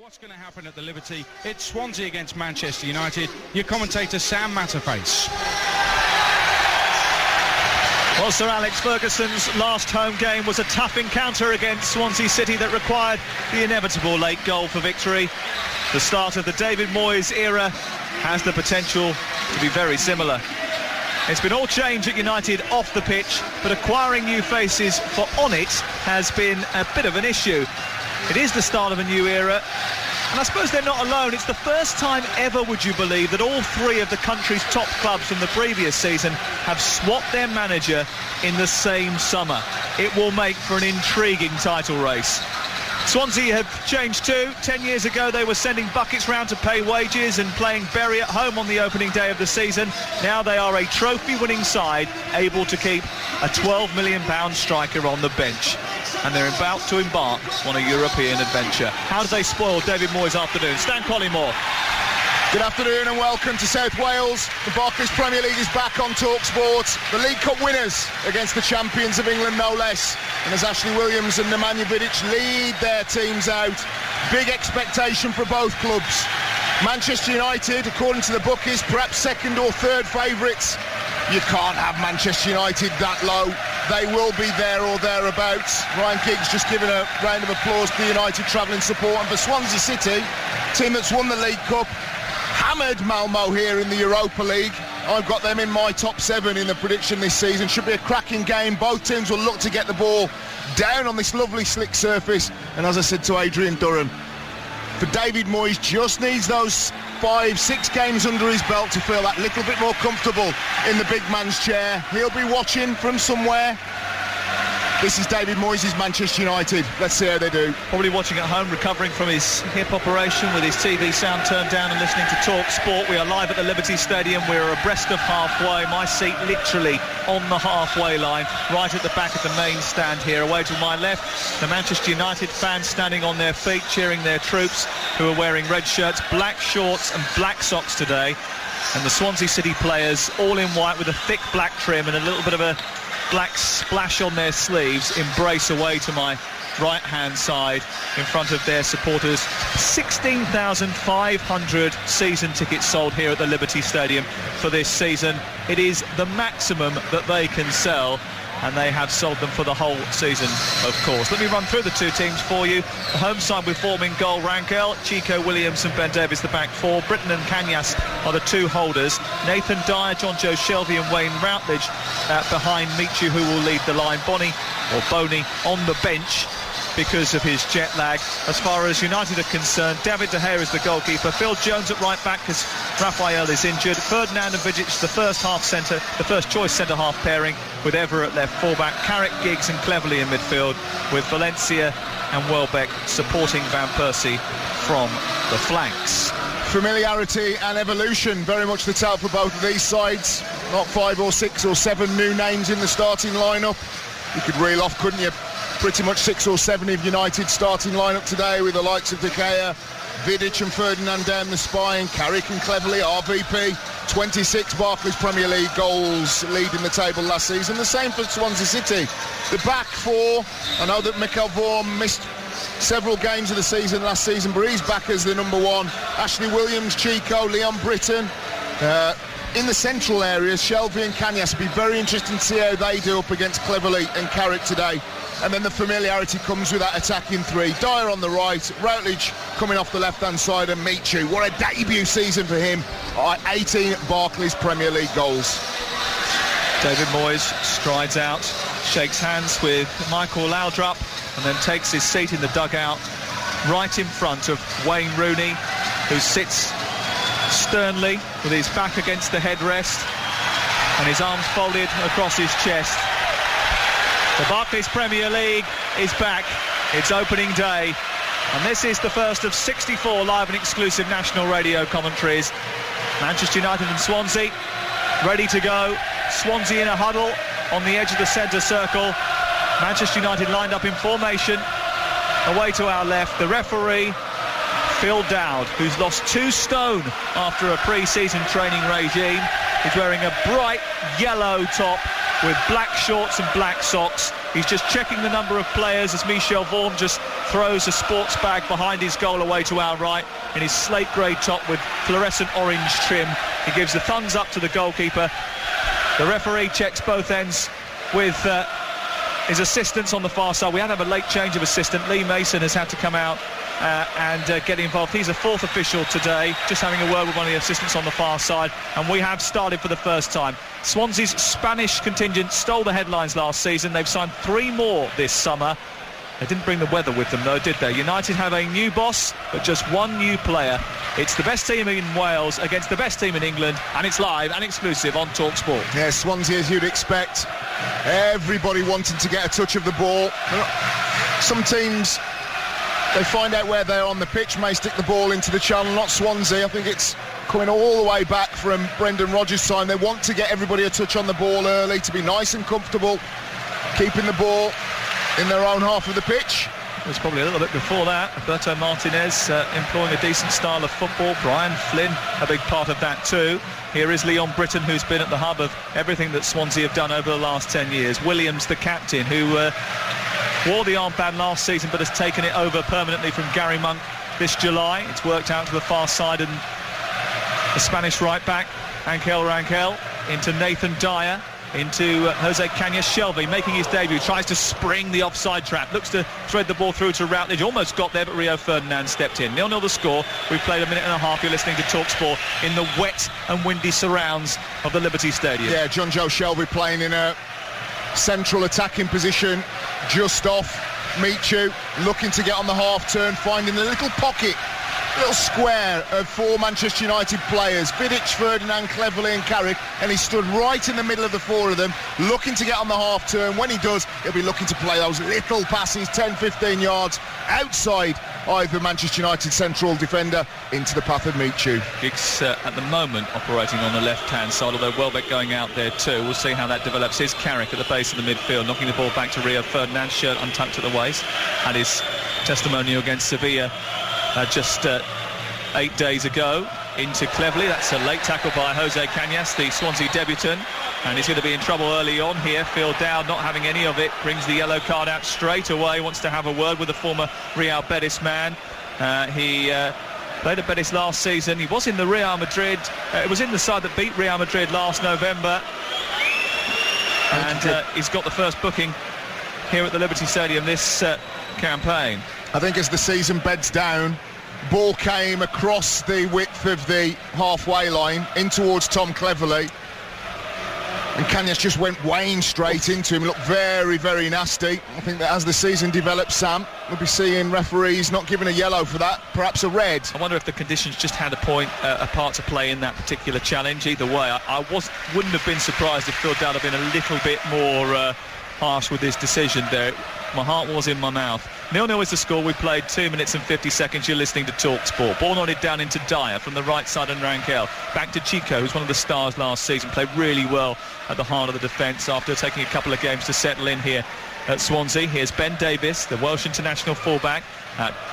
What's going to happen at the Liberty? It's Swansea against Manchester United. Your commentator Sam Matterface. Well, Sir Alex Ferguson's last home game was a tough encounter against Swansea City that required the inevitable late goal for victory. The start of the David Moyes era has the potential to be very similar. It's been all change at United off the pitch, but acquiring new faces for on it has been a bit of an issue. It is the start of a new era, and I suppose they're not alone. It's the first time ever, would you believe, that all three of the country's top clubs from the previous season have swapped their manager in the same summer. It will make for an intriguing title race. Swansea have changed too. 10 years ago they were sending buckets round to pay wages and playing Bury at home on the opening day of the season. Now they are a trophy-winning side, able to keep a £12 million striker on the bench. And they're about to embark on a European adventure. How do they spoil David Moyes' afternoon? Stan Collymore. Good afternoon and welcome to South Wales. The Barclays Premier League is back on Talksport. The League Cup winners against the champions of England, no less. And as Ashley Williams and Nemanja Vidic lead their teams out, big expectation for both clubs. Manchester United, according to the bookies, perhaps second or third favourites. You can't have Manchester United that low. They will be there or thereabouts. Ryan Giggs just giving a round of applause to the United travelling support. And for Swansea City, team that's won the League Cup, hammered Malmo here in the Europa League. I've got them in my top 7 in the prediction this season. Should be a cracking game. Both teams will look to get the ball down on this lovely slick surface. And as I said to Adrian Durham, for David Moyes, just needs those 5-6 games under his belt to feel that little bit more comfortable in the big man's chair. He'll be watching from somewhere. This is David Moyes' Manchester United. Let's see how they do. Probably watching at home, recovering from his hip operation with his TV sound turned down and listening to Talksport. We are live at the Liberty Stadium. We're abreast of halfway. My seat literally on the halfway line, right at the back of the main stand here. Away to my left, the Manchester United fans standing on their feet, cheering their troops, who are wearing red shirts, black shorts and black socks today. And the Swansea City players, all in white with a thick black trim and a little bit of a black splash on their sleeves, embrace away to my right-hand side in front of their supporters. 16,500 season tickets sold here at the Liberty Stadium for this season. It is the maximum that they can sell, and they have sold them for the whole season, of course. Let me run through the two teams for you. The home side with form in goal, Rangel, Chico Williams and Ben Davies, the back four. Britton and Kanyas are the two holders. Nathan Dyer, John Joe Shelby and Wayne Routledge behind Michu, who will lead the line. Bonnie on the bench because of his jet lag. As far as United are concerned, David De Gea is the goalkeeper. Phil Jones at right back because Raphael is injured. Ferdinand and Vidic, the first choice centre-half pairing, with Ever at left full-back. Carrick, Giggs and Cleverley in midfield, with Valencia and Welbeck supporting Van Persie from the flanks. Familiarity and evolution, very much the tale for both of these sides. Not 5 or 6 or 7 new names in the starting lineup. You could reel off, couldn't you, pretty much 6 or 7 of United's starting lineup today, with the likes of De Gea, Vidic and Ferdinand down the spine, Carrick and Cleverley, RVP, 26 Barclays Premier League goals leading the table last season. The same for Swansea City. The back four, I know that Mikel Vorm missed several games of the season last season, but he's back as the number one. Ashley Williams, Chico, Leon Britton. In the central areas, Shelby and Kanyas, will be very interesting to see how they do up against Cleverley and Carrick today. And then the familiarity comes with that attacking three. Dyer on the right, Routledge coming off the left-hand side, and Michu. What a debut season for him. 18 Barclays Premier League goals. David Moyes strides out, shakes hands with Michael Laudrup, and then takes his seat in the dugout right in front of Wayne Rooney, who sits sternly with his back against the headrest and his arms folded across his chest. The Barclays Premier League is back. It's opening day, and this is the first of 64 live and exclusive national radio commentaries. Manchester United and Swansea ready to go. Swansea in a huddle on the edge of the centre circle. Manchester United lined up in formation. Away to our left, the referee, Phil Dowd, who's lost 2 stone after a pre-season training regime. He's wearing a bright yellow top with black shorts and black socks. He's just checking the number of players as Michel Vorm just throws a sports bag behind his goal away to our right in his slate grey top with fluorescent orange trim. He gives the thumbs up to the goalkeeper. The referee checks both ends with his assistants on the far side. We had to have a late change of assistant. Lee Mason has had to come out and get involved. He's a fourth official today, just having a word with one of the assistants on the far side, and we have started for the first time. Swansea's Spanish contingent stole the headlines last season. They've signed 3 more this summer. They didn't bring the weather with them though, did they? United have a new boss, but just one new player. It's the best team in Wales against the best team in England, and it's live and exclusive on Talksport. Yeah, Swansea, as you'd expect, everybody wanting to get a touch of the ball. Some teams, they find out where they are on the pitch, may stick the ball into the channel. Not Swansea. I think it's coming all the way back from Brendan Rodgers' time. They want to get everybody a touch on the ball early, to be nice and comfortable, keeping the ball in their own half of the pitch. It was probably a little bit before that. Alberto Martinez employing a decent style of football. Brian Flynn, a big part of that too. Here is Leon Britton, who's been at the hub of everything that Swansea have done over the last 10 years. Williams, the captain, who wore the armband last season but has taken it over permanently from Gary Monk this July. It's worked out to the far side, and the Spanish right back, Angel Rangel, into Nathan Dyer, into Jose Cañas. Shelvey making his debut, tries to spring the offside trap, looks to thread the ball through to Routledge, almost got there, but Rio Ferdinand stepped in. 0-0 the score. We've played a minute and a half. You're listening to Talksport in the wet and windy surrounds of the Liberty Stadium. Yeah, John Joe Shelvey playing in a central attacking position, just off Michu, looking to get on the half turn, finding the little pocket, little square of 4 Manchester United players, Vidic, Ferdinand, Cleverley and Carrick, and he stood right in the middle of the 4 of them, looking to get on the half turn. When he does, he'll be looking to play those little passes 10-15 yards outside either Manchester United central defender into the path of Michu. Giggs at the moment operating on the left-hand side, although Welbeck going out there too. We'll see how that develops. Here's Carrick at the base of the midfield, knocking the ball back to Rio Ferdinand, shirt untucked at the waist. Had his testimonial against Sevilla just 8 days ago. Into Cleverley. That's a late tackle by Jose Cañas, the Swansea debutant, and he's going to be in trouble early on here. Phil Dowd not having any of it, brings the yellow card out straight away, wants to have a word with the former Real Betis man. He played at Betis last season. He was in the Real Madrid, it was in the side that beat Real Madrid last November, and he's got the first booking here at the Liberty Stadium this campaign. I think as the season beds down, ball came across the width of the halfway line in towards Tom Cleverley, and Cañas just went weighing straight into him. Looked very, very nasty. I think that as the season develops, Sam, we'll be seeing referees not giving a yellow for that, perhaps a red. I wonder if the conditions just had a part to play in that particular challenge. Either way, I wouldn't have been surprised if Phil Dowd had been a little bit more harsh with his decision there. My heart was in my mouth. 0-0 is the score. We played 2 minutes and 50 seconds. You're listening to Talksport. Ball nodded down into Dyer from the right side, and Rangel back to Chico, who's one of the stars last season. Played really well at the heart of the defence after taking a couple of games to settle in here at Swansea. Here's Ben Davies, the Welsh international fullback.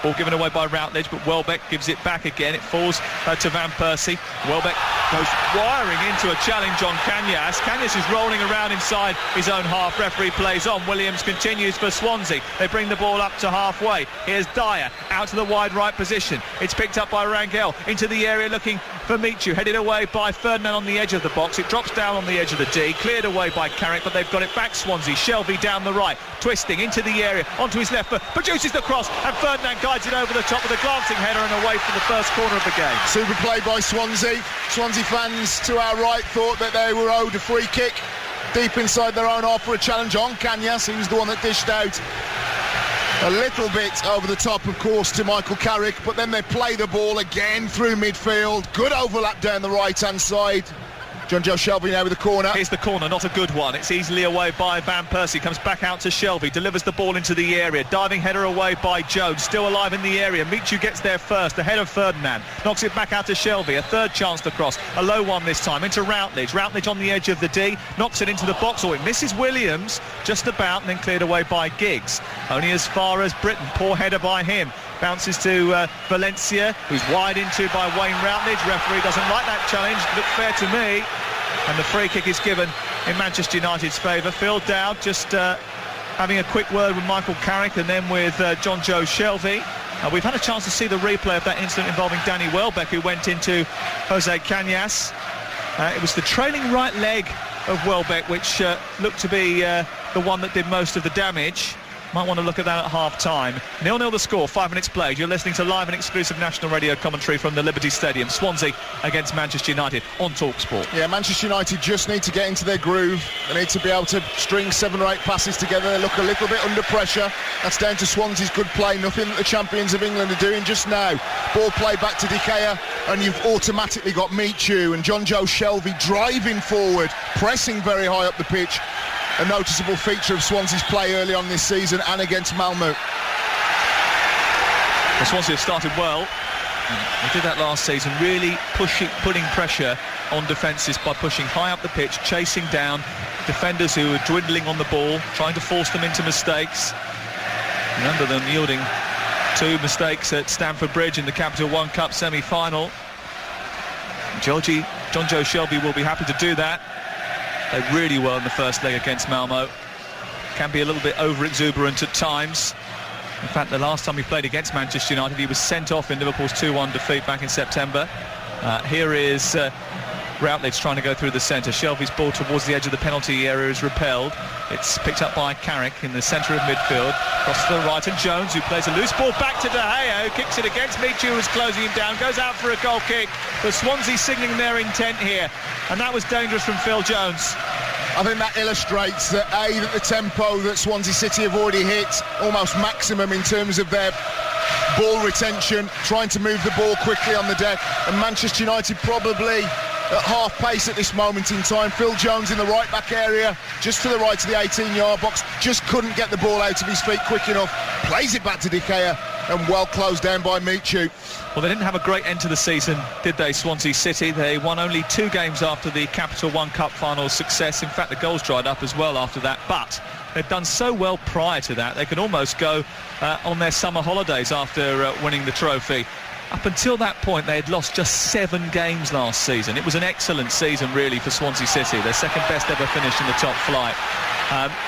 Ball given away by Routledge, but Welbeck gives it back again. It falls to Van Persie. Welbeck goes wiring into a challenge on Cañas. Cañas is rolling around inside his own half. Referee plays on. Williams continues for Swansea. They bring the ball up to halfway. Here's Dyer out to the wide right position. It's picked up by Rangel into the area looking for Michu. Headed away by Ferdinand on the edge of the box. It drops down on the edge of the D. Cleared away by Carrick, but they've got it back. Swansea. Shelvey down the right, twisting into the area onto his left foot, produces the cross, and Ferdinand guides it over the top with a glancing header and away for the first corner of the game. Super play by Swansea. Swansea fans to our right thought that they were owed a free kick deep inside their own half for a challenge on Cañas. He was the one that dished out a little bit over the top, of course, to Michael Carrick, but then they play the ball again through midfield. Good overlap down the right-hand side. John Joe Shelvey now with the corner. Here's the corner, not a good one. It's easily away by Van Persie. Comes back out to Shelvey, delivers the ball into the area. Diving header away by Jones, still alive in the area. Michu gets there first, ahead of Ferdinand. Knocks it back out to Shelvey. A third chance to cross. A low one this time, into Routledge. Routledge on the edge of the D, knocks it into the box. Oh, it misses Williams, just about, and then cleared away by Giggs. Only as far as Britain. Poor header by him. Bounces to Valencia, who's wide into by Wayne Routledge. Referee doesn't like that challenge. Looked fair to me. And the free kick is given in Manchester United's favour. Phil Dowd just having a quick word with Michael Carrick and then with John Joe Shelvey. We've had a chance to see the replay of that incident involving Danny Welbeck, who went into Jose Cañas. It was the trailing right leg of Welbeck which looked to be the one that did most of the damage. Might want to look at that at half-time. 0-0 the score, 5 minutes played. You're listening to live and exclusive national radio commentary from the Liberty Stadium. Swansea against Manchester United on Talksport. Yeah, Manchester United just need to get into their groove. They need to be able to string 7 or 8 passes together. They look a little bit under pressure. That's down to Swansea's good play. Nothing that the champions of England are doing just now. Ball play back to De Gea, and you've automatically got Michu and John Joe Shelvey driving forward, pressing very high up the pitch. A noticeable feature of Swansea's play early on this season and against Malmö. Well, Swansea have started well. They did that last season, really putting pressure on defences by pushing high up the pitch, chasing down defenders who were dwindling on the ball, trying to force them into mistakes. Remember them yielding 2 mistakes at Stamford Bridge in the Capital One Cup semi-final. John Joe Shelvey will be happy to do that. Played really well in the first leg against Malmö. Can be a little bit over-exuberant at times. In fact, the last time he played against Manchester United, he was sent off in Liverpool's 2-1 defeat back in September. Here is Routledge trying to go through the centre. Shelvey's ball towards the edge of the penalty area is repelled. It's picked up by Carrick in the centre of midfield. Cross to the right, and Jones, who plays a loose ball back to De Gea, who kicks it against Michu, who's closing him down, goes out for a goal kick. But Swansea signalling their intent here, and that was dangerous from Phil Jones. I think that illustrates that that the tempo that Swansea City have already hit, almost maximum in terms of their ball retention, trying to move the ball quickly on the deck, and Manchester United probably at half pace at this moment in time. Phil Jones in the right back area, just to the right of the 18-yard box, just couldn't get the ball out of his feet quick enough, plays it back to De Gea, and well closed down by Michu. Well, they didn't have a great end to the season, did they, Swansea City? They won only 2 games after the Capital One Cup final success. In fact, the goals dried up as well after that, but they've done so well prior to that, they can almost go on their summer holidays after winning the trophy. Up until that point, they had lost just 7 games last season. It was an excellent season, really, for Swansea City. Their second best ever finish in the top flight.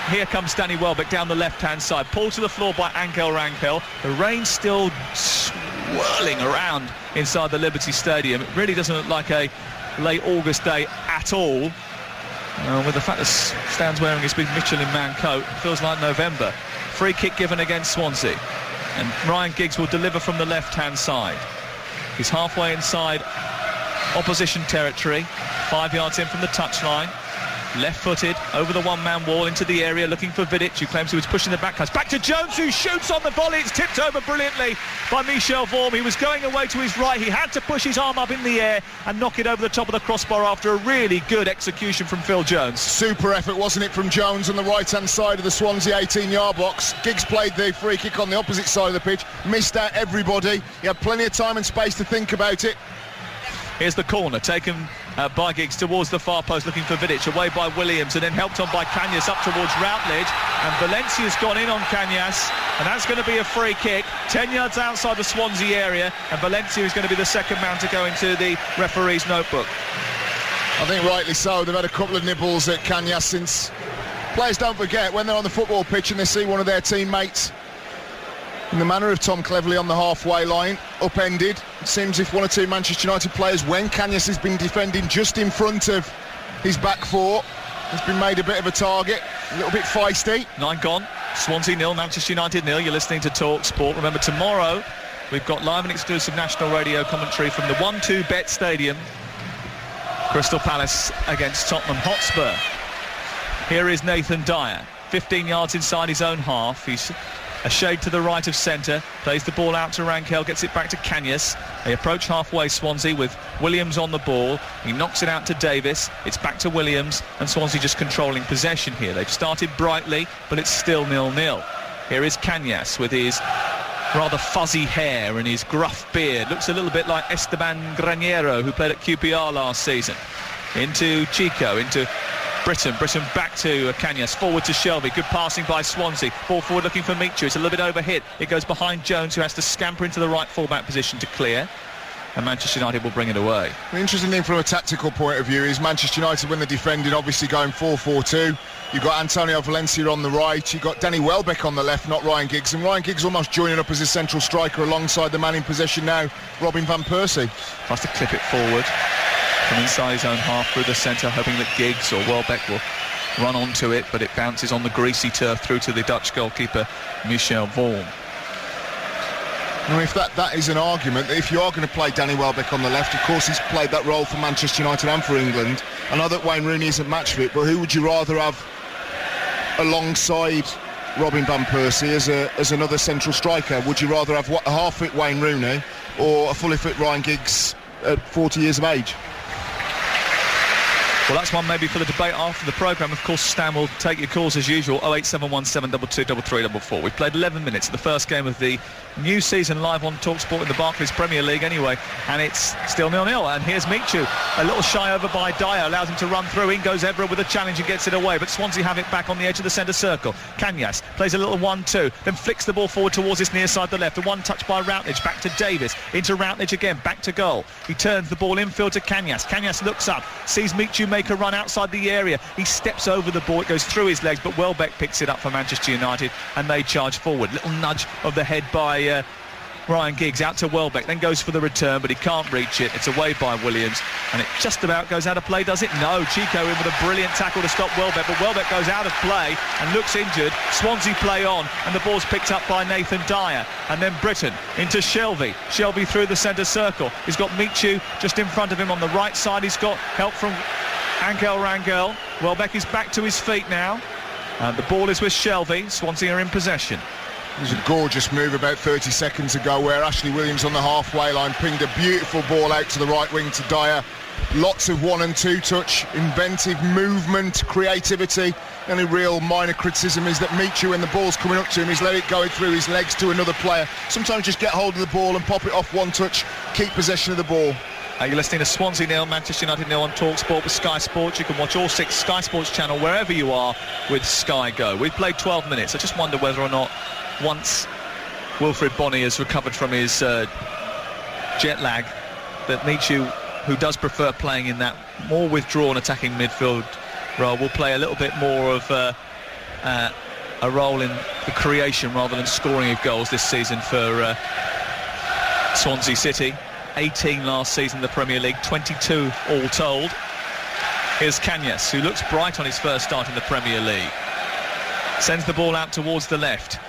Here comes Danny Welbeck down the left-hand side. Pulled to the floor by Angel Rangel. The rain still swirling around inside the Liberty Stadium. It really doesn't look like a late August day at all. With the fact that Stan's wearing his big Michelin-Man coat, it feels like November. Free kick given against Swansea. And Ryan Giggs will deliver from the left-hand side. He's halfway inside opposition territory, 5 yards in from the touchline. Left-footed, over the one-man wall into the area, looking for Vidic, who claims he was pushing the back pass. Back to Jones, who shoots on the volley. It's tipped over brilliantly by Michel Vorm. He was going away to his right. He had to push his arm up in the air and knock it over the top of the crossbar after a really good execution from Phil Jones. Super effort, wasn't it, from Jones on the right-hand side of the Swansea 18-yard box. Giggs played the free kick on the opposite side of the pitch, missed out everybody. He had plenty of time and space to think about it. Here's the corner, taken by Giggs towards the far post, looking for Vidic, away by Williams, and then helped on by Cañas up towards Routledge. And Valencia's gone in on Cañas, and that's going to be a free kick, 10 yards outside the Swansea area, and Valencia is going to be the second man to go into the referee's notebook. I think rightly so. They've had a couple of nibbles at Cañas since. Players don't forget, when they're on the football pitch and they see one of their teammates in the manner of Tom Cleverley on the halfway line, upended. It seems if one or two Manchester United players, when Cañas has been defending just in front of his back four, has been made a bit of a target, a little bit feisty. 9 gone, Swansea 0, Manchester United 0. You're listening to Talksport. Remember, tomorrow we've got live and exclusive national radio commentary from the 1-2-bet stadium. Crystal Palace against Tottenham Hotspur. Here is Nathan Dyer, 15 yards inside his own half. He's a shade to the right of centre, plays the ball out to Rangel, gets it back to Cañas. They approach halfway, Swansea, with Williams on the ball. He knocks it out to Davis. It's back to Williams, and Swansea just controlling possession here. They've started brightly, but it's still 0-0. Here is Cañas with his rather fuzzy hair and his gruff beard. Looks a little bit like Esteban Granero, who played at QPR last season. Into Chico, into Britton back to Cañas, forward to Shelvey. Good passing by Swansea. Ball forward looking for Michu. It's a little bit overhit. It goes behind Jones, who has to scamper into the right fullback position to clear. and Manchester United will bring it away. The interesting thing from a tactical point of view is Manchester United, when they're defending, obviously going 4-4-2. You've got Antonio Valencia on the right, you've got Danny Welbeck on the left, not Ryan Giggs, and Ryan Giggs almost joining up as a central striker alongside the man in possession now, Robin van Persie. Tries to clip it forward from inside his own half through the centre, hoping that Giggs or Welbeck will run onto it, but it bounces on the greasy turf through to the Dutch goalkeeper Michel Vorm. Now, if that is an argument, that if you are going to play Danny Welbeck on the left, of course he's played that role for Manchester United and for England. I know that Wayne Rooney isn't match fit, but who would you rather have alongside Robin van Persie as another central striker? Would you rather have a half-fit Wayne Rooney or a fully fit Ryan Giggs at 40 years of age? Well, that's one maybe for the debate after the programme. Of course, Stan will take your calls as usual, 08717223344. We've played 11 minutes of the first game of the new season live on Talksport in the Barclays Premier League anyway, and it's still 0-0. And here's Michu, a little shy over by Dyer, allows him to run through. In goes Evra with a challenge and gets it away, but Swansea have it back on the edge of the centre circle. Kanyas plays a little 1-2, then flicks the ball forward towards this near side the left. The one touch by Routledge, back to Davis, into Routledge again, back to goal. He turns the ball infield to Kanyas. Kanyas looks up, sees Michu make a run outside the area. He steps over the ball, it goes through his legs, but Welbeck picks it up for Manchester United and they charge forward. Little nudge of the head by Ryan Giggs out to Welbeck, then goes for the return, but he can't reach it. It's away by Williams, and it just about goes out of play, does it? No. Chico in with a brilliant tackle to stop Welbeck, but Welbeck goes out of play and looks injured. Swansea play on, and the ball's picked up by Nathan Dyer, and then Britton into Shelvey. Shelvey through the centre circle. He's got Michu just in front of him on the right side. He's got help from Angel Rangel. Welbeck is back to his feet now, and the ball is with Shelvey. Swansea are in possession. It was a gorgeous move about 30 seconds ago where Ashley Williams on the halfway line pinged a beautiful ball out to the right wing to Dyer. Lots of 1 and 2 touch, inventive movement, creativity. The only real minor criticism is that Michu, when the ball's coming up to him, he's let it go through his legs to another player. Sometimes just get hold of the ball and pop it off 1 touch, keep possession of the ball. You're listening to Swansea 0, Manchester United 0 on Talksport with Sky Sports. You can watch all 6 Sky Sports channel wherever you are with Sky Go. We've played 12 minutes. I just wonder whether or not once Wilfried Bonney has recovered from his jet lag, that Michu, who does prefer playing in that more withdrawn attacking midfield role, will play a little bit more of a role in the creation rather than scoring of goals this season for Swansea City. 18 last season in the Premier League, 22 all told. Here's Kanyas, who looks bright on his first start in the Premier League. Sends the ball out towards the left.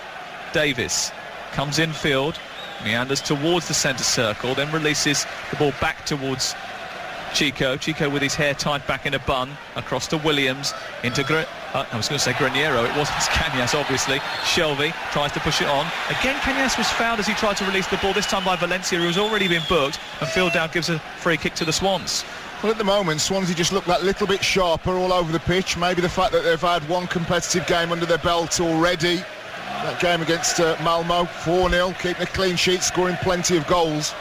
Davis comes infield, meanders towards the centre circle, then releases the ball back towards Chico. Chico with his hair tied back in a bun, across to Williams, into I was going to say Graniero, it wasn't Kanyas obviously. Shelvey tries to push it on. Again, Kanyas was fouled as he tried to release the ball, this time by Valencia, who has already been booked, and Phil Dowd gives a free kick to the Swans. Well, at the moment, Swansea just look that little bit sharper all over the pitch. Maybe the fact that they've had 1 competitive game under their belt already. That game against Malmo, 4-0, keeping a clean sheet, scoring plenty of goals.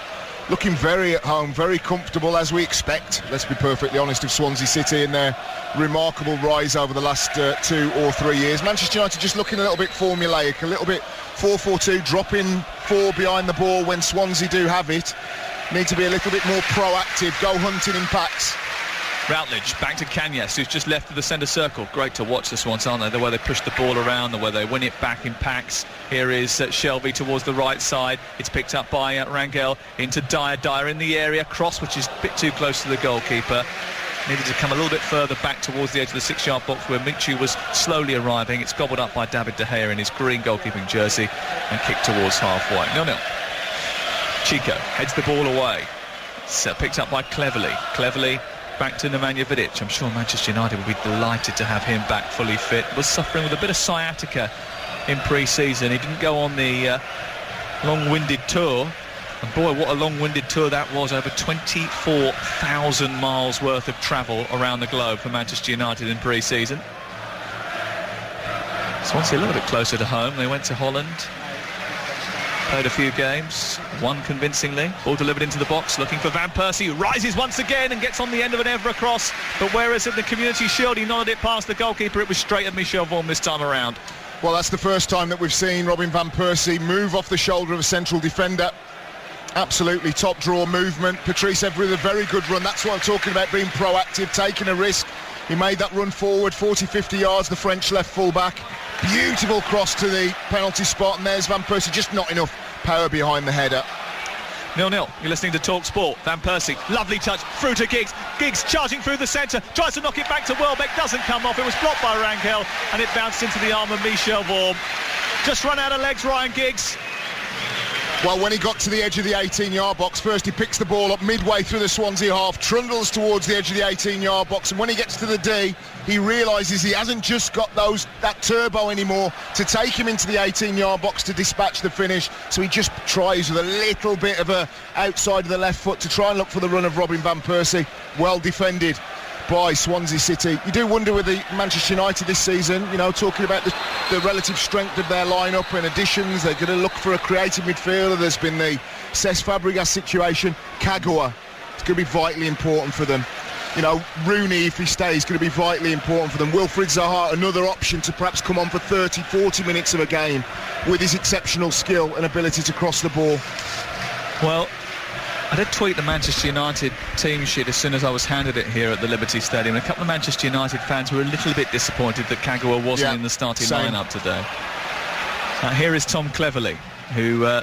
Looking very at home, very comfortable as we expect, let's be perfectly honest, of Swansea City in their remarkable rise over the last 2 or 3 years. Manchester United just looking a little bit formulaic, a little bit 4-4-2, dropping 4 behind the ball when Swansea do have it. Need to be a little bit more proactive, go hunting in packs. Routledge back to Kanyas, who's just left of the centre circle. Great to watch the Swans, aren't they? The way they push the ball around, the way they win it back in packs. Here is Shelvey towards the right side. It's picked up by Rangel into Dyer. Dyer in the area. Cross, which is a bit too close to the goalkeeper. Needed to come a little bit further back towards the edge of the 6-yard box where Michu was slowly arriving. It's gobbled up by David De Gea in his green goalkeeping jersey and kicked towards halfway. 0-0. Chico heads the ball away. It's picked up by Cleverly back to Nemanja Vidic. I'm sure Manchester United will be delighted to have him back fully fit. Was suffering with a bit of sciatica in pre-season. He didn't go on the long-winded tour. And boy, what a long-winded tour that was. Over 24,000 miles worth of travel around the globe for Manchester United in pre-season. Swansea a little bit closer to home. They went to Holland, played a few games, won convincingly. Ball delivered into the box, looking for Van Persie, who rises once again and gets on the end of an Evra cross. But whereas at the Community Shield he nodded it past the goalkeeper, it was straight at Michel Vorm this time around. Well, that's the first time that we've seen Robin Van Persie move off the shoulder of a central defender Absolutely, top draw movement. Patrice Evra with a very good run. That's what I'm talking about, being proactive, taking a risk. He made that run forward, 40-50 yards, the French left full-back. Beautiful cross to the penalty spot, and there's Van Persie, just not enough power behind the header. 0-0. You're listening to Talksport. Van Persie, lovely touch, through to Giggs. Giggs charging through the centre, tries to knock it back to Welbeck, doesn't come off. It was blocked by Rangel, and it bounced into the arm of Michel Vorm. Just run out of legs, Ryan Giggs. Well, when he got to the edge of the 18-yard box, first he picks the ball up midway through the Swansea half, trundles towards the edge of the 18-yard box, and when he gets to the D, he realises he hasn't just got that turbo anymore to take him into the 18-yard box to dispatch the finish, so he just tries with a little bit of a outside of the left foot to try and look for the run of Robin Van Persie. Well defended by Swansea City. You do wonder with the Manchester United this season, you know, talking about the relative strength of their lineup and additions, they're going to look for a creative midfielder. There's been the Cesc Fabregas situation. Kagawa, it's going to be vitally important for them. You know, Rooney, if he stays, is going to be vitally important for them. Wilfried Zaha, another option to perhaps come on for 30, 40 minutes of a game with his exceptional skill and ability to cross the ball. Well, I did tweet the Manchester United team sheet as soon as I was handed it here at the Liberty Stadium. And a couple of Manchester United fans were a little bit disappointed that Kagawa wasn't in the starting lineup today. Here is Tom Cleverley, who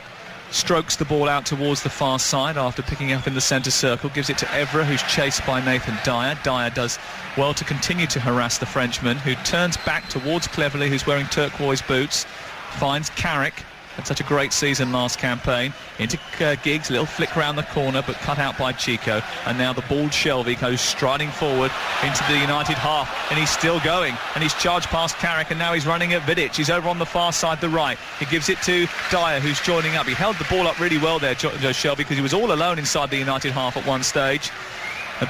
strokes the ball out towards the far side after picking up in the centre circle, gives it to Evra, who's chased by Nathan Dyer. Dyer does well to continue to harass the Frenchman, who turns back towards Cleverley, who's wearing turquoise boots, finds Carrick. Had such a great season last campaign. Into Giggs, a little flick around the corner, but cut out by Chico. And now the bald Shelvey goes striding forward into the United half, and he's still going. And he's charged past Carrick, and now he's running at Vidic. He's over on the far side, the right. He gives it to Dyer, who's joining up. He held the ball up really well there, Joe Shelvey, because he was all alone inside the United half at one stage.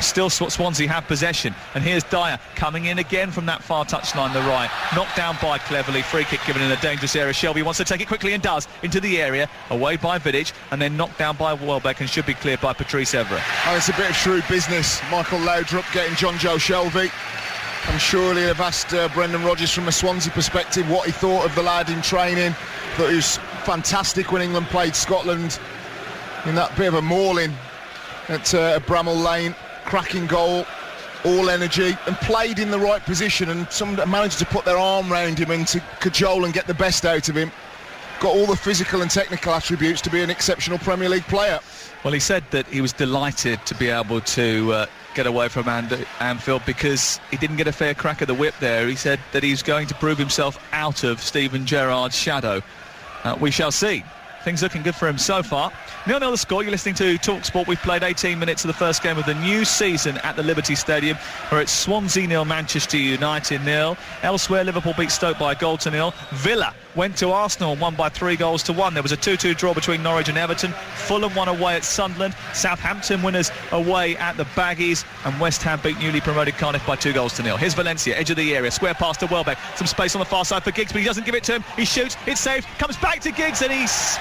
Still Swansea have possession, and here's Dyer coming in again from that far touchline, the right, knocked down by Cleverley, free kick given in a dangerous area. Shelvey wants to take it quickly and does, into the area, away by Vidic, and then knocked down by Welbeck and should be cleared by Patrice Evra. Oh, it's a bit of shrewd business. Michael Laudrup getting John Joe Shelvey. I'm sure he'll have asked Brendan Rodgers from a Swansea perspective what he thought of the lad in training. Thought he was fantastic when England played Scotland in that bit of a mauling at Bramall Lane. Cracking goal, all energy, and played in the right position, and someone managed to put their arm round him and to cajole and get the best out of him. Got all the physical and technical attributes to be an exceptional Premier League player. Well, he said that he was delighted to be able to get away from Anfield because he didn't get a fair crack at the whip there. He said that he's going to prove himself out of Steven Gerrard's shadow. We shall see. Things looking good for him so far. 0-0 the score. You're listening to Talksport. We've played 18 minutes of the first game of the new season at the Liberty Stadium, where it's Swansea 0, Manchester United 0. Elsewhere, Liverpool beat Stoke by a goal to 0. Villa went to Arsenal and won by 3 goals to 1. There was a 2-2 draw between Norwich and Everton. Fulham won away at Sunderland. Southampton winners away at the Baggies. And West Ham beat newly promoted Cardiff by 2 goals to 0. Here's Valencia, edge of the area. Square pass to Welbeck. Some space on the far side for Giggs, but he doesn't give it to him. He shoots, it's saved, comes back to Giggs, and he's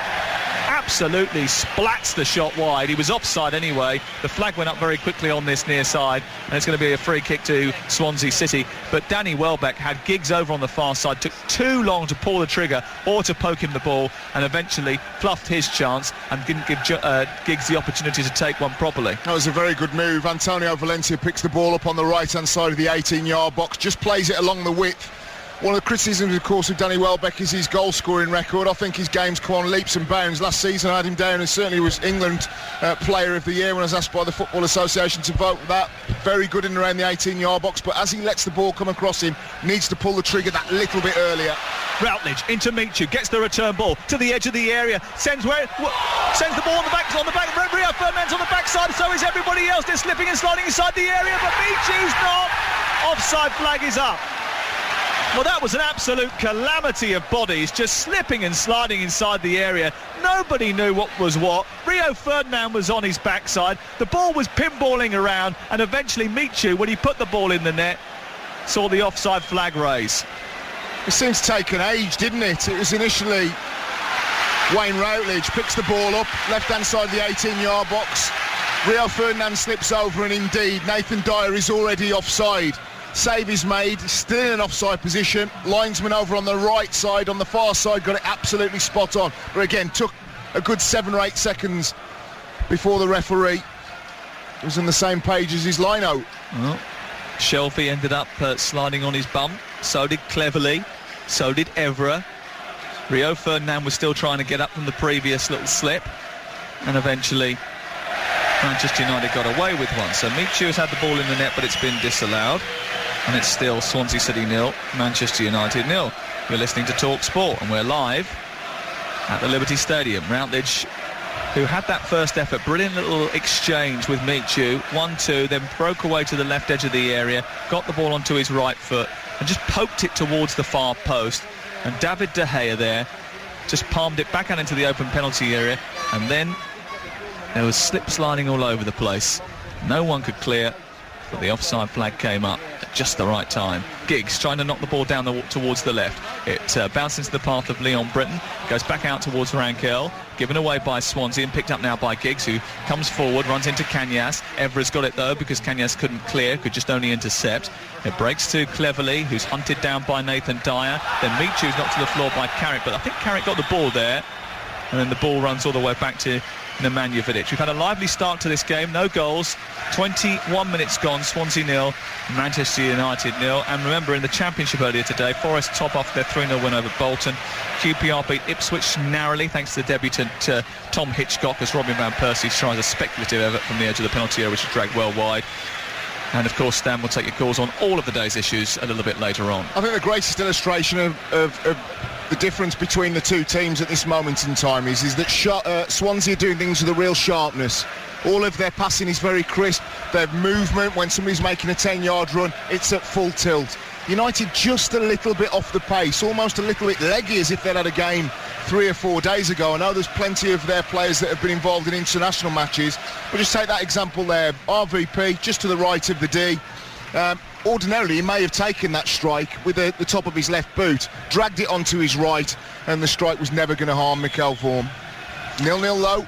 absolutely splats the shot wide. He was offside anyway. The flag went up very quickly on this near side, and it's going to be a free kick to Swansea City. But Danny Welbeck had Giggs over on the far side, took too long to pull the trigger or to poke him the ball, and eventually fluffed his chance and didn't give Giggs the opportunity to take one properly. That was a very good move. Antonio Valencia picks the ball up on the right-hand side of the 18-yard box, just plays it along the width. One of the criticisms, of course, of Danny Welbeck is his goal-scoring record. I think his game's come on leaps and bounds. Last season I had him down and certainly was England Player of the Year when I was asked by the Football Association to vote that. Very good in and around the 18-yard box, but as he lets the ball come across him, needs to pull the trigger that little bit earlier. Routledge into Michu, gets the return ball to the edge of the area, sends the ball on the back. Rio Ferdinand's on the backside, so is everybody else. They're slipping and sliding inside the area, but Michu's not. Offside flag is up. Well, that was an absolute calamity of bodies, just slipping and sliding inside the area. Nobody knew what was what. Rio Ferdinand was on his backside. The ball was pinballing around, and eventually Michu, when he put the ball in the net, saw the offside flag raise. It seems to take an age, didn't it? It was initially Wayne Routledge picks the ball up, left-hand side of the 18-yard box. Rio Ferdinand slips over, and indeed Nathan Dyer is already offside. Save is made, still in an offside position. Linesman over on the right side, on the far side, got it absolutely spot on. But again, took a good 7 or 8 seconds before the referee was on the same page as his line-out. Well, Shelby ended up sliding on his bum. So did Cleverley. So did Evra. Rio Ferdinand was still trying to get up from the previous little slip. And eventually Manchester United got away with one. So Michu has had the ball in the net, but it's been disallowed. And it's still Swansea City 0, Manchester United 0. You're listening to Talksport, and we're live at the Liberty Stadium. Routledge, who had that first effort, brilliant little exchange with Michu, 1-2, then broke away to the left edge of the area, got the ball onto his right foot and just poked it towards the far post, and David De Gea there just palmed it back out into the open penalty area, and then there was slip sliding all over the place. No one could clear, but the offside flag came up at just the right time. Giggs trying to knock the ball down towards the left. It bounced into the path of Leon Britton, goes back out towards Rankel, given away by Swansea and picked up now by Giggs, who comes forward, runs into Kanyas. Evra's got it though, because Kanyas couldn't clear, could just only intercept. It breaks to Cleverley, who's hunted down by Nathan Dyer. Then Michu's knocked to the floor by Carrick, but I think Carrick got the ball there. And then the ball runs all the way back to Nemanja Vidic. We've had a lively start to this game, no goals, 21 minutes gone, Swansea 0, Manchester United 0. And remember, in the Championship earlier today, Forest top off their 3-0 win over Bolton. QPR beat Ipswich narrowly thanks to the debutant Tom Hitchcock, as Robin Van Persie tries a speculative effort from the edge of the penalty area, which is dragged well wide. And of course, Stan will take your calls on all of the day's issues a little bit later on. I think the greatest illustration of the difference between the two teams at this moment in time is that Swansea are doing things with a real sharpness. All of their passing is very crisp. Their movement, when somebody's making a 10-yard run, it's at full tilt. United just a little bit off the pace, almost a little bit leggy, as if they'd had a game 3 or 4 days ago. I know there's plenty of their players that have been involved in international matches, but just take that example there. RVP just to the right of the D. Ordinarily he may have taken that strike with the top of his left boot, dragged it onto his right, and the strike was never going to harm Mikel Vorm. 0-0 low.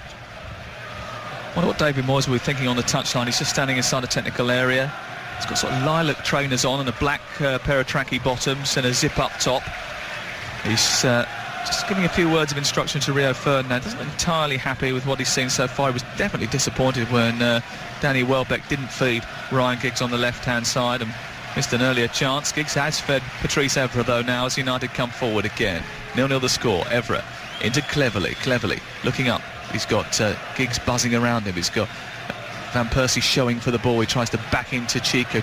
I wonder what David Moyes will be thinking on the touchline. He's just standing inside a technical area. He's got sort of lilac trainers on and a black pair of tracky bottoms and a zip-up top. He's just giving a few words of instruction to Rio Ferdinand. Isn't entirely happy with what he's seen so far. He was definitely disappointed when Danny Welbeck didn't feed Ryan Giggs on the left-hand side and missed an earlier chance. Giggs has fed Patrice Evra though now as United come forward again. 0-0 the score. Evra into Cleverley looking up. He's got Giggs buzzing around him. He's got Van Persie showing for the ball. He tries to back into Chico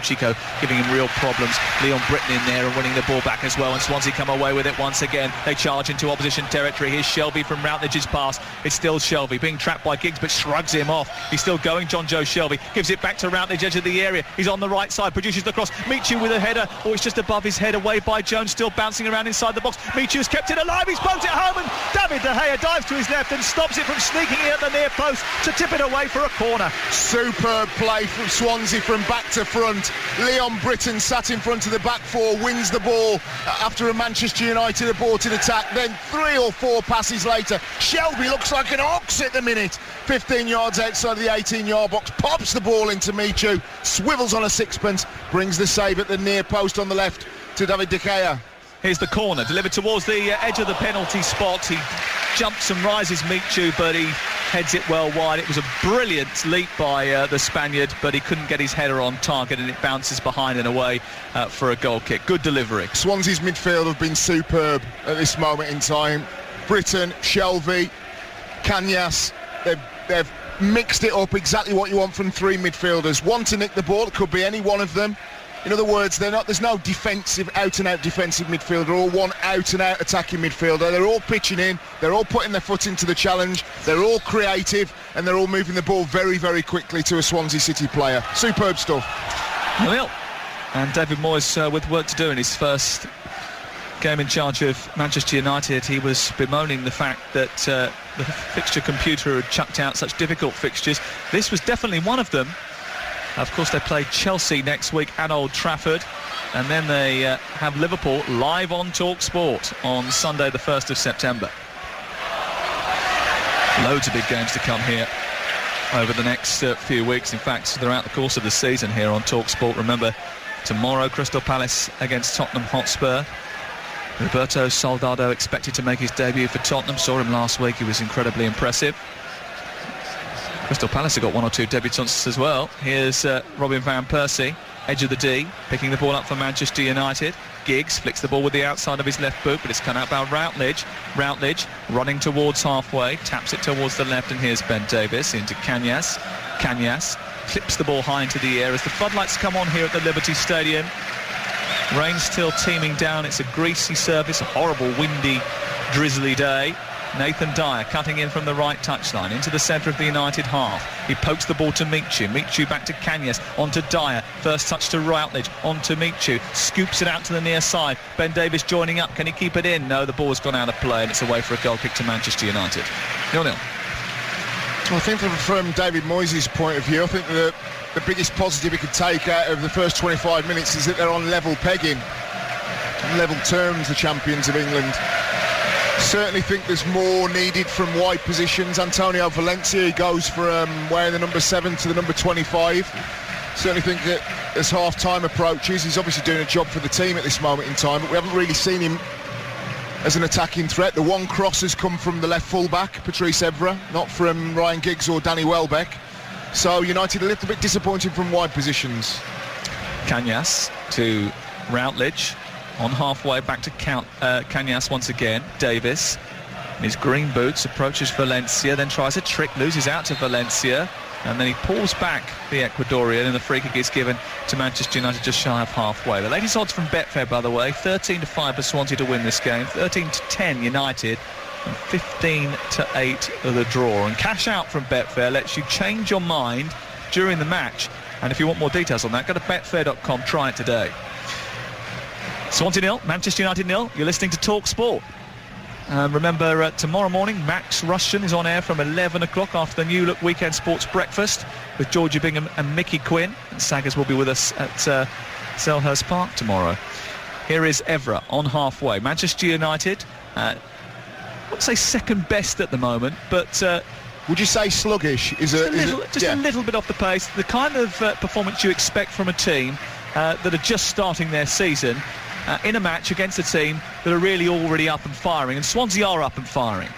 giving him real problems. Leon Britton in there and winning the ball back as well, and Swansea come away with it once again. They charge into opposition territory. Here's Shelby from Routledge's pass. It's still Shelby being trapped by Giggs but shrugs him off. He's still going. John Joe Shelby gives it back to Routledge, edge of the area. He's on the right side, produces the cross. Michu with a header. Oh, it's just above his head, away by Jones, still bouncing around inside the box. Michu's kept it alive. He's poked it home, and David De Gea dives to his left and stops it from sneaking in at the near post to tip it away for a corner. Superb play from Swansea from back to front. Leon Britton sat in front of the back four, wins the ball after a Manchester United aborted attack. Then 3 or 4 passes later, Shelby looks like an ox at the minute. 15 yards outside the 18-yard box, pops the ball into Michu, swivels on a sixpence, brings the save at the near post on the left to David De Gea. Here's the corner, delivered towards the edge of the penalty spot. He jumps and rises Michu, but he heads it well wide. It was a brilliant leap by the Spaniard, but he couldn't get his header on target, and it bounces behind and away for a goal kick. Good delivery. Swansea's midfield have been superb at this moment in time. Britton, Shelby, Kanyas, they've mixed it up, exactly what you want from 3 midfielders. One to nick the ball, it could be any one of them. In other words, there's no defensive, out-and-out defensive midfielder or one out-and-out attacking midfielder. They're all pitching in, they're all putting their foot into the challenge, they're all creative, and they're all moving the ball very, very quickly to a Swansea City player. Superb stuff. Well, and David Moyes with work to do in his first game in charge of Manchester United. He was bemoaning the fact that the fixture computer had chucked out such difficult fixtures. This was definitely one of them. Of course, they play Chelsea next week at Old Trafford, and then they have Liverpool live on Talksport on Sunday the 1st of September. Loads of big games to come here over the next few weeks. In fact, throughout the course of the season here on Talksport. Remember, tomorrow Crystal Palace against Tottenham Hotspur. Roberto Soldado expected to make his debut for Tottenham. Saw him last week, he was incredibly impressive. Crystal Palace have got 1 or 2 debutants as well. Here's Robin van Persie, edge of the D, picking the ball up for Manchester United. Giggs flicks the ball with the outside of his left boot, but it's come out by Routledge. Routledge running towards halfway, taps it towards the left, and here's Ben Davies into Cañas. Cañas clips the ball high into the air as the floodlights come on here at the Liberty Stadium. Rain still teeming down. It's a greasy surface, a horrible, windy, drizzly day. Nathan Dyer cutting in from the right touchline into the centre of the United half. He pokes the ball to Michu. Michu back to Cañas, onto Dyer. First touch to Routledge, onto Michu. Scoops it out to the near side. Ben Davies joining up. Can he keep it in? No, the ball's gone out of play and it's away for a goal kick to Manchester United. 0-0. Well, I think from David Moyes' point of view, I think the biggest positive he could take out of the first 25 minutes is that they're on level pegging. On level terms, the champions of England. Certainly think there's more needed from wide positions. Antonio Valencia goes from wearing the number 7 to the number 25. Certainly think that as half-time approaches, he's obviously doing a job for the team at this moment in time, but we haven't really seen him as an attacking threat. The one cross has come from the left full-back, Patrice Evra, not from Ryan Giggs or Danny Welbeck. So United a little bit disappointed from wide positions. Cañas to Routledge. On halfway, back to Cañas once again. Davis, in his green boots, approaches Valencia, then tries a trick, loses out to Valencia, and then he pulls back the Ecuadorian, and the free kick is given to Manchester United just shy of halfway. The latest odds from Betfair, by the way, 13-5 for Swansea to win this game, 13-10 United, and 15-8 the draw. And cash out from Betfair lets you change your mind during the match. And if you want more details on that, go to betfair.com, try it today. Swansea 0, Manchester United 0. You're listening to Talksport. Remember, tomorrow morning, Max Rushton is on air from 11 o'clock after the New Look Weekend Sports Breakfast with Georgie Bingham and Mickey Quinn. And Saggers will be with us at Selhurst Park tomorrow. Here is Evra on halfway. Manchester United, I wouldn't say second best at the moment, but... would you say sluggish? A little bit off the pace. The kind of performance you expect from a team that are just starting their season in a match against a team that are really already up and firing, and Swansea are up and firing,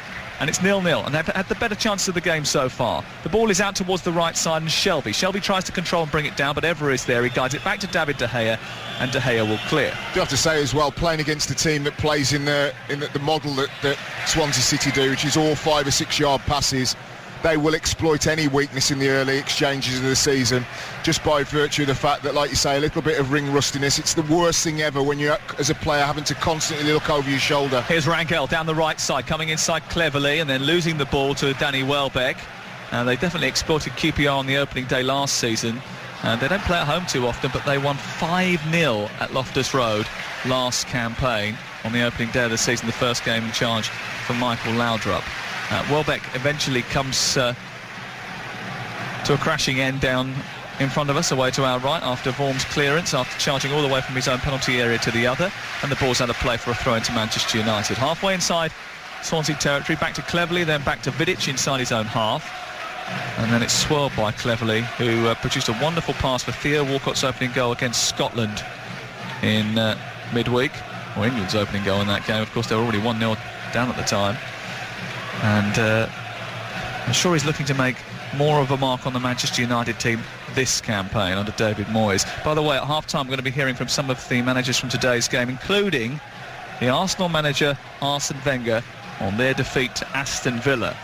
and it's 0-0, and they've had the better chances of the game so far. The ball is out towards the right side, and Shelby tries to control and bring it down, but Evra is there. He guides it back to David De Gea, and De Gea will clear. You have to say as well, playing against a team that plays in the model that Swansea City do, which is all 5 or 6 yard passes, they will exploit any weakness in the early exchanges of the season just by virtue of the fact that, like you say, a little bit of ring rustiness. It's the worst thing ever when you're, as a player, having to constantly look over your shoulder. Here's Rangel down the right side, coming inside cleverly and then losing the ball to Danny Welbeck. They definitely exploited QPR on the opening day last season. They don't play at home too often, but they won 5-0 at Loftus Road last campaign on the opening day of the season, the first game in charge for Michael Laudrup. Welbeck eventually comes to a crashing end down in front of us, away to our right after Vaughan's clearance, after charging all the way from his own penalty area to the other, and the ball's out of play for a throw into Manchester United. Halfway inside Swansea territory, back to Cleverley, then back to Vidic inside his own half, and then it's swirled by Cleverley, who produced a wonderful pass for Theo Walcott's opening goal against Scotland in midweek, or England's opening goal in that game. Of course, they were already 1-0 down at the time. And I'm sure he's looking to make more of a mark on the Manchester United team this campaign under David Moyes. By the way, at half-time, we're going to be hearing from some of the managers from today's game, including the Arsenal manager Arsene Wenger on their defeat to Aston Villa.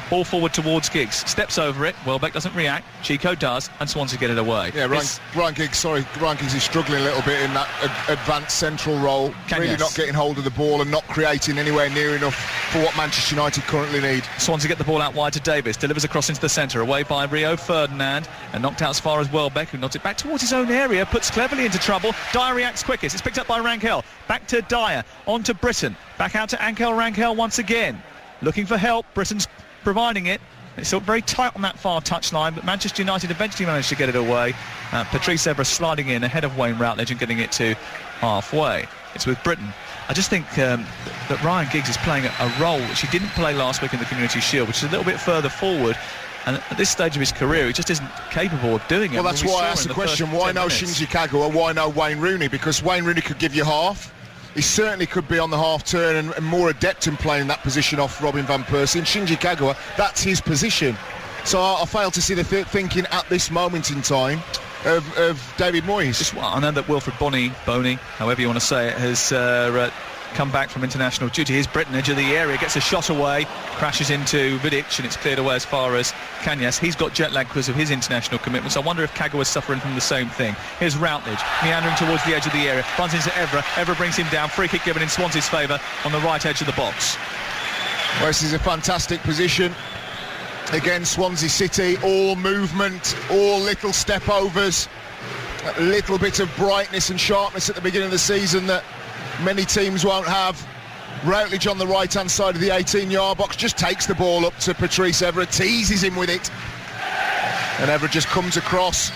Ball forward towards Giggs, steps over it, Welbeck doesn't react, Chico does, and Swansea get it away. Yeah, Ryan Giggs is struggling a little bit in that advanced central role, really not getting hold of the ball and not creating anywhere near enough for what Manchester United currently need. Swansea get the ball out wide to Davis, delivers across into the centre, away by Rio Ferdinand, and knocked out as far as Welbeck, who nods it back towards his own area, puts Cleverley into trouble. Dyer reacts quickest, it's picked up by Rangel, back to Dyer, on to Britton, back out to Ankel Rangel once again, looking for help. Britton's providing it. It's very tight on that far touchline, but Manchester United eventually managed to get it away. Patrice Evra sliding in ahead of Wayne Routledge and getting it to halfway. It's with Britton. I just think that Ryan Giggs is playing a role which he didn't play last week in the Community Shield, which is a little bit further forward, and at this stage of his career he just isn't capable of doing it. Well, that's why I asked the question, why no Shinji Kagawa, why no Wayne Rooney? Because Wayne Rooney could give you half. He certainly could be on the half turn and more adept in playing that position off Robin van Persie. And Shinji Kagawa, that's his position. So I fail to see the thinking at this moment in time of David Moyes. Well, I know that Wilfred Boney, however you want to say it, has come back from international duty. Here's Britton, edge of the area, gets a shot away, crashes into Vidic, and it's cleared away as far as Cañas. He's got jet lag because of his international commitments. I wonder if Kagawa's suffering from the same thing. Here's Routledge, meandering towards the edge of the area, runs into Evra. Evra brings him down. Free kick given in Swansea's favour on the right edge of the box. Well, this is a fantastic position. Again, Swansea City, all movement, all little step overs, a little bit of brightness and sharpness at the beginning of the season that many teams won't have. Routledge on the right-hand side of the 18-yard box just takes the ball up to Patrice Evra, teases him with it, and Evra just comes across,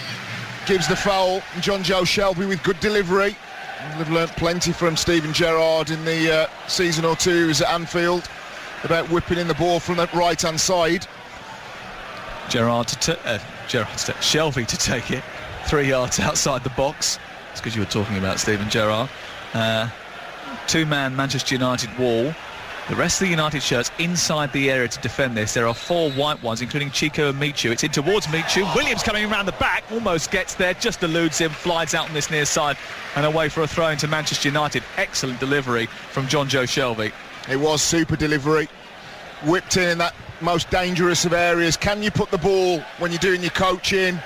gives the foul. John Joe Shelby with good delivery. They've learnt plenty from Steven Gerrard in the season or two he was at Anfield about whipping in the ball from the right-hand side. Shelby to take it 3 yards outside the box. It's because you were talking about Steven Gerrard. Two-man Manchester United wall. The rest of the United shirts inside the area to defend this. There are 4 white ones, including Chico and Michu. It's in towards Michu. Williams coming around the back, almost gets there, just eludes him, flies out on this near side and away for a throw into Manchester United. Excellent delivery from John Joe Shelby. It was super delivery. Whipped in that most dangerous of areas. Can you put the ball when you're doing your coaching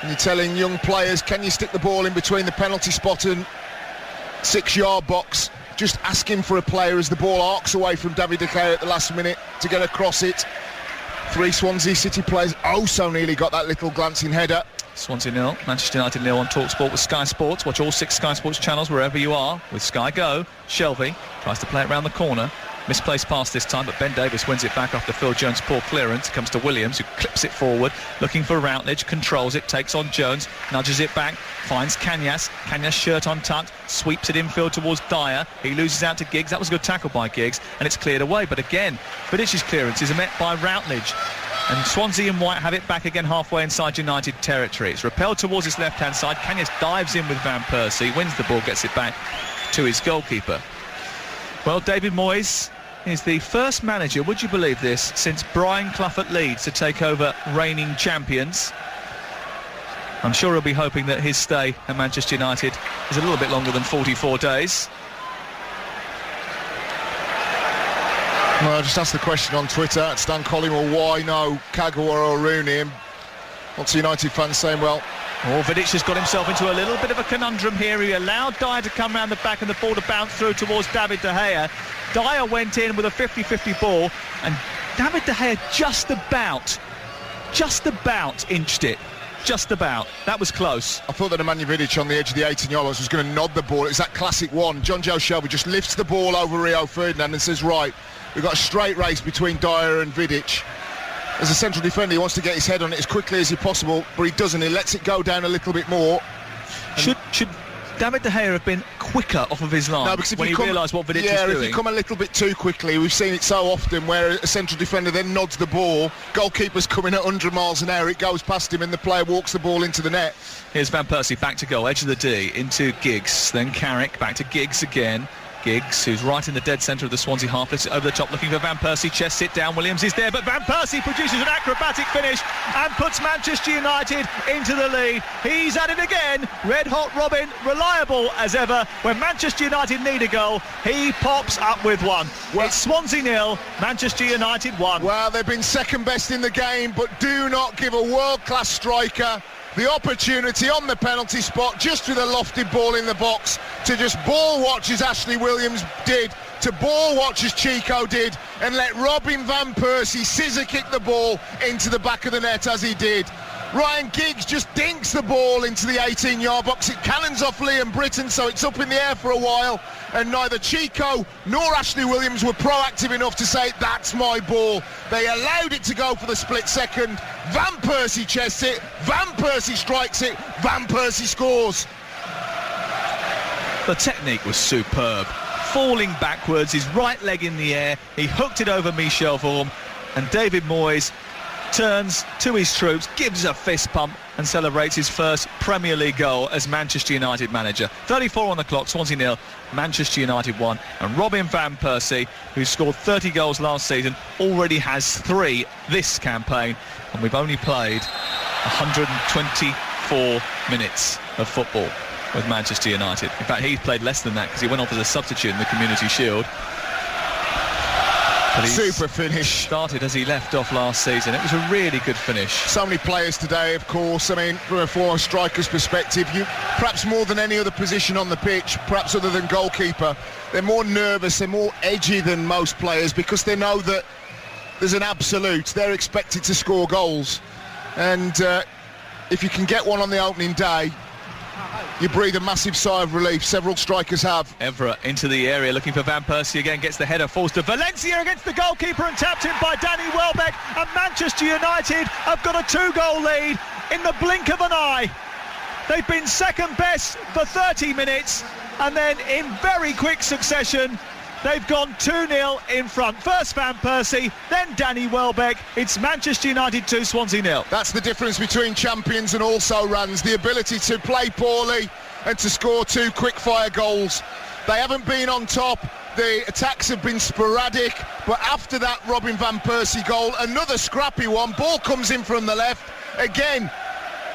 and you're telling young players, can you stick the ball in between the penalty spot and 6-yard box? Just asking for a player as the ball arcs away from David De Gea at the last minute to get across it. 3 Swansea City players so nearly got that little glancing header. Swansea 0, Manchester United 0 on Talksport with Sky Sports. Watch all 6 Sky Sports channels wherever you are with Sky Go. Shelby tries to play it round the corner. Misplaced pass this time, but Ben Davies wins it back after Phil Jones' poor clearance. It comes to Williams, who clips it forward, looking for Routledge, controls it, takes on Jones, nudges it back, finds Cañas. Cañas shirt untucked, sweeps it infield towards Dyer. He loses out to Giggs. That was a good tackle by Giggs, and it's cleared away. But again, Vidic's clearance is met by Routledge. And Swansea in white have it back again halfway inside United territory. It's repelled towards his left-hand side. Cañas dives in with Van Persie, wins the ball, gets it back to his goalkeeper. Well, David Moyes is the first manager, would you believe this, since Brian Clough at Leeds to take over reigning champions. I'm sure he'll be hoping that his stay at Manchester United is a little bit longer than 44 days. Well, I just asked the question on Twitter at Stan Collymore, why no Kagawa or Rooney? And lots of United fans saying, well... Vidic has got himself into a little bit of a conundrum here. He allowed Dyer to come round the back and the ball to bounce through towards David De Gea. Dyer went in with a 50-50 ball, and David De Gea just about inched it. Just about. That was close. I thought that Nemanja Vidic on the edge of the 18-yard box was going to nod the ball. It's that classic one. John Joe Shelby just lifts the ball over Rio Ferdinand and says, right, we've got a straight race between Dyer and Vidic. As a central defender, he wants to get his head on it as quickly as possible, but he doesn't. He lets it go down a little bit more. Should David De Gea have been quicker off of his line when he realised what Vidic is doing? Yeah, if you come a little bit too quickly, we've seen it so often where a central defender then nods the ball, goalkeeper's coming at 100 miles an hour, it goes past him and the player walks the ball into the net. Here's Van Persie back to goal, edge of the D, into Giggs, then Carrick, back to Giggs again. Giggs, who's right in the dead centre of the Swansea half, lifts it over the top looking for Van Persie, chest it down, Williams is there, but Van Persie produces an acrobatic finish and puts Manchester United into the lead. He's at it again, red hot Robin, reliable as ever. When Manchester United need a goal, he pops up with one. Well, it's Swansea 0, Manchester United 1. Well, they've been second best in the game, but do not give a world-class striker the opportunity on the penalty spot, just with a lofted ball in the box, to just ball watch as Ashley Williams did, to ball watch as Chico did, and let Robin Van Persie scissor kick the ball into the back of the net as he did. Ryan Giggs just dinks the ball into the 18-yard box. It cannons off Liam Britton, so it's up in the air for a while, and neither Chico nor Ashley Williams were proactive enough to say, that's my ball. They allowed it to go for the split second. Van Persie chests it, Van Persie strikes it, Van Persie scores. The technique was superb. Falling backwards, his right leg in the air, he hooked it over Michel Vorm, and David Moyes turns to his troops, gives a fist pump and celebrates his first Premier League goal as Manchester United manager. 34 on the clock, Swansea 0, Manchester United 1. And Robin van Persie, who scored 30 goals last season, already has 3 this campaign. And we've only played 124 minutes of football with Manchester United. In fact, he's played less than that because he went off as a substitute in the Community Shield. But super finish. Started as he left off last season. It was a really good finish. So many players today, of course. I mean, from a former striker's perspective, you perhaps more than any other position on the pitch, perhaps other than goalkeeper, they're more nervous, they're more edgy than most players because they know that there's an absolute. They're expected to score goals. And if you can get one on the opening day, you breathe a massive sigh of relief. Several strikers have. Evra into the area looking for Van Persie again, gets the header, falls to Valencia against the goalkeeper and tapped in by Danny Welbeck, and Manchester United have got a 2-goal lead in the blink of an eye. They've been second best for 30 minutes and then in very quick succession they've gone 2-0 in front. First Van Persie, then Danny Welbeck. It's Manchester United 2, Swansea 0. That's the difference between champions and also-rans, the ability to play poorly and to score 2 quick-fire goals. They haven't been on top, the attacks have been sporadic, but after that Robin van Persie goal, another scrappy one, ball comes in from the left, again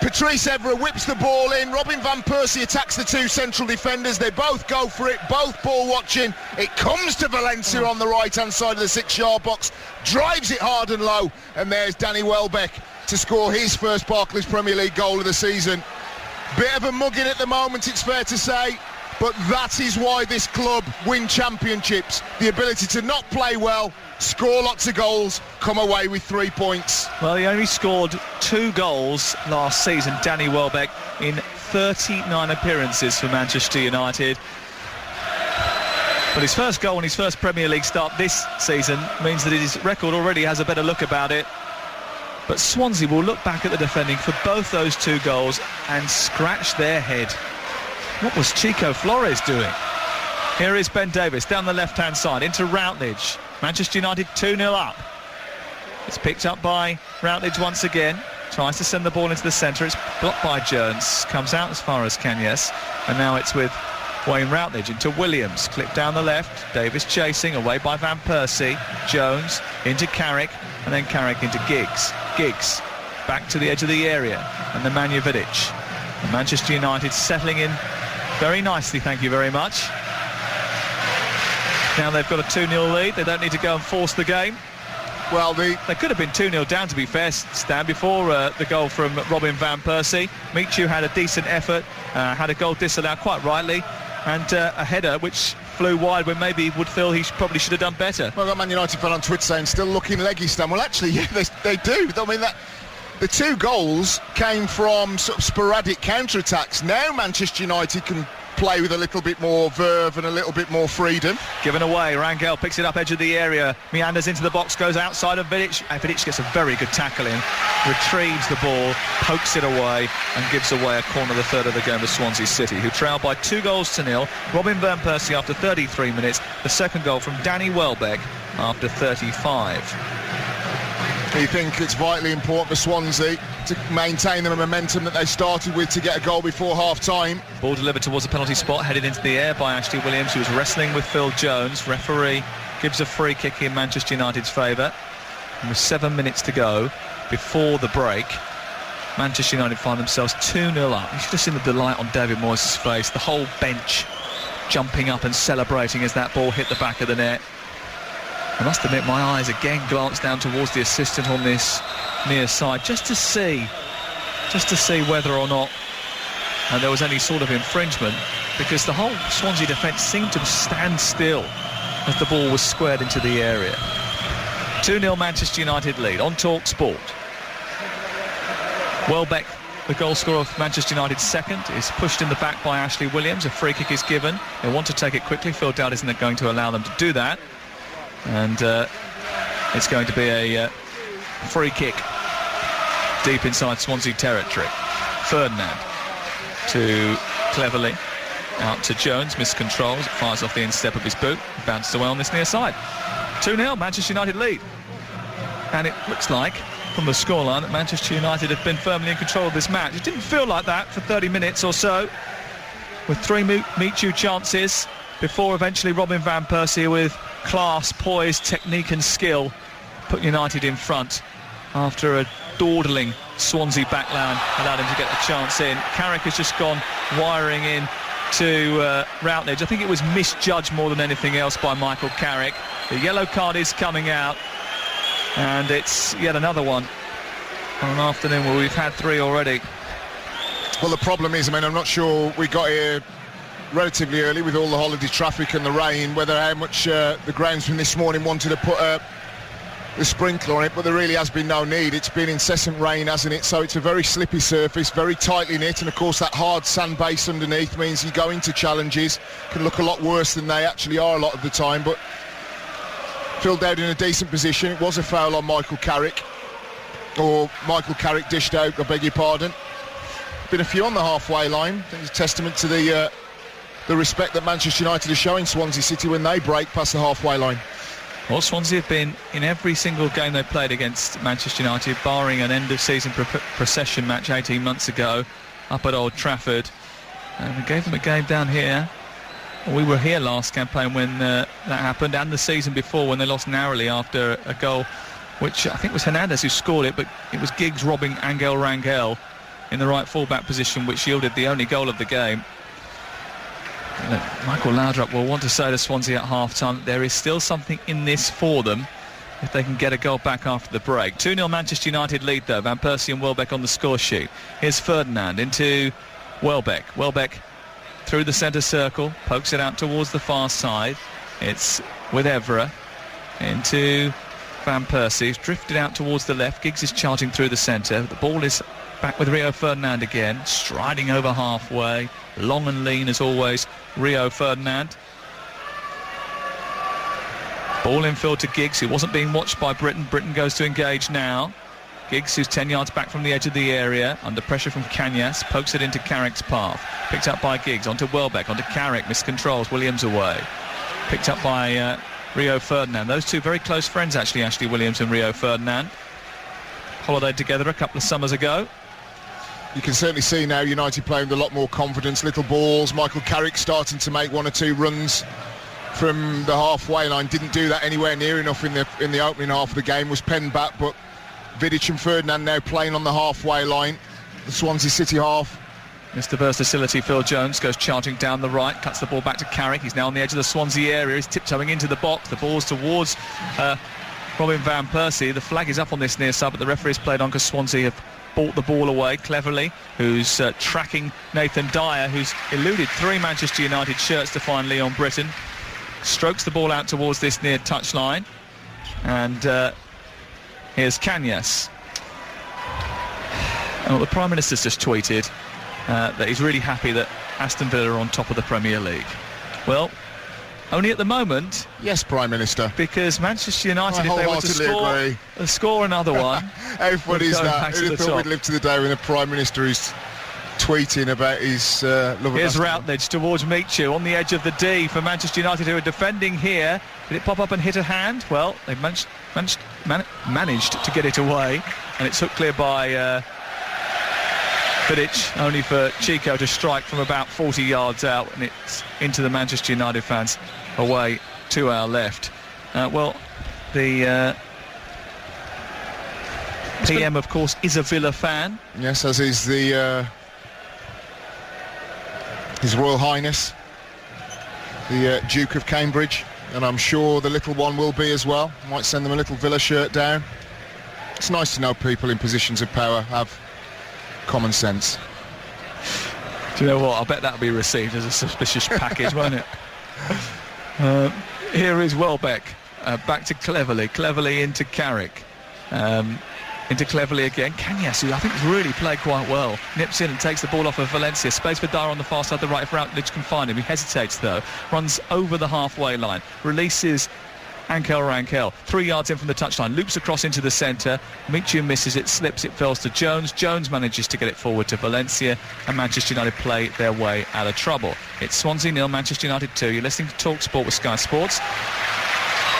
Patrice Evra whips the ball in, Robin van Persie attacks the 2 central defenders, they both go for it, both ball watching, it comes to Valencia on the right hand side of the 6-yard box, drives it hard and low, and there's Danny Welbeck to score his first Barclays Premier League goal of the season. Bit of a mugging at the moment, it's fair to say, but that is why this club win championships, the ability to not play well, score lots of goals, come away with 3 points. Well, he only scored 2 goals last season, Danny Welbeck, in 39 appearances for Manchester United. But his first goal and his first Premier League start this season means that his record already has a better look about it. But Swansea will look back at the defending for both those 2 goals and scratch their head. What was Chico Flores doing? Here is Ben Davis down the left-hand side into Routledge. Manchester United 2-0 up. It's picked up by Routledge once again. Tries to send the ball into the centre. It's blocked by Jones. Comes out as far as Canyes. And now it's with Wayne Routledge into Williams. Clipped down the left. Davis chasing. Away by Van Persie. Jones into Carrick. And then Carrick into Giggs. Giggs back to the edge of the area. And Nemanja Vidic. And Manchester United settling in very nicely, thank you very much. Now they've got a 2-0 lead. They don't need to go and force the game. Well, they could have been 2-0 down, to be fair, Stan, before the goal from Robin van Persie. Michu had a decent effort, had a goal disallowed quite rightly, and a header which flew wide when maybe would feel he probably should have done better. Well, I got Man United fan on Twitter saying still looking leggy, Stan. Well, actually, yeah, they do. I mean, the 2 goals came from sort of sporadic counter-attacks. Now Manchester United can play with a little bit more verve and a little bit more freedom. Given away, Rangel picks it up edge of the area, meanders into the box, goes outside of Vidic. Vidic gets a very good tackle in, retrieves the ball, pokes it away and gives away a corner, the third of the game to Swansea City, who trail by 2-0. Robin van Persie after 33 minutes, the second goal from Danny Welbeck after 35. You think it's vitally important for Swansea to maintain the momentum that they started with to get a goal before half-time. Ball delivered towards the penalty spot, headed into the air by Ashley Williams, who was wrestling with Phil Jones. Referee gives a free kick in Manchester United's favour. And with 7 minutes to go before the break, Manchester United find themselves 2-0 up. You should have seen the delight on David Moyes' face, the whole bench jumping up and celebrating as that ball hit the back of the net. I must admit, my eyes again glanced down towards the assistant on this near side just to see whether or not there was any sort of infringement, because the whole Swansea defence seemed to stand still as the ball was squared into the area. 2-0 Manchester United lead on Talksport. Welbeck, the goal scorer of Manchester United's second, is pushed in the back by Ashley Williams. A free kick is given. They want to take it quickly. Phil Dowd isn't going to allow them to do that. And it's going to be a free kick deep inside Swansea territory. Ferdinand to Cleverly, out to Jones, miscontrols, fires off the instep of his boot, bounces away on this near side. 2-0, Manchester United lead. And it looks like from the scoreline that Manchester United have been firmly in control of this match. It didn't feel like that for 30 minutes or so, with 3 meet-you chances before eventually Robin van Persie, with class, poise, technique and skill, put United in front after a dawdling Swansea backline allowed him to get the chance in. Carrick has just gone wiring in to Routledge. I think it was misjudged more than anything else by Michael Carrick. The yellow card is coming out, and it's yet another one on an afternoon where we've had 3 already. Well, the problem is, I mean, I'm not sure we got here relatively early with all the holiday traffic and the rain, whether how much the groundsman this morning wanted to put the sprinkler on it, but there really has been no need. It's been incessant rain, hasn't it? So it's a very slippy surface, very tightly knit, and of course that hard sand base underneath means you go into challenges, can look a lot worse than they actually are a lot of the time. But Phil Dowd in a decent position. It was a foul on Michael Carrick, or Michael Carrick dished out, I beg your pardon. Been a few on the halfway line. I think it's a testament to the respect that Manchester United are showing Swansea City when they break past the halfway line. Well, Swansea have been in every single game they played against Manchester United, barring an end-of-season procession match 18 months ago up at Old Trafford. And we gave them a game down here. We were here last campaign when that happened, and the season before when they lost narrowly after a goal, which I think was Hernandez who scored it, but it was Giggs robbing Angel Rangel in the right full-back position, which yielded the only goal of the game. Michael Laudrup will want to say to Swansea at half-time there is still something in this for them if they can get a goal back after the break. 2-0 Manchester United lead, though. Van Persie and Welbeck on the score sheet. Here's Ferdinand into Welbeck. Welbeck through the centre circle, pokes it out towards the far side. It's with Evra into Van Persie. He's drifted out towards the left. Giggs is charging through the centre. The ball is back with Rio Ferdinand again, striding over halfway. Long and lean as always, Rio Ferdinand. Ball infield to Giggs, who wasn't being watched by Britain. Britain goes to engage now. Giggs, who's 10 yards back from the edge of the area, under pressure from Cañas, pokes it into Carrick's path. Picked up by Giggs, onto Welbeck, onto Carrick, miscontrols, Williams away. Picked up by Rio Ferdinand. Those two very close friends, actually, Ashley Williams and Rio Ferdinand. Holidayed together a couple of summers ago. You can certainly see now United playing with a lot more confidence, little balls. Michael Carrick starting to make 1 or 2 runs from the halfway line. Didn't do that anywhere near enough in the opening half of the game. Was penned back, but Vidic and Ferdinand now playing on the halfway line. The Swansea City half. Mr. Versatility, Phil Jones, goes charging down the right, cuts the ball back to Carrick. He's now on the edge of the Swansea area. He's tiptoeing into the box. The ball's towards Robin van Persie. The flag is up on this near side, but the referee's played on because Swansea have bought the ball away cleverly, who's tracking Nathan Dyer, who's eluded 3 Manchester United shirts to find Leon Britton. Strokes the ball out towards this near touchline, and here's Cañas. And the Prime Minister's just tweeted that he's really happy that Aston Villa are on top of the Premier League. Well, only at the moment. Yes, Prime Minister. Because Manchester United, if they were to score another one... How funny is that? Who'd have thought we'd live to the day when the Prime Minister is tweeting about his love of Here's Routledge towards Michu on the edge of the D for Manchester United, who are defending here. Did it pop up and hit a hand? Well, they managed to get it away, and it's hooked clear by Vidic, only for Chico to strike from about 40 yards out, and it's into the Manchester United fans away to our left. Well, the PM, of course, is a Villa fan. Yes, as is the His Royal Highness, the Duke of Cambridge, and I'm sure the little one will be as well. Might send them a little Villa shirt down. It's nice to know people in positions of power have common sense. Do you know what? I bet that'll be received as a suspicious package, won't it? Here is Welbeck, back to Cleverley into Carrick, into Cleverley again. Cañas, who I think has really played quite well, nips in and takes the ball off of Valencia. Space for Dyer on the far side, the right, if Routledge can find him. He hesitates though, runs over the halfway line, releases Angel Rangel, 3 yards in from the touchline, loops across into the centre. Michu misses it, slips, it falls to Jones. Jones manages to get it forward to Valencia, and Manchester United play their way out of trouble. It's Swansea 0, Manchester United 2. You're listening to Talksport with Sky Sports.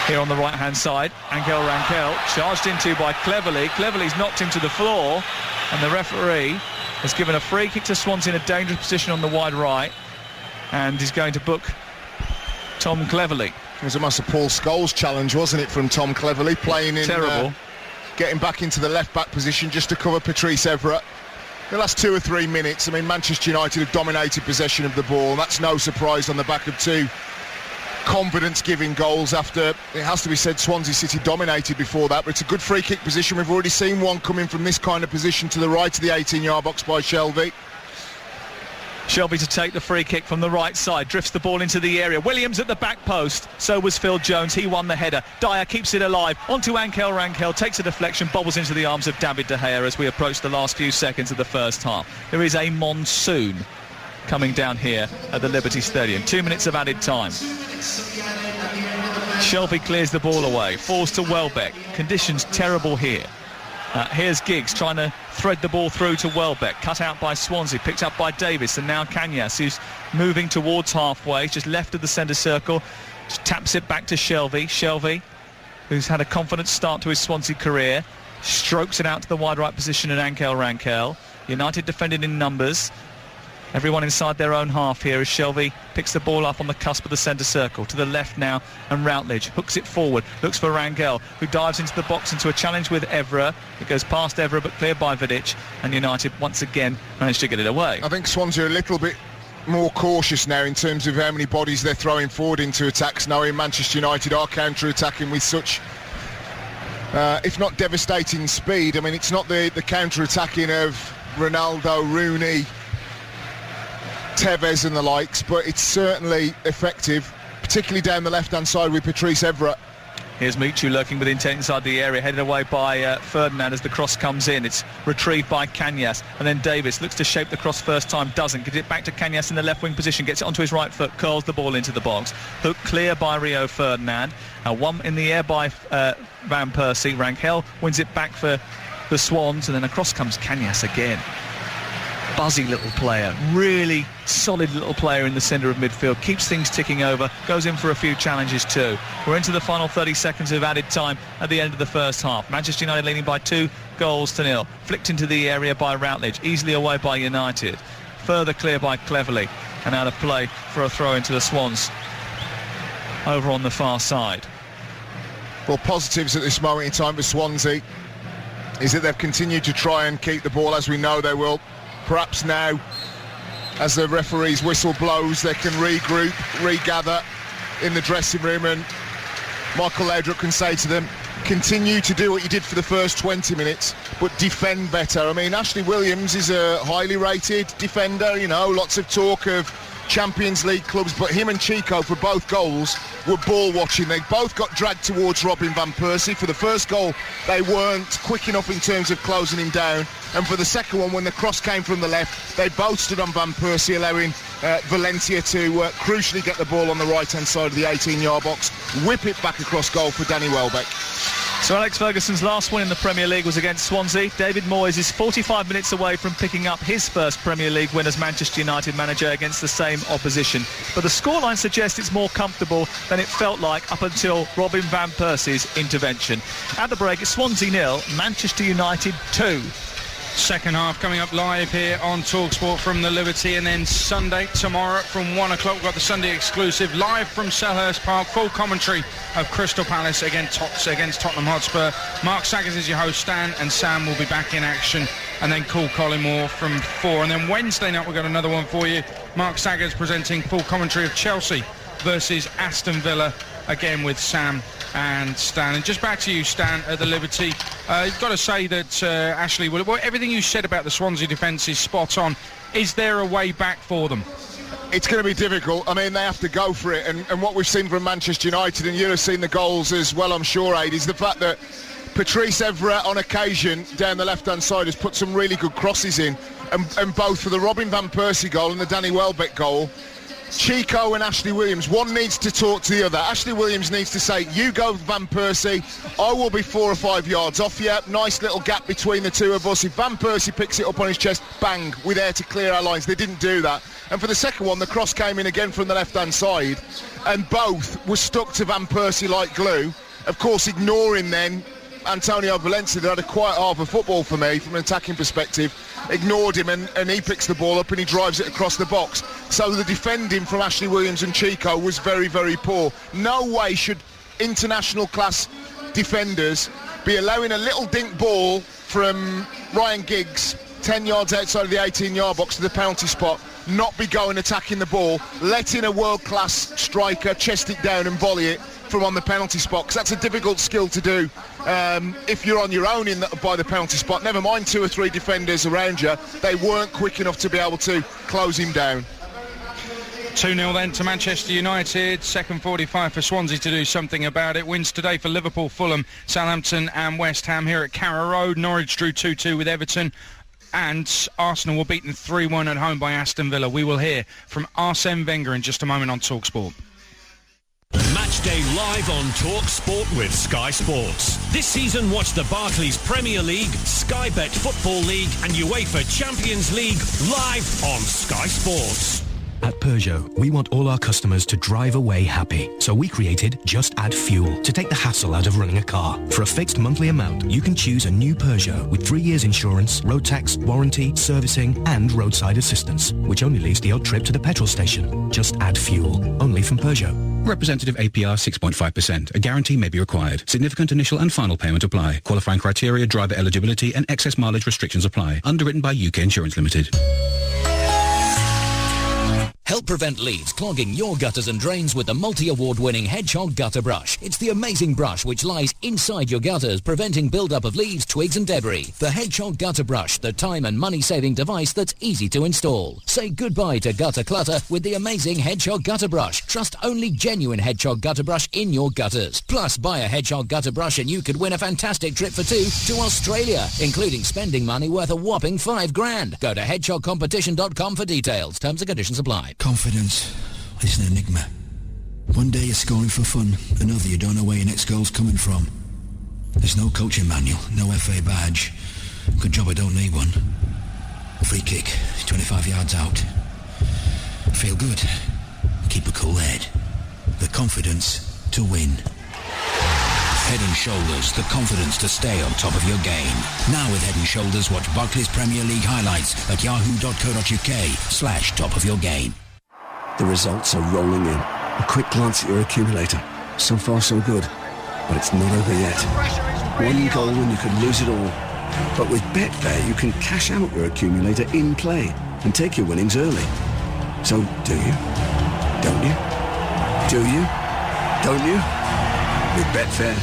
Here on the right-hand side, Angel Rangel charged into by Cleverley. Cleverley's knocked him to the floor, and the referee has given a free kick to Swansea in a dangerous position on the wide right, and he's going to book Tom Cleverley. It was almost a Paul Scholes challenge, wasn't it, from Tom Cleverley, playing in... Terrible. Getting back into the left-back position just to cover Patrice Evra. The last 2 or 3 minutes, I mean, Manchester United have dominated possession of the ball. That's no surprise on the back of 2 confidence-giving goals after, it has to be said, Swansea City dominated before that, but it's a good free-kick position. We've already seen one coming from this kind of position to the right of the 18-yard box by Shelvey. Shelvey to take the free kick from the right side, drifts the ball into the area. Williams at the back post, so was Phil Jones, he won the header. Dyer keeps it alive, onto Angel Rangel, takes a deflection, bobbles into the arms of David De Gea as we approach the last few seconds of the first half. There is a monsoon coming down here at the Liberty Stadium. 2 minutes of added time. Shelvey clears the ball away, falls to Welbeck. Conditions terrible here. Here's Giggs trying to thread the ball through to Welbeck, cut out by Swansea, picked up by Davis, and now Kanyas, who's moving towards halfway, just left of the centre circle, just taps it back to Shelvey. Shelvey, who's had a confident start to his Swansea career, strokes it out to the wide right position at Angel Rangel. United defended in numbers. Everyone inside their own half here as Shelvey picks the ball up on the cusp of the centre circle. To the left now, and Routledge hooks it forward, looks for Rangel, who dives into the box into a challenge with Evra. It goes past Evra, but cleared by Vidic, and United once again managed to get it away. I think Swansea are a little bit more cautious now in terms of how many bodies they're throwing forward into attacks, knowing Manchester United are counter-attacking with such, if not devastating speed. I mean, it's not the counter-attacking of Ronaldo, Rooney, Tevez and the likes, but it's certainly effective, particularly down the left-hand side with Patrice Evra. Here's Michu lurking with intent inside the area, headed away by Ferdinand as the cross comes in. It's retrieved by Kanyas, and then Davis looks to shape the cross first time, doesn't. Gets it back to Kanyas in the left wing position, gets it onto his right foot, curls the ball into the box. Hook clear by Rio Ferdinand. One in the air by Van Persie. Rangel wins it back for the Swans, and then across comes Kanyas again. Buzzy little player, really solid little player in the centre of midfield, keeps things ticking over, goes in for a few challenges too. We're into the final 30 seconds of added time at the end of the first half. Manchester United leading by 2-0. Flicked into the area by Routledge, easily away by United. Further clear by Cleverley, and out of play for a throw into the Swans over on the far side. Well, positives at this moment in time for Swansea is that they've continued to try and keep the ball, as we know they will. Perhaps now, as the referee's whistle blows, they can regroup, regather in the dressing room, and Michael Laudrup can say to them, continue to do what you did for the first 20 minutes, but defend better. I mean, Ashley Williams is a highly rated defender, you know, lots of talk of Champions League clubs, but him and Chico for both goals were ball watching. They both got dragged towards Robin Van Persie. For the first goal, they weren't quick enough in terms of closing him down, and for the second one, when the cross came from the left, they both stood on Van Persie, allowing Valencia to crucially get the ball on the right-hand side of the 18-yard box, whip it back across goal for Danny Welbeck. So Alex Ferguson's last win in the Premier League was against Swansea. David Moyes is 45 minutes away from picking up his first Premier League win as Manchester United manager against the same opposition. But the scoreline suggests it's more comfortable than it felt like up until Robin Van Persie's intervention. At the break, it's Swansea 0, Manchester United 2. Second half coming up live here on Talksport from the Liberty, and then Sunday tomorrow from 1 o'clock we've got the Sunday exclusive live from Selhurst Park, full commentary of Crystal Palace against Tottenham Hotspur. Mark Saggers is your host, Stan and Sam will be back in action, and then call Collymore from 4, and then Wednesday night we've got another one for you. Mark Saggers presenting full commentary of Chelsea versus Aston Villa, again with Sam and Stan. And just back to you, Stan, at the Liberty. You've got to say that, Ashley, everything you said about the Swansea defence is spot on. Is there a way back for them? It's going to be difficult. I mean, they have to go for it. And what we've seen from Manchester United, and you'll have seen the goals as well, I'm sure, Aid, is the fact that Patrice Evra, on occasion, down the left-hand side, has put some really good crosses in. And both for the Robin Van Persie goal and the Danny Welbeck goal, Chico and Ashley Williams, one needs to talk to the other. Ashley Williams needs to say, you go Van Persie, I will be 4 or 5 yards off you. Nice little gap between the two of us. If Van Persie picks it up on his chest, bang, we're there to clear our lines. They didn't do that. And for the second one, the cross came in again from the left-hand side, and both were stuck to Van Persie like glue. Of course, ignoring then Antonio Valencia, that had a quiet half of football for me from an attacking perspective, ignored him, and he picks the ball up and he drives it across the box. So the defending from Ashley Williams and Chico was very, very poor. No way should international class defenders be allowing a little dink ball from Ryan Giggs 10 yards outside of the 18-yard box to the penalty spot, not be going attacking the ball, letting a world-class striker chest it down and volley it from on the penalty spot, because that's a difficult skill to do if you're on your own by the penalty spot. Never mind 2 or 3 defenders around you. They weren't quick enough to be able to close him down. 2-0 then to Manchester United. Second 45 for Swansea to do something about it. Wins today for Liverpool, Fulham, Southampton and West Ham here at Carrow Road. Norwich drew 2-2 with Everton. And Arsenal were beaten 3-1 at home by Aston Villa. We will hear from Arsene Wenger in just a moment on Talksport. Matchday live on Talksport with Sky Sports. This season, watch the Barclays Premier League, Sky Bet Football League and UEFA Champions League live on Sky Sports. At Peugeot, we want all our customers to drive away happy. So we created Just Add Fuel to take the hassle out of running a car. For a fixed monthly amount, you can choose a new Peugeot with 3 years insurance, road tax, warranty, servicing and roadside assistance, which only leaves the odd trip to the petrol station. Just Add Fuel, only from Peugeot. Representative APR 6.5%. A guarantee may be required. Significant initial and final payment apply. Qualifying criteria, driver eligibility and excess mileage restrictions apply. Underwritten by UK Insurance Limited. Help prevent leaves clogging your gutters and drains with the multi-award-winning Hedgehog Gutter Brush. It's the amazing brush which lies inside your gutters, preventing build-up of leaves, twigs and debris. The Hedgehog Gutter Brush, the time and money-saving device that's easy to install. Say goodbye to gutter clutter with the amazing Hedgehog Gutter Brush. Trust only genuine Hedgehog Gutter Brush in your gutters. Plus, buy a Hedgehog Gutter Brush and you could win a fantastic trip for 2 to Australia, including spending money worth a whopping $5,000. Go to hedgehogcompetition.com for details. Terms and conditions apply. Confidence. It's an enigma. One day you're scoring for fun, another you don't know where your next goal's coming from. There's no coaching manual, no FA badge. Good job I don't need one. Free kick, 25 yards out. Feel good. Keep a cool head. The confidence to win. Head & Shoulders, the confidence to stay on top of your game. Now with Head & Shoulders, watch Barclays Premier League highlights at yahoo.co.uk/top of your game. The results are rolling in. A quick glance at your accumulator. So far so good. But it's not over yet. One goal and you could lose it all. But with Betfair you can cash out your accumulator in play and take your winnings early. So do you? Don't you? Do you? Don't you? With Betfair,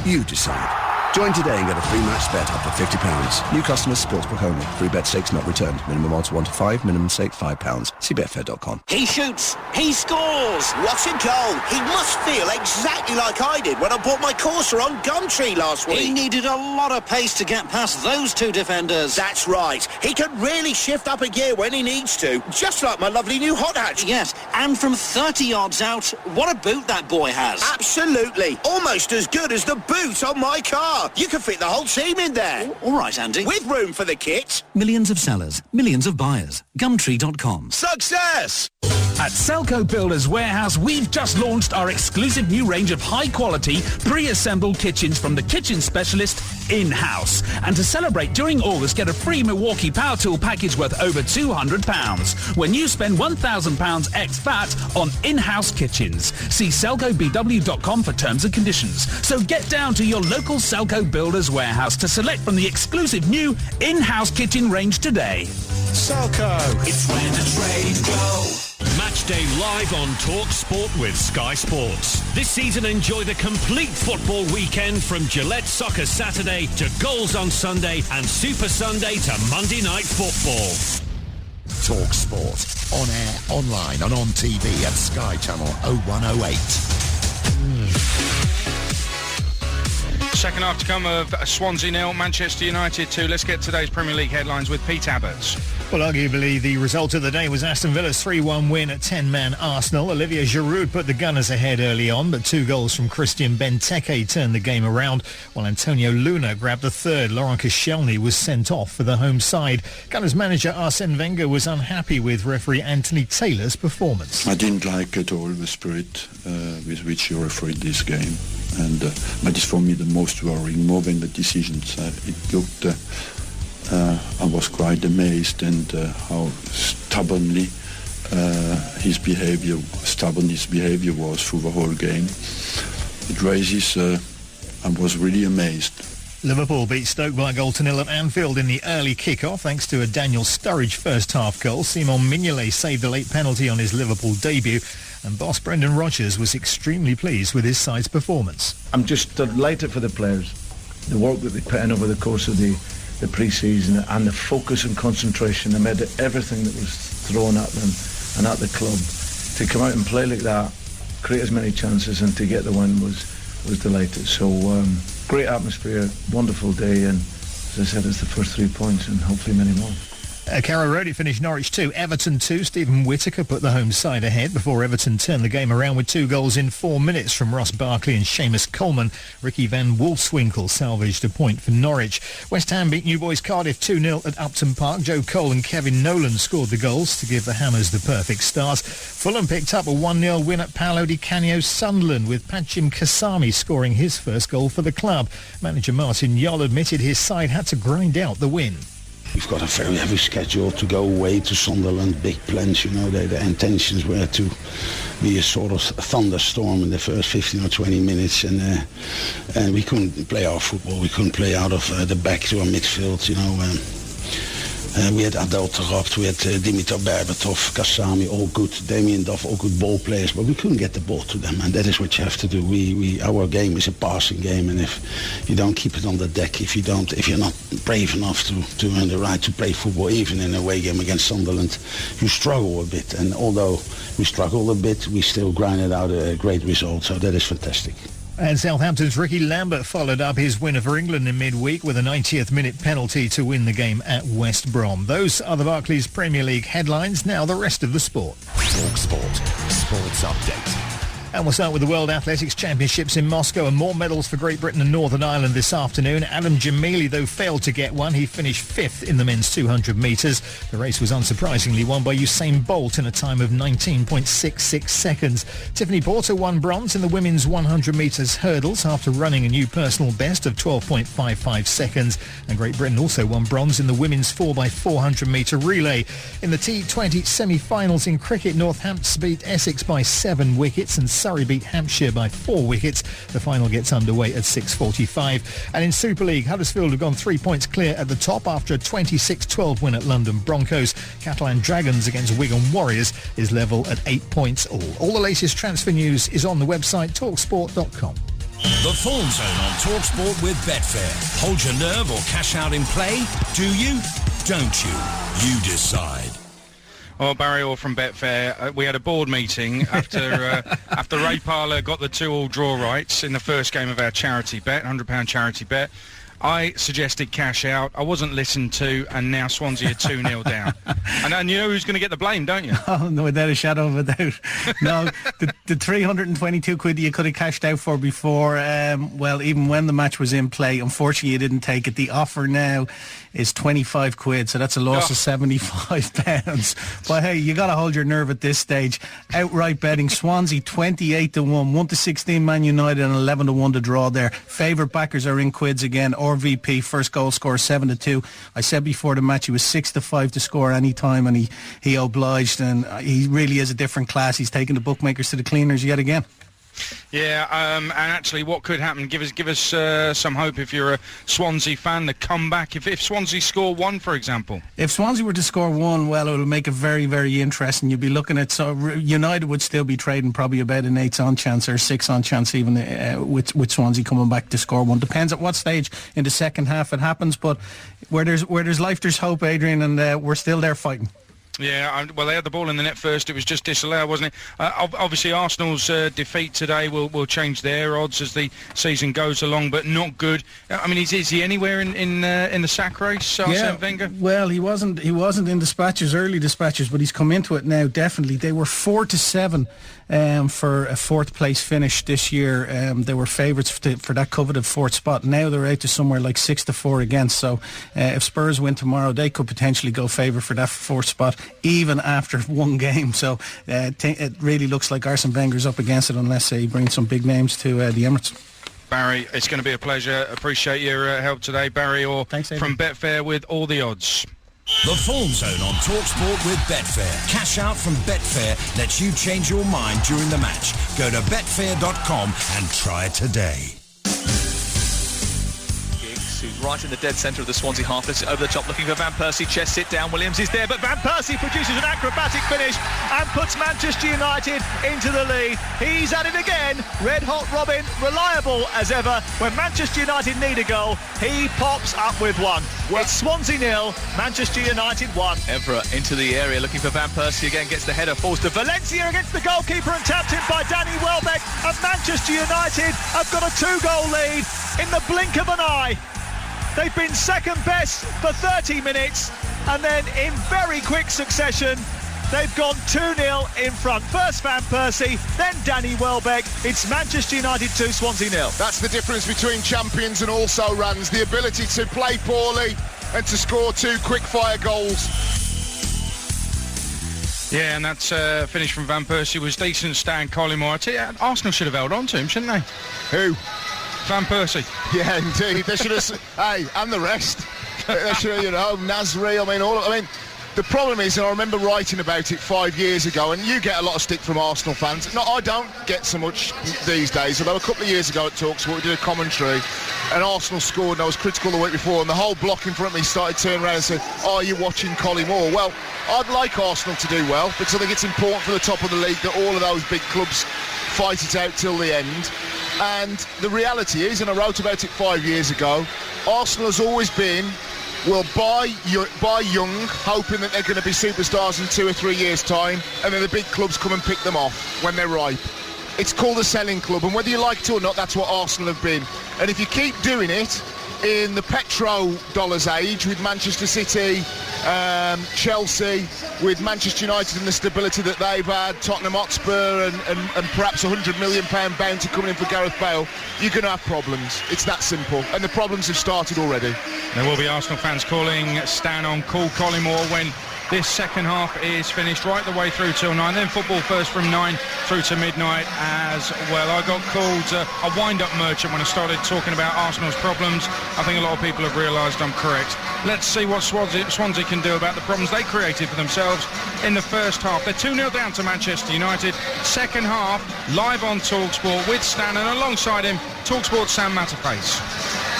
you decide. Join today and get a free match bet up to £50. New customers, sportsbook only. Free bet stakes not returned. Minimum odds 1 to 5. Minimum stake £5. See betfair.com. He shoots. He scores. What a goal. He must feel exactly like I did when I bought my Corsa on Gumtree last week. He needed a lot of pace to get past those 2 defenders. That's right. He can really shift up a gear when he needs to. Just like my lovely new hot hatch. Yes, and from 30 yards out, what a boot that boy has. Absolutely. Almost as good as the boot on my car. You can fit the whole team in there. All right, Andy. With room for the kit. Millions of sellers, millions of buyers. Gumtree.com. Success! At Selco Builders Warehouse, we've just launched our exclusive new range of high-quality, pre-assembled kitchens from the kitchen specialist in-house. And to celebrate, during August, get a free Milwaukee Power Tool package worth over £200 when you spend £1,000 ex-VAT on in-house kitchens. See selcobw.com for terms and conditions. So get down to your local Selco Builders Warehouse to select from the exclusive new in-house kitchen range today. Selco. It's where the trade go. Matchday live on Talksport with Sky Sports. This season, enjoy the complete football weekend from Gillette Soccer Saturday to goals on Sunday and Super Sunday to Monday Night Football. Talksport. On air, online and on TV at Sky Channel 0108. Second half to come of Swansea 0, Manchester United 2. Let's get today's Premier League headlines with Pete Abbots. Well, arguably the result of the day was Aston Villa's 3-1 win at 10-man Arsenal. Olivier Giroud put the Gunners ahead early on, but 2 goals from Christian Benteke turned the game around, while Antonio Luna grabbed the third. Laurent Koscielny was sent off for the home side. Gunners manager Arsene Wenger was unhappy with referee Anthony Taylor's performance. I didn't like at all the spirit with which you refereed this game, and that is for me the most worrying, more than the decisions. It looked... I was quite amazed and how stubbornly his behavior was through the whole game. It raises, I was really amazed. Liverpool beat Stoke by a 1-0 at Anfield in the early kick-off thanks to a Daniel Sturridge first-half goal. Simon Mignolet saved a late penalty on his Liverpool debut, and boss Brendan Rodgers was extremely pleased with his side's performance. I'm just delighted for the players, the work that they put in over the course of the pre-season, and the focus and concentration amid everything that was thrown at them and at the club. To come out and play like that, create as many chances and to get the win was delighted. So great atmosphere, wonderful day, and as I said, it's the first 3 points and hopefully many more. Carrow Road, it finished Norwich 2, Everton 2. Stephen Whittaker put the home side ahead before Everton turned the game around with 2 goals in 4 minutes from Ross Barkley and Seamus Coleman. Ricky van Wolfswinkel salvaged a point for Norwich. West Ham beat New Boys Cardiff 2-0 at Upton Park. Joe Cole and Kevin Nolan scored the goals to give the Hammers the perfect start. Fulham picked up a 1-0 win at Paolo Di Canio's Sunderland, with Pachim Kasami scoring his first goal for the club. Manager Martin Jol admitted his side had to grind out the win. We've got a very heavy schedule to go away to Sunderland, big plans, the intentions were to be a sort of thunderstorm in the first 15 or 20 minutes, and we couldn't play our football, we couldn't play out of the back to our midfield, we had Adel Tarabt, we had Dimitar Berbatov, Kasami, all good, Damien Duff, all good ball players, but we couldn't get the ball to them, and that is what you have to do. Our game is a passing game, and if you don't keep it on the deck, if you're not brave enough to earn the right to play football, even in a away game against Sunderland, you struggle a bit, and although we struggled a bit, we still grinded out a great result, so that is fantastic. And Southampton's Ricky Lambert followed up his winner for England in midweek with a 90th minute penalty to win the game at West Brom. Those are the Barclays Premier League headlines. Now the rest of the sport. Talksport Sports Update. And we'll start with the World Athletics Championships in Moscow, and more medals for Great Britain and Northern Ireland this afternoon. Adam Jamili, though, failed to get one. He finished 5th in the men's 200 metres. The race was unsurprisingly won by Usain Bolt in a time of 19.66 seconds. Tiffany Porter won bronze in the women's 100 metres hurdles after running a new personal best of 12.55 seconds. And Great Britain also won bronze in the women's 4x400 metre relay. In the T20 semi-finals in cricket, Northampton beat Essex by 7 wickets and Surrey beat Hampshire by 4 wickets. The final gets underway at 6:45. And in Super League, Huddersfield have gone 3 points clear at the top after a 26-12 win at London Broncos. Catalan Dragons against Wigan Warriors is level at 8 points all. All the latest transfer news is on the website talksport.com. The Form Zone on TalkSport with Betfair. Hold your nerve or cash out in play? Do you? Don't you? You decide. Well, Barry Orr from Betfair, we had a board meeting after Ray Parlour got the 2-2 draw rights in the first game of our charity bet, £100 charity bet. I suggested cash out. I wasn't listened to, and now Swansea are 2-0 down. And you know who's going to get the blame, don't you? Oh, no, without a shadow of a doubt. No, the 322 quid that you could have cashed out for before, well, even when the match was in play, unfortunately you didn't take it. The offer now is 25 quid, so that's a loss of £75. But hey, you got to hold your nerve at this stage. Outright betting, Swansea 28-1, 1-16 Man United, and 11-1 to draw there. Favourite backers are in quids again. RVP, first goal scorer 7-2. I said before the match he was 6-5 to score any time, and he obliged, and he really is a different class. He's taken the bookmakers to the cleaners yet again. Yeah, and actually what could happen, give us some hope if you're a Swansea fan, the comeback, if Swansea score 1, for example. If Swansea were to score 1, well, it'll make it very, very interesting. You'd be looking at, so United would still be trading probably about an 8-on chance or 6-on chance even with Swansea coming back to score 1. Depends at what stage in the second half it happens, but where there's life, there's hope, Adrian, and we're still there fighting. Yeah, well, they had the ball in the net first. It was just disallowed, wasn't it? Obviously, Arsenal's defeat today will change their odds as the season goes along, but not good. I mean, is he anywhere in the sack race, Arsene Wenger? Well, he wasn't in early dispatches, but he's come into it now, definitely. They were 4-7 for a fourth place finish this year. They were favourites for that coveted fourth spot. Now they're out to somewhere like 6-4 against. So if Spurs win tomorrow, they could potentially go favourite for that fourth spot, even after one game. So it really looks like Arsene Wenger's up against it unless he brings some big names to the Emirates. Barry, it's going to be a pleasure. Appreciate your help today, Barry Orr from Betfair with all the odds. The Form Zone on Talksport with Betfair. Cash out from Betfair lets you change your mind during the match. Go to betfair.com and try it today. Who's right in the dead centre of the Swansea half. It's over the top looking for Van Persie. Chest sit down. Williams is there, but Van Persie produces an acrobatic finish and puts Manchester United into the lead. He's at it again. Red hot Robin, reliable as ever. When Manchester United need a goal, he pops up with one. It's Swansea 0, Manchester United 1. Evra into the area looking for Van Persie again. Gets the header, falls to Valencia against the goalkeeper and tapped in by Danny Welbeck. And Manchester United have got a 2-goal lead in the blink of an eye. They've been second best for 30 minutes, and then in very quick succession, they've gone 2-0 in front. First Van Persie, then Danny Welbeck. It's Manchester United 2, Swansea 0. That's the difference between champions and also-rans, the ability to play poorly and to score 2 quick-fire goals. Yeah, and that's finish from Van Persie was decent. Stan Collymore. I tell you, Arsenal should have held on to him, shouldn't they? Who? Van Persie. Yeah, indeed. They should have. Hey, and the rest. They should have, Nasri. The problem is, and I remember writing about it 5 years ago, and you get a lot of stick from Arsenal fans. No, I don't get so much these days, although a couple of years ago at Talksport we did a commentary, and Arsenal scored, and I was critical the week before, and the whole block in front of me started turning around and said, are you watching Collymore? Well, I'd like Arsenal to do well, because I think it's important for the top of the league that all of those big clubs fight it out till the end. And the reality is, and I wrote about it 5 years ago, Arsenal has always been, well, buy young, hoping that they're going to be superstars in 2 or 3 years' time, and then the big clubs come and pick them off when they're ripe. It's called a selling club, and whether you like it or not, that's what Arsenal have been. And if you keep doing it in the petro-dollars age with Manchester City, Chelsea, with Manchester United and the stability that they've had, Tottenham Hotspur and perhaps £100 million bounty coming in for Gareth Bale, you're going to have problems. It's that simple. And the problems have started already. There will be Arsenal fans calling Stan on Call Collymore when this second half is finished right the way through till 9. Then football first from 9 through to midnight as well. I got called a wind-up merchant when I started talking about Arsenal's problems. I think a lot of people have realised I'm correct. Let's see what Swansea can do about the problems they created for themselves in the first half. They're 2-0 down to Manchester United. Second half, live on Talksport with Stan, and alongside him, Talksport's Sam Matterface.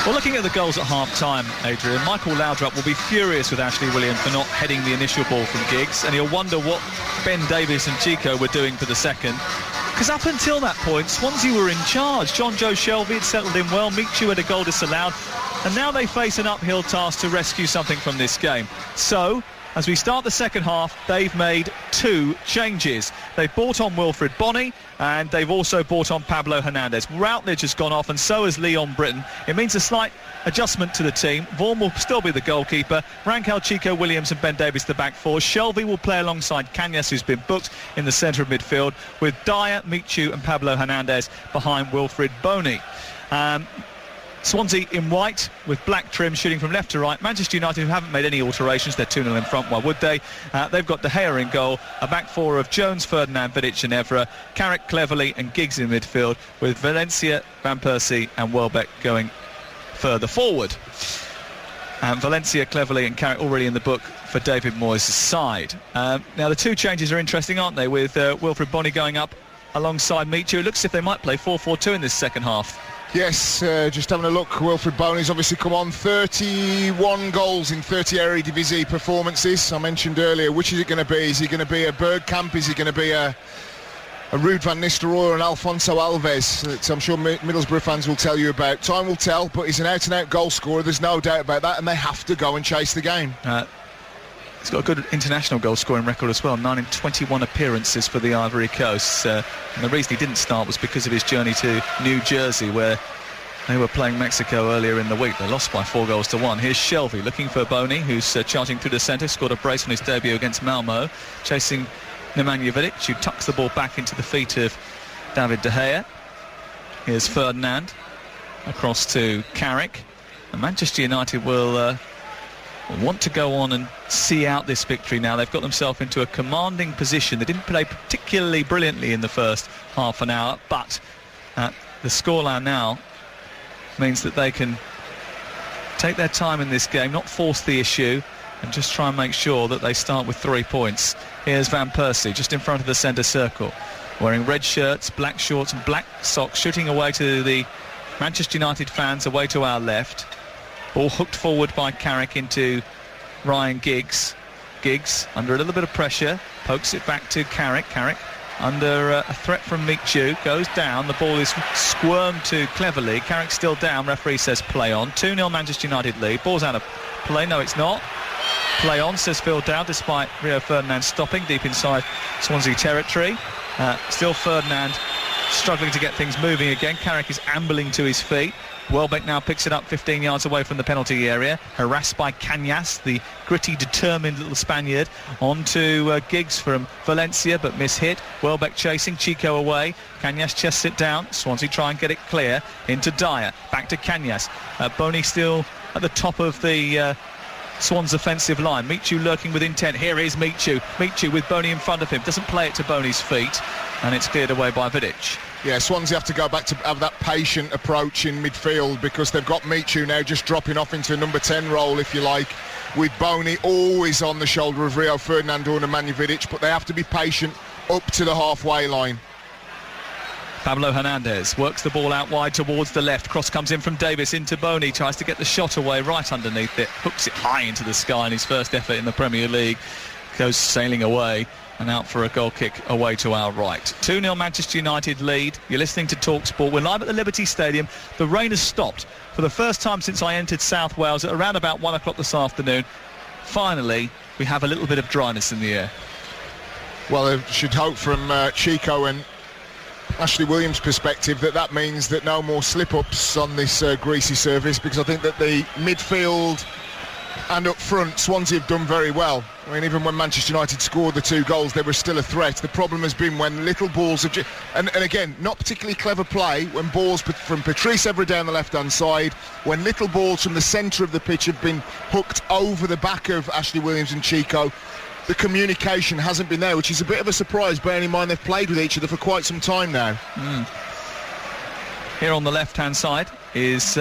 Well, looking at the goals at half-time, Adrian, Michael Laudrup will be furious with Ashley Williams for not heading the initial ball from Giggs, and he'll wonder what Ben Davies and Chico were doing for the second. Because up until that point, Swansea were in charge. John Joe Shelvey had settled in well, Michu had a goal disallowed, and now they face an uphill task to rescue something from this game. So, as we start the second half, they've made 2 changes. They've brought on Wilfred Bonney, and they've also brought on Pablo Hernandez. Routledge has gone off, and so has Leon Britton. It means a slight adjustment to the team. Vaughan will still be the goalkeeper. Rankel, Chico Williams and Ben Davies the back four. Shelvey will play alongside Cañas, who's been booked in the centre of midfield, with Dyer, Michu and Pablo Hernandez behind Wilfred Bonney. Swansea in white with black trim shooting from left to right. Manchester United, who haven't made any alterations, they're 2-0 in front, why would they? They've got De Gea in goal, a back four of Jones, Ferdinand, Vidic and Evra, Carrick, Cleverley and Giggs in midfield, with Valencia, Van Persie and Welbeck going further forward. And Valencia, Cleverley and Carrick already in the book for David Moyes' side. Now the 2 changes are interesting, aren't they, with Wilfred Bonney going up alongside Michu. It looks as if they might play 4-4-2 in this second half. Yes, just having a look, Wilfred Bonney's obviously come on 31 goals in 30 Eredivisie performances. I mentioned earlier, which is it going to be? Is he going to be a Bergkamp? Is he going to be a Ruud van Nistelrooy or an Alfonso Alves? That I'm sure Middlesbrough fans will tell you about. Time will tell, but he's an out-and-out goal scorer, there's no doubt about that, and they have to go and chase the game. He's got a good international goal-scoring record as well, 9 in 21 appearances for the Ivory Coast. And the reason he didn't start was because of his journey to New Jersey, where they were playing Mexico earlier in the week. They lost by 4-1. Here's Shelvey looking for Boney, who's charging through the centre, scored a brace on his debut against Malmo, chasing Nemanja Vidic, who tucks the ball back into the feet of David De Gea. Here's Ferdinand across to Carrick. And Manchester United will want to go on and see out this victory now. They've got themselves into a commanding position. They didn't play particularly brilliantly in the first half an hour, but the scoreline now means that they can take their time in this game, not force the issue, and just try and make sure that they start with 3 points. Here's Van Persie, just in front of the centre circle, wearing red shirts, black shorts and black socks, shooting away to the Manchester United fans, away to our left. Ball hooked forward by Carrick into Ryan Giggs. Giggs, under a little bit of pressure, pokes it back to Carrick. Carrick, under a threat from Michu, goes down. The ball is squirmed to Cleverley. Carrick's still down. Referee says play on. 2-0 Manchester United lead. Ball's out of play. No, it's not. Play on, says Phil Dowd, despite Rio Ferdinand stopping deep inside Swansea territory. Still Ferdinand struggling to get things moving again. Carrick is ambling to his feet. Welbeck now picks it up 15 yards away from the penalty area, harassed by Cañas, the gritty, determined little Spaniard. On to Giggs from Valencia, but mishit. Welbeck chasing, Chico away. Cañas chests it down. Swansea try and get it clear into Dyer. Back to Cañas. Boney still at the top of the Swans' offensive line. Michu lurking with intent. Here is Michu. Michu with Boney in front of him. Doesn't play it to Boney's feet, and it's cleared away by Vidic. Yeah, Swansea have to go back to have that patient approach in midfield, because they've got Michu now just dropping off into a number 10 role, if you like, with Boney always on the shoulder of Rio Ferdinand or Nemanja Vidic, but they have to be patient up to the halfway line. Pablo Hernandez works the ball out wide towards the left. Cross comes in from Davis into Boney. Tries to get the shot away right underneath it. Hooks it high into the sky in his first effort in the Premier League. Goes sailing away and out for a goal kick away to our right. 2-0 Manchester United lead. You're listening to Talksport. We're live at the Liberty Stadium. The rain has stopped for the first time since I entered South Wales at around about 1 o'clock this afternoon. Finally, we have a little bit of dryness in the air. Well, I should hope from Chico and Ashley Williams' perspective that means that no more slip-ups on this greasy surface, because I think that the midfield and up front, Swansea have done very well. I mean, even when Manchester United scored the 2 goals, they were still a threat. The problem has been when little balls have... And again, not particularly clever play, when balls from Patrice Evra down the left-hand side, when little balls from the centre of the pitch have been hooked over the back of Ashley Williams and Chico, the communication hasn't been there, which is a bit of a surprise, bearing in mind they've played with each other for quite some time now. Here on the left-hand side is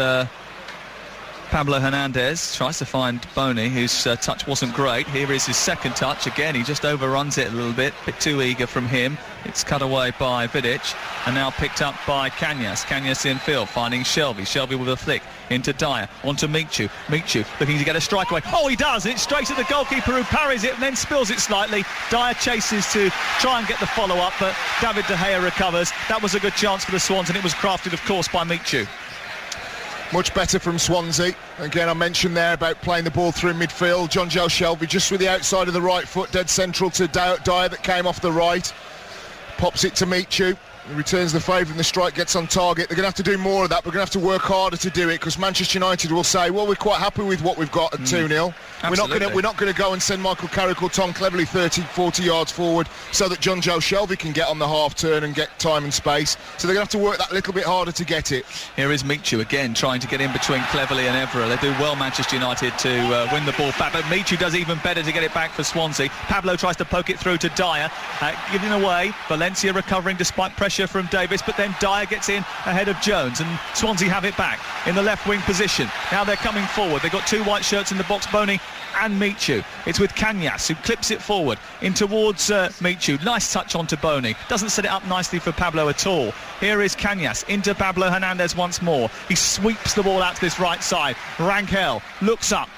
Pablo Hernandez. Tries to find Boney, whose touch wasn't great. Here is his second touch. Again, he just overruns it a little bit. Bit too eager from him. It's cut away by Vidic and now picked up by Cañas. Cañas in field, finding Shelvey. Shelvey with a flick into Dyer, onto Michu. Michu looking to get a strike away. Oh, he does, and it's straight at the goalkeeper, who parries it and then spills it slightly. Dyer chases to try and get the follow-up, but David De Gea recovers. That was a good chance for the Swans, and it was crafted, of course, by Michu. Much better from Swansea. Again, I mentioned there about playing the ball through midfield. John Joe Shelvey just with the outside of the right foot, dead central to Dyer that came off the right. Pops it to Michu. He returns the favour and the strike gets on target. They're going to have to do more of that. We're going to have to work harder to do it, because Manchester United will say, well, we're quite happy with what we've got at 2-0. We're not going to go and send Michael Carrick or Tom Cleverley 30, 40 yards forward so that John Joe Shelvey can get on the half turn and get time and space. So they're going to have to work that little bit harder to get it. Here is Michu again, trying to get in between Cleverley and Evra. They do well, Manchester United, to win the ball back, but Michu does even better to get it back for Swansea. Pablo tries to poke it through to Dyer, giving away. Valencia recovering despite pressure from Davis, but then Dyer gets in ahead of Jones, and Swansea have it back in the left wing position. Now they're coming forward. They've got 2 white shirts in the box, Boney and Michu. It's with Cañas, who clips it forward in towards Michu. Nice touch onto Boney. Doesn't set it up nicely for Pablo at all. Here is Cañas into Pablo Hernandez once more. He sweeps the ball out to this right side. Rangel looks up,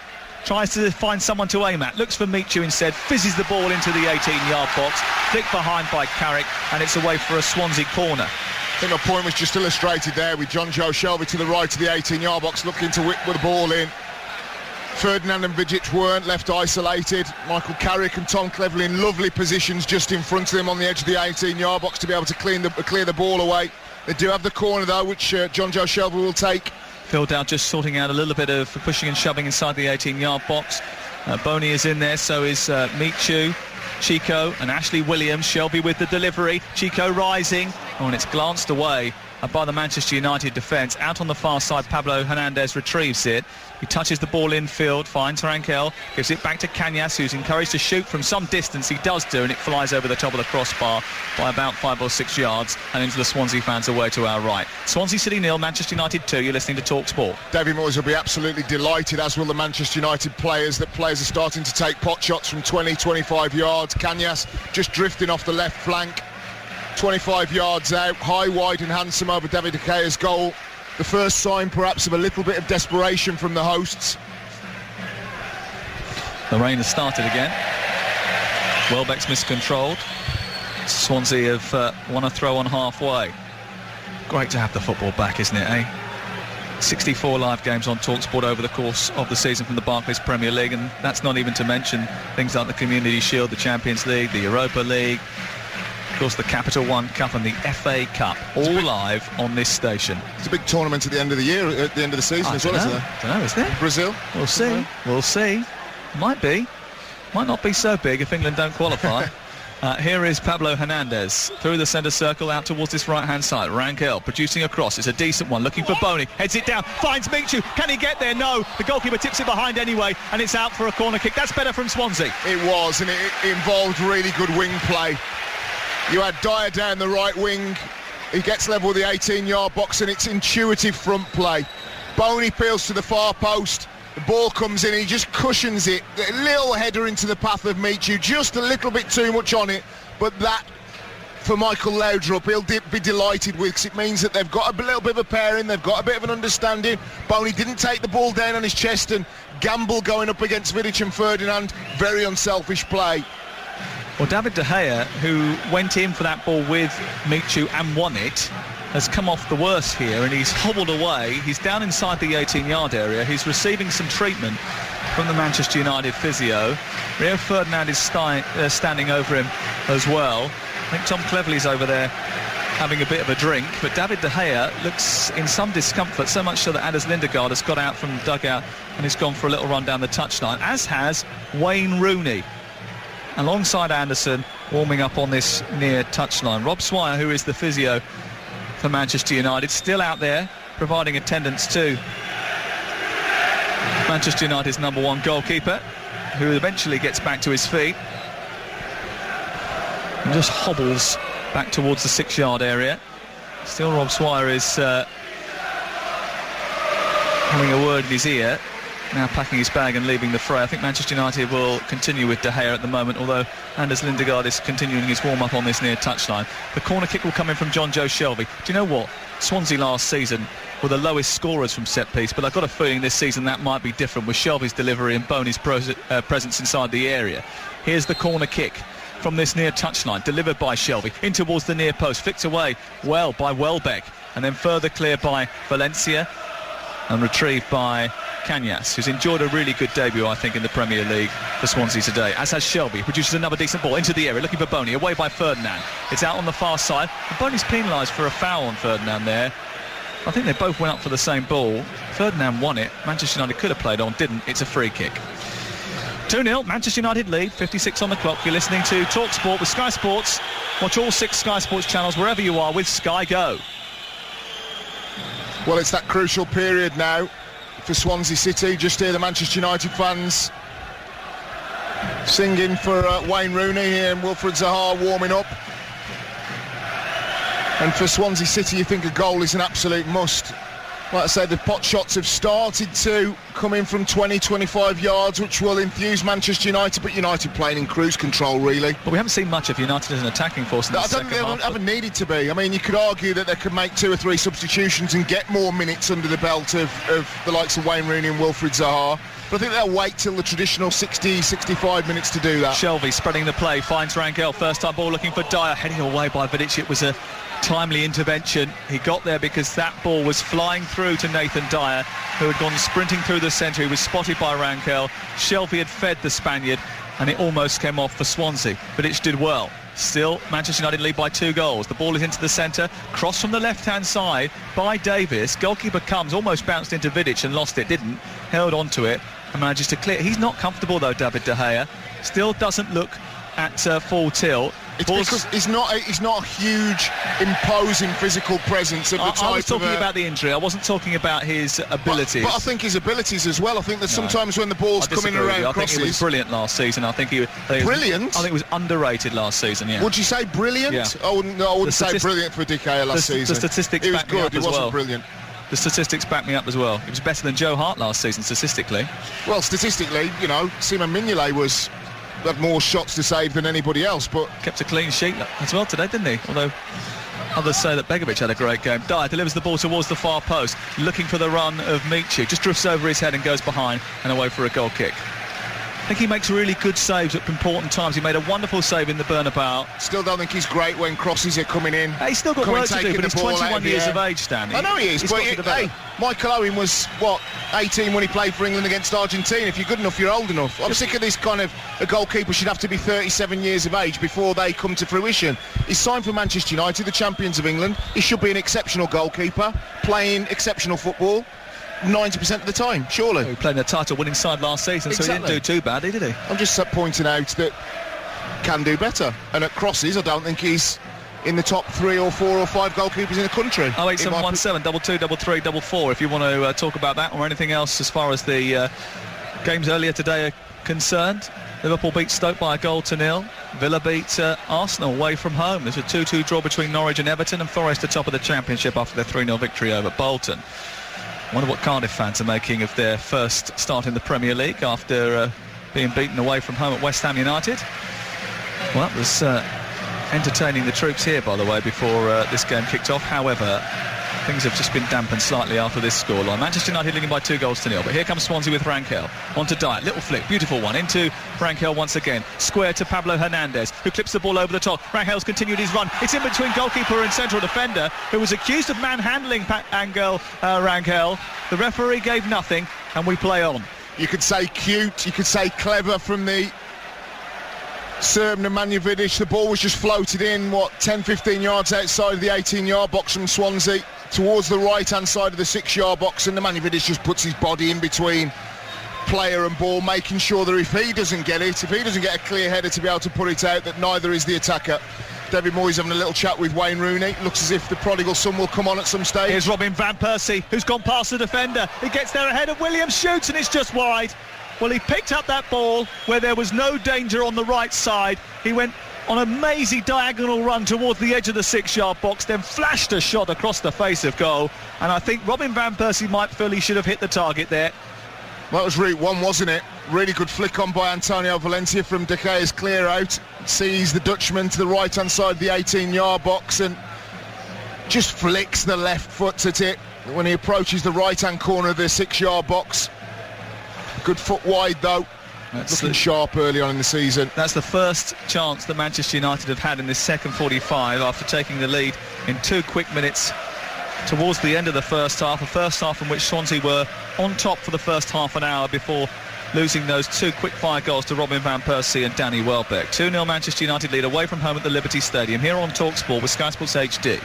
tries to find someone to aim at, looks for Michu instead, fizzes the ball into the 18-yard box, flicked behind by Carrick, and it's away for a Swansea corner. I think my point was just illustrated there with John Joe Shelvey to the right of the 18-yard box, looking to whip the ball in. Ferdinand and Vidic weren't left isolated. Michael Carrick and Tom Cleverley in lovely positions just in front of them on the edge of the 18-yard box to be able to clear the ball away. They do have the corner though, which John Joe Shelby will take. Phil Dowd just sorting out a little bit of pushing and shoving inside the 18-yard box. Boney is in there, so is Michu, Chico and Ashley Williams. Shelby with the delivery. Chico rising. Oh, and it's glanced away by the Manchester United defence. Out on the far side, Pablo Hernandez retrieves it. He touches the ball infield, finds Rankel, gives it back to Cañas, who's encouraged to shoot from some distance. He does do, and it flies over the top of the crossbar by about 5 or 6 yards and into the Swansea fans away to our right. Swansea City 0, Manchester United 2. You're listening to Talksport. David Moyes will be absolutely delighted, as will the Manchester United players, that players are starting to take pot shots from 20, 25 yards. Cañas just drifting off the left flank, 25 yards out, high, wide and handsome over David De Gea's goal. The first sign perhaps of a little bit of desperation from the hosts. The rain has started again. Welbeck's miscontrolled. Swansea have won a throw on halfway. Great to have the football back, isn't it, eh? 64 live games on Talksport over the course of the season from the Barclays Premier League, and that's not even to mention things like the Community Shield, the Champions League, the Europa League, of course the Capital One Cup and the FA Cup, all live on this station. It's a big tournament at the end of the year, at the end of the season as well, isn't there? I don't know, is there? Brazil? We'll see. We'll see. Might be. Might not be so big if England don't qualify. Here is Pablo Hernandez through the centre circle out towards this right-hand side. Rankel producing a cross. It's a decent one. Looking for Boney. Heads it down. Finds Michu. Can he get there? No. The goalkeeper tips it behind anyway, and it's out for a corner kick. That's better from Swansea. It was, and it involved really good wing play. You had Dyer down the right wing. He gets level with the 18-yard box, and it's intuitive front play. Boney peels to the far post. The ball comes in, he just cushions it. A little header into the path of Michu, just a little bit too much on it. But that, for Michael Laudrup, he'll be delighted with, because it means that they've got a little bit of a pairing, they've got a bit of an understanding. Boney didn't take the ball down on his chest and gamble going up against Vidic and Ferdinand. Very unselfish play. Well, David De Gea, who went in for that ball with Michu and won it, has come off the worst here, and he's hobbled away. He's down inside the 18-yard area. He's receiving some treatment from the Manchester United physio. Rio Ferdinand is standing over him as well. I think Tom Cleverley's over there having a bit of a drink, but David De Gea looks in some discomfort, so much so that Anders Lindegaard has got out from the dugout and he's gone for a little run down the touchline, as has Wayne Rooney, alongside Anderson, warming up on this near touchline. Rob Swire, who is the physio for Manchester United, still out there providing attendance to Manchester United's number one goalkeeper, who eventually gets back to his feet and just hobbles back towards the 6-yard area. Still Rob Swire is having a word in his ear, now packing his bag and leaving the fray. I think Manchester United will continue with De Gea at the moment, although Anders Lindegaard is continuing his warm-up on this near touchline. The corner kick will come in from John Joe Shelby. Do you know what? Swansea last season were the lowest scorers from set-piece, but I've got a feeling this season that might be different with Shelby's delivery and Boney's presence inside the area. Here's the corner kick from this near touchline, delivered by Shelby in towards the near post, flicked away well by Welbeck, and then further cleared by Valencia and retrieved by Cañas, who's enjoyed a really good debut, I think, in the Premier League for Swansea today, as has Shelby. Produces another decent ball into the area, looking for Boney, away by Ferdinand. It's out on the far side, and Boney's penalised for a foul on Ferdinand there. I think they both went up for the same ball. Ferdinand won it. Manchester United could have played on, didn't. It's a free kick. 2-0, Manchester United lead, 56 on the clock. You're listening to Talksport with Sky Sports. Watch all 6 Sky Sports channels wherever you are with Sky Go. Well, it's that crucial period now for Swansea City. Just hear the Manchester United fans singing for Wayne Rooney here and Wilfried Zaha warming up. And for Swansea City, you think a goal is an absolute must. Like I said, the pot shots have started to come in from 20, 25 yards, which will infuse Manchester United, but United playing in cruise control, really. But we haven't seen much of United as an attacking force in the second half. I don't think they haven't needed to be. I mean, you could argue that they could make 2 or 3 substitutions and get more minutes under the belt of the likes of Wayne Rooney and Wilfried Zaha. But I think they'll wait till the traditional 60, 65 minutes to do that. Shelby spreading the play, finds Rangel, first time ball looking for Dyer, heading away by Vidic. It was a timely intervention. He got there because that ball was flying through through to Nathan Dyer, who had gone sprinting through the centre. He was spotted by Rankel. Shelvey had fed the Spaniard, and it almost came off for Swansea. Vidic did well. Still, Manchester United lead by 2 goals. The ball is into the centre. Cross from the left-hand side by Davis. Goalkeeper comes, almost bounced into Vidic and lost it. Didn't. Held on to it and manages to clear. He's not comfortable, though, David De Gea. Still doesn't look at full tilt. It's because he's not a huge, imposing physical presence of the type of... I was talking about the injury. I wasn't talking about his abilities. But I think his abilities as well. I think that sometimes when the ball's coming around crosses... I think he was brilliant last season. Brilliant? I think he was underrated last season, yeah. Would you say brilliant? Yeah. I wouldn't say brilliant for De Gea last season. The statistics back me up as well. He wasn't brilliant. The statistics back me up as well. He was better than Joe Hart last season, statistically. Well, statistically, Simon Mignolet had more shots to save than anybody else, but kept a clean sheet as well today, didn't he? Although others say that Begovic had a great game. Dyer delivers the ball towards the far post, looking for the run of Michu. Just drifts over his head and goes behind and away for a goal kick. I think he makes really good saves at important times. He made a wonderful save in the Bernabeu. Still don't think he's great when crosses are coming in. He's still got work to do, but he's 21 years of age, Stanley. I know he is, but Michael Owen was, 18 when he played for England against Argentina. If you're good enough, you're old enough. I'm sick of this kind of... A goalkeeper should have to be 37 years of age before they come to fruition. He's signed for Manchester United, the champions of England. He should be an exceptional goalkeeper, playing exceptional football 90% of the time, surely. He played in a title-winning side last season, so he didn't do too badly, did he? I'm just pointing out that can do better. And at crosses, I don't think he's in the top 3 or 4 or 5 goalkeepers in the country. 08717 22 33 44 if you want to talk about that or anything else as far as the games earlier today are concerned. Liverpool beat Stoke by 1-0. Villa beat Arsenal away from home. There's a 2-2 draw between Norwich and Everton, and Forest are top of the Championship after their 3-0 victory over Bolton. I wonder what Cardiff fans are making of their first start in the Premier League after being beaten away from home at West Ham United. Well, that was entertaining the troops here, by the way, before this game kicked off. However, things have just been dampened slightly after this scoreline. Manchester United leading by 2-0. But here comes Swansea with Rankel. On to Dyer. Little flick. Beautiful one. Into Rankel once again. Square to Pablo Hernandez, who clips the ball over the top. Rankel's continued his run. It's in between goalkeeper and central defender, who was accused of manhandling Rankel. The referee gave nothing, and we play on. You could say cute. You could say clever from the Serb Nemanja Vidic. The ball was just floated in, 10-15 yards outside of the 18-yard box from Swansea, towards the right-hand side of the 6-yard box, and Nemanja Vidic just puts his body in between player and ball, making sure that if he doesn't get a clear header to be able to put it out, that neither is the attacker. David Moyes having a little chat with Wayne Rooney. Looks as if the prodigal son will come on at some stage. Here's Robin van Persie, who's gone past the defender. He gets there ahead of Williams, shoots, and it's just wide. Well, he picked up that ball where there was no danger on the right side. He went on a mazy diagonal run towards the edge of the 6-yard box, then flashed a shot across the face of goal. And I think Robin van Persie might feel he should have hit the target there. Well, that was route one, wasn't it? Really good flick on by Antonio Valencia from De Gea's clear out. Sees the Dutchman to the right-hand side of the 18-yard box and just flicks the left foot at it when he approaches the right-hand corner of the 6-yard box. Good foot wide, though. Looking sharp early on in the season. That's the first chance that Manchester United have had in this second 45 after taking the lead in 2 quick minutes towards the end of the first half. A first half in which Swansea were on top for the first half an hour before losing those 2 quick-fire goals to Robin van Persie and Danny Welbeck. 2-0 Manchester United lead away from home at the Liberty Stadium. Here on Talksport with Sky Sports HD.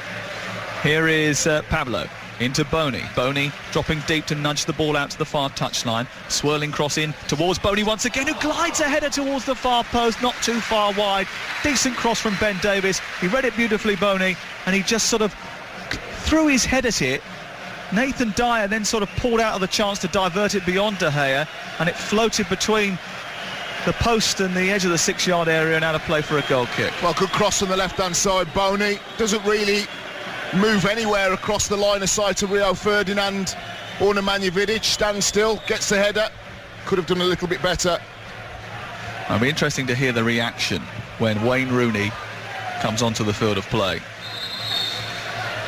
Here is Pablo. Into Boney. Boney dropping deep to nudge the ball out to the far touchline. Swirling cross in towards Boney once again, who glides a header towards the far post, not too far wide. Decent cross from Ben Davies. He read it beautifully, Boney, and he just sort of threw his head at it. Nathan Dyer then sort of pulled out of the chance to divert it beyond De Gea, and it floated between the post and the edge of the 6-yard area and out of play for a goal kick. Well, good cross on the left-hand side. Boney doesn't really move anywhere across the line of sight to Rio Ferdinand or Nemanja Vidic. Stands still, gets the header. Could have done a little bit better. It'll be interesting to hear the reaction when Wayne Rooney comes onto the field of play.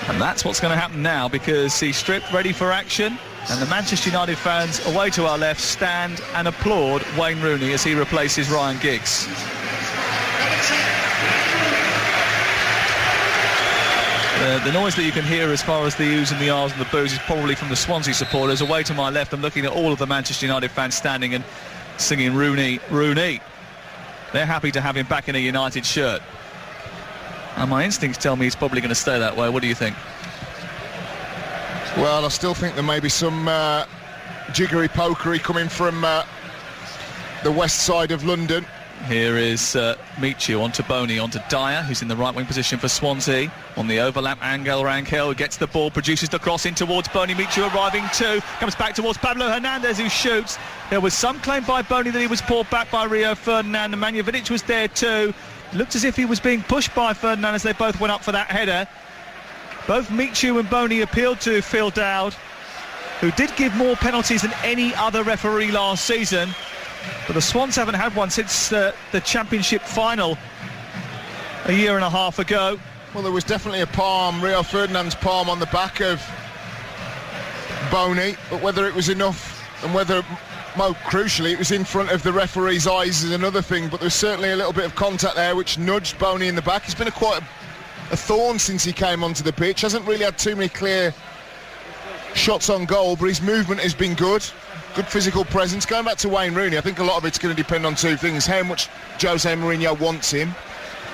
And that's what's going to happen now, because he's stripped, ready for action, and the Manchester United fans away to our left stand and applaud Wayne Rooney as he replaces Ryan Giggs. The noise that you can hear as far as the oohs and the ahs and the boos is probably from the Swansea supporters. Away to my left, I'm looking at all of the Manchester United fans standing and singing Rooney, Rooney. They're happy to have him back in a United shirt. And my instincts tell me he's probably going to stay that way. What do you think? Well, I still think there may be some jiggery-pokery coming from the west side of London. Here is Michu onto Boney, onto Dyer, who's in the right wing position for Swansea. On the overlap, Angel Rangel gets the ball, produces the cross in towards Boney. Michu arriving too, comes back towards Pablo Hernandez, who shoots. There was some claim by Boney that he was pulled back by Rio Ferdinand. Nemanja Vidic was there too. Looked as if he was being pushed by Ferdinand as they both went up for that header. Both Michu and Boney appealed to Phil Dowd, who did give more penalties than any other referee last season. But the Swans haven't had one since the Championship final a year and a half ago. Well, there was definitely a palm, Rio Ferdinand's palm on the back of Boney, but whether it was enough and whether, more crucially, it was in front of the referee's eyes is another thing. But there's certainly a little bit of contact there which nudged Boney in the back. He's been quite a thorn since he came onto the pitch. Hasn't really had too many clear shots on goal, but his movement has been good. Good physical presence. Going back to Wayne Rooney, I think a lot of it's going to depend on two things: how much Jose Mourinho wants him,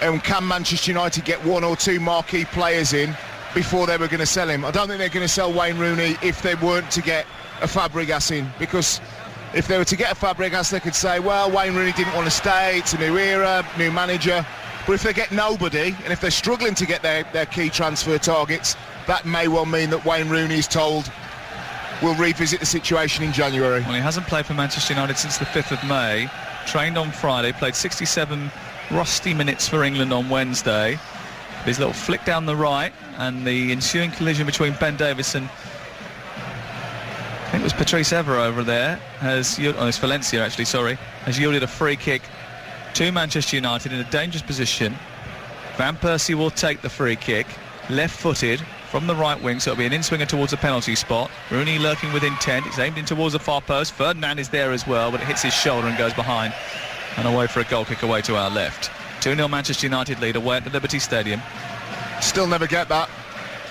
and can Manchester United get one or two marquee players in before they were going to sell him. I don't think they're going to sell Wayne Rooney if they weren't to get a Fabregas in, because if they were to get a Fabregas, they could say, well, Wayne Rooney didn't want to stay, it's a new era, new manager. But if they get nobody, and if they're struggling to get their key transfer targets, that may well mean that Wayne Rooney is told we'll revisit the situation in January. Well, he hasn't played for Manchester United since the 5th of May. Trained on Friday, played 67 rusty minutes for England on Wednesday. His little flick down the right and the ensuing collision between Ben Davies and I think it was Patrice Evra over there, it's Valencia actually, sorry, has yielded a free kick to Manchester United in a dangerous position. Van Persie will take the free kick, left-footed from the right wing, so it'll be an in-swinger towards the penalty spot. Rooney lurking with intent, it's aimed in towards the far post. Ferdinand is there as well, but it hits his shoulder and goes behind and away for a goal kick away to our left. 2-0 Manchester United lead away at the Liberty Stadium. Still never get that.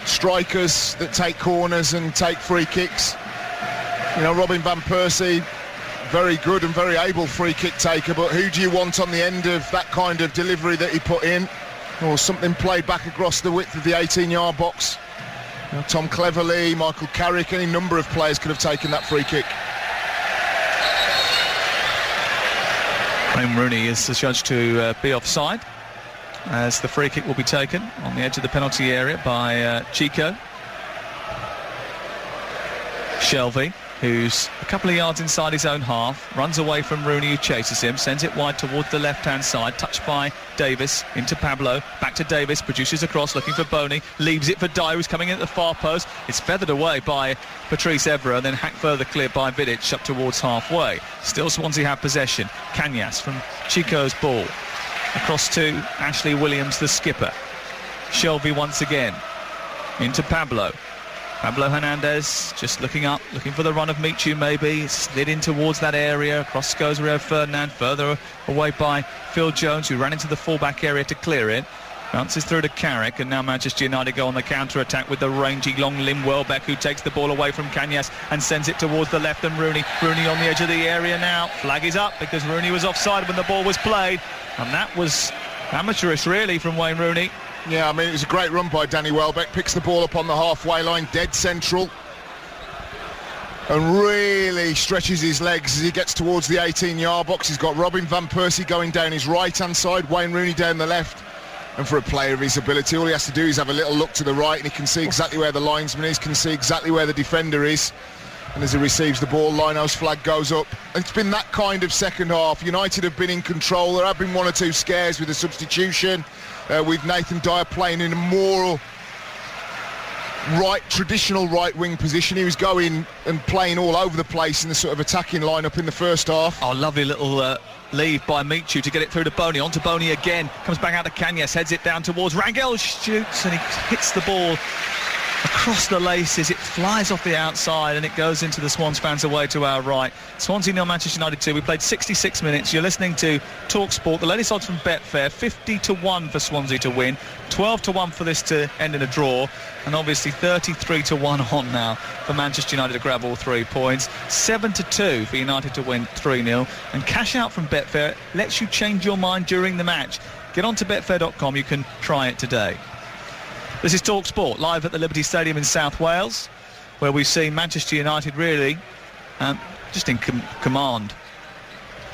Strikers that take corners and take free kicks. You know, Robin Van Persie, very good and very able free kick taker, but who do you want on the end of that kind of delivery that he put in? Or something played back across the width of the 18-yard box. You know, Tom Cleverley, Michael Carrick, any number of players could have taken that free kick. Wayne Rooney is judged to be offside, as the free kick will be taken on the edge of the penalty area by Chico. Shelvey, who's a couple of yards inside his own half, runs away from Rooney, who chases him, sends it wide towards the left-hand side, touched by Davis, into Pablo, back to Davis, produces a cross, looking for Boney, leaves it for Dyer, who's coming in at the far post. It's feathered away by Patrice Evra, then hacked further clear by Vidic up towards halfway. Still Swansea have possession. Cañas from Chico's ball, across to Ashley Williams, the skipper. Shelvey once again, into Pablo. Pablo Hernandez just looking up, looking for the run of Michu maybe. Slid in towards that area. Across goes Rio Ferdinand, further away by Phil Jones, who ran into the fullback area to clear it. Bounces through to Carrick, and now Manchester United go on the counter-attack with the rangy long limb Welbeck, who takes the ball away from Cañas and sends it towards the left, and Rooney on the edge of the area now. Flag is up because Rooney was offside when the ball was played, and that was amateurish really from Wayne Rooney. Yeah, I mean, it was a great run by Danny Welbeck. Picks the ball up on the halfway line, dead central, and really stretches his legs as he gets towards the 18-yard box. He's got Robin Van Persie going down his right-hand side, Wayne Rooney down the left. And for a player of his ability, all he has to do is have a little look to the right, and he can see exactly where the linesman is, can see exactly where the defender is. And as he receives the ball, Lino's flag goes up. And it's been that kind of second half. United have been in control. There have been one or two scares with the substitution, with Nathan Dyer playing in a more traditional right-wing position. He was going and playing all over the place in the sort of attacking lineup in the first half. Oh, lovely little leave by Michu to get it through to Boney. On to Boney again. Comes back out to Cañas, heads it down towards Rangel, shoots, and he hits the ball across the laces, it flies off the outside and it goes into the Swans fans away to our right. Swansea 0, Manchester United 2. We played 66 minutes. You're listening to Talksport. The latest odds from Betfair, 50-1 for Swansea to win, 12-1 for this to end in a draw, and obviously 33-1 on now for Manchester United to grab all 3 points, 7-2 for United to win 3-0, and cash out from Betfair lets you change your mind during the match. Get on to betfair.com. You can try it today. This is Talksport, live at the Liberty Stadium in South Wales, where we've seen Manchester United really just in command.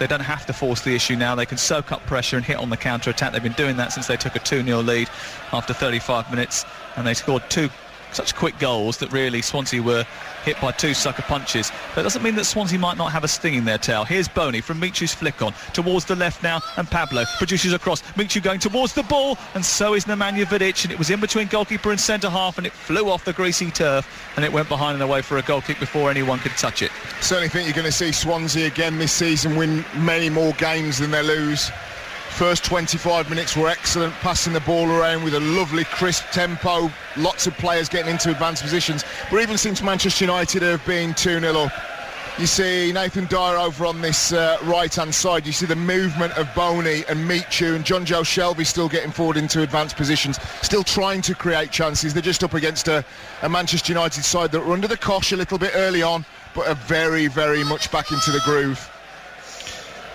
They don't have to force the issue now. They can soak up pressure and hit on the counter-attack. They've been doing that since they took a 2-0 lead after 35 minutes, and they scored 2 such quick goals that really Swansea were hit by 2 sucker punches. But it doesn't mean that Swansea might not have a sting in their tail. Here's Boney from Michu's flick on towards the left now, and Pablo produces a cross. Michu going towards the ball, and so is Nemanja Vidic, and it was in between goalkeeper and centre half, and it flew off the greasy turf, and it went behind and away for a goal kick before anyone could touch it. Certainly think you're going to see Swansea again this season win many more games than they lose. First 25 minutes were excellent, passing the ball around with a lovely crisp tempo, lots of players getting into advanced positions. But even since Manchester United have been 2-0 up, you see Nathan Dyer over on this right-hand side. You see the movement of Boney and Michu, and John Joe Shelby still getting forward into advanced positions, still trying to create chances. They're just up against a Manchester United side that were under the cosh a little bit early on, but are very, very much back into the groove.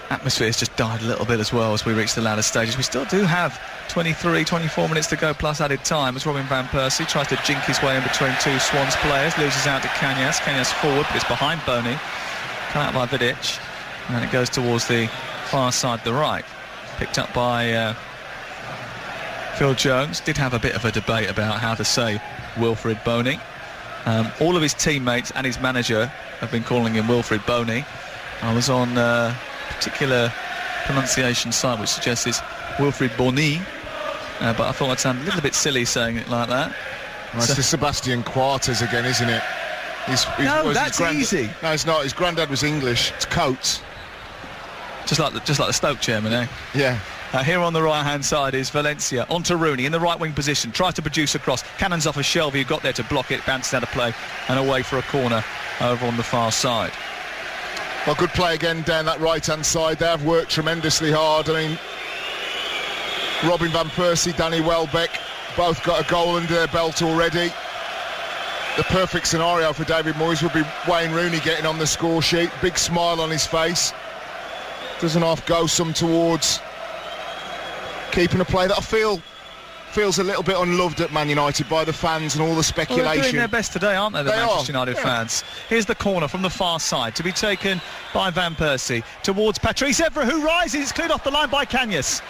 Atmosphere's just died a little bit as well as we reach the latter stages. We still do have 23-24 minutes to go plus added time as Robin van Persie tries to jink his way in between 2 Swans players, loses out to Cañas. Cañas forward, but it's behind Boney, come out by Vidic, and then it goes towards the far side, the right, picked up by Phil Jones. Did have a bit of a debate about how to say Wilfred Boney. All of his teammates and his manager have been calling him Wilfred Boney. I was on particular pronunciation site which suggests it's Wilfred Bonny, but I thought I'd sound a little bit silly saying it like that. Well, it's the Sebastian Quartes again, isn't it? No, that's easy. No, it's not. His granddad was English. It's Coates. Just like the Stoke chairman, eh? Yeah. Here on the right-hand side is Valencia, onto Rooney in the right-wing position, tries to produce a cross, cannons off of Shelby, who got there to block it, bounces out of play and away for a corner over on the far side. Well, good play again down that right-hand side. They have worked tremendously hard. I mean, Robin van Persie, Danny Welbeck, both got a goal under their belt already. The perfect scenario for David Moyes would be Wayne Rooney getting on the score sheet. Big smile on his face. Doesn't half go some towards keeping a play that I feel feels a little bit unloved at Man United by the fans and all the speculation. Well, they're doing their best today, aren't they, the Manchester United fans? Here's the corner from the far side to be taken by Van Persie towards Patrice Evra, who rises. It's cleared off the line by Cañas.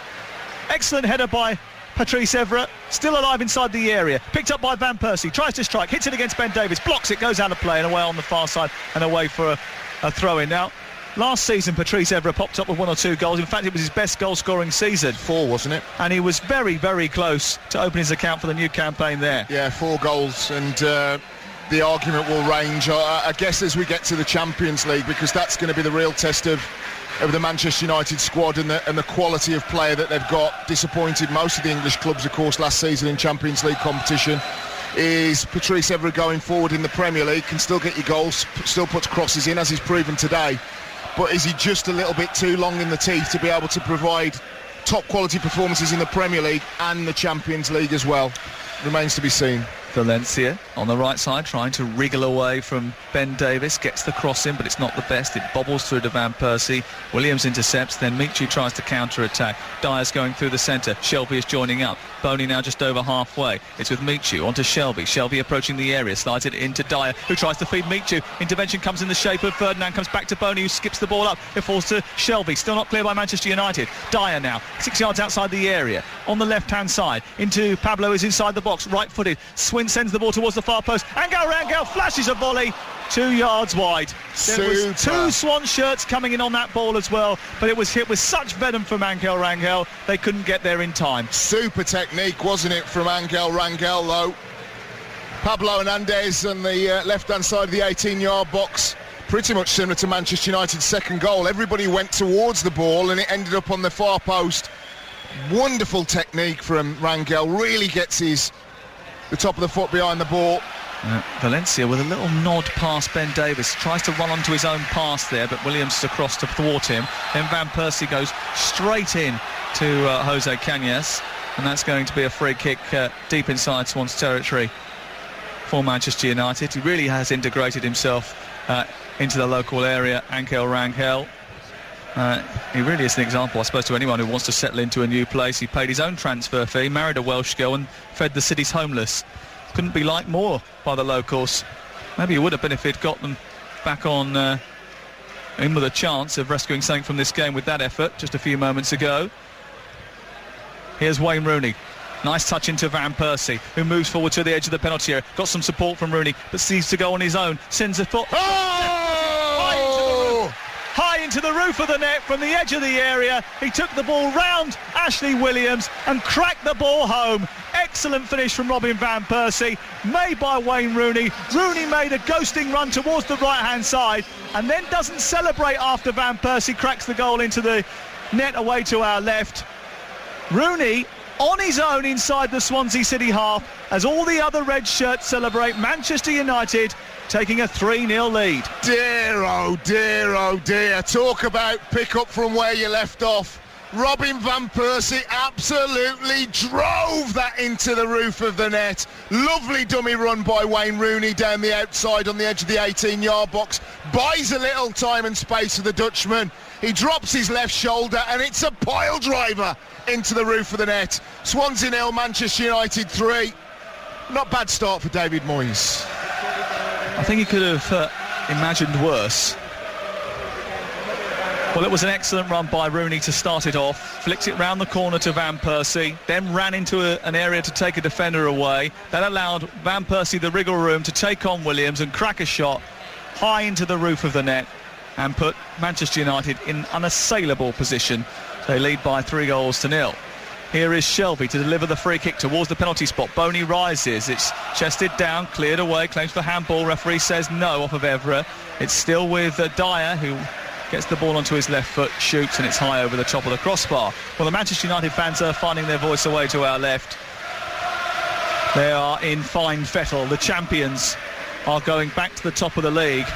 Excellent header by Patrice Evra, still alive inside the area, picked up by Van Persie, tries to strike, hits it against Ben Davies, blocks it, goes out of play and away on the far side and away for a throw-in. Now, last season, Patrice Evra popped up with 1 or 2 goals. In fact, it was his best goal-scoring season. 4, wasn't it? And he was very, very close to open his account for the new campaign there. Yeah, 4 goals, and the argument will range, I guess, as we get to the Champions League, because that's going to be the real test of the Manchester United squad and the quality of player that they've got. Disappointed most of the English clubs, of course, last season in Champions League competition. Is Patrice Evra going forward in the Premier League, can still get you goals, still puts crosses in, as he's proven today. But is he just a little bit too long in the teeth to be able to provide top quality performances in the Premier League and the Champions League as well? Remains to be seen. Valencia on the right side trying to wriggle away from Ben Davies, gets the cross in but it's not the best, it bobbles through to Van Persie. Williams intercepts, then Michu tries to counter-attack. Dyer's going through the centre, Shelby is joining up, Boney now just over halfway, it's with Michu onto Shelby approaching the area, slides it into Dyer, who tries to feed Michu. Intervention comes in the shape of Ferdinand, comes back to Boney, who skips the ball up, it falls to Shelby, still not clear by Manchester United. Dyer now 6 yards outside the area on the left hand side into Pablo, is inside the box, right footed, Swin sends the ball towards the far post, Angel Rangel flashes a volley 2 yards wide. There was 2 Swan shirts coming in on that ball as well, but it was hit with such venom from Angel Rangel, they couldn't get there in time. Super technique, wasn't it, from Angel Rangel, though. Pablo Hernandez on the left-hand side of the 18-yard box, pretty much similar to Manchester United's second goal. Everybody went towards the ball and it ended up on the far post. Wonderful technique from Rangel, really gets the top of the foot behind the ball. Valencia with a little nod past Ben Davies, tries to run onto his own pass there, but Williams is across to thwart him. Then Van Persie goes straight in to Jose Cañas, and that's going to be a free kick deep inside Swans territory for Manchester United. He really has integrated himself into the local area, Ankel Rangel. He really is an example, I suppose, to anyone who wants to settle into a new place. He paid his own transfer fee, married a Welsh girl and fed the city's homeless. Couldn't be liked more by the locals. Maybe he would have been if he'd got them back on in with a chance of rescuing something from this game with that effort just a few moments ago. Here's Wayne Rooney. Nice touch into Van Persie, who moves forward to the edge of the penalty area. Got some support from Rooney, but seems to go on his own. Sends a foot high into the roof of the net from the edge of the area. He took the ball round Ashley Williams and cracked the ball home. Excellent finish from Robin Van Persie, made by Wayne Rooney. Rooney made a ghosting run towards the right-hand side and then doesn't celebrate after Van Persie cracks the goal into the net away to our left. Rooney on his own inside the Swansea City half as all the other red shirts celebrate. Manchester United taking a 3-0 lead. Dear, oh dear, oh dear. Talk about pick up from where you left off. Robin Van Persie absolutely drove that into the roof of the net. Lovely dummy run by Wayne Rooney down the outside on the edge of the 18-yard box. Buys a little time and space for the Dutchman. He drops his left shoulder and it's a pile driver into the roof of the net. Swansea 0, Manchester United 3. Not bad start for David Moyes. I think he could have imagined worse. Well, it was an excellent run by Rooney to start it off. Flicked it round the corner to Van Persie, then ran into an area to take a defender away. That allowed Van Persie the wriggle room to take on Williams and crack a shot high into the roof of the net and put Manchester United in unassailable position. They lead by 3-0. Here is Shelby to deliver the free kick towards the penalty spot. Boney rises, it's chested down, cleared away, claims for handball. Referee says no off of Evra. It's still with Dyer, who gets the ball onto his left foot, shoots, and it's high over the top of the crossbar. Well, the Manchester United fans are finding their voice away to our left. They are in fine fettle. The champions are going back to the top of the league.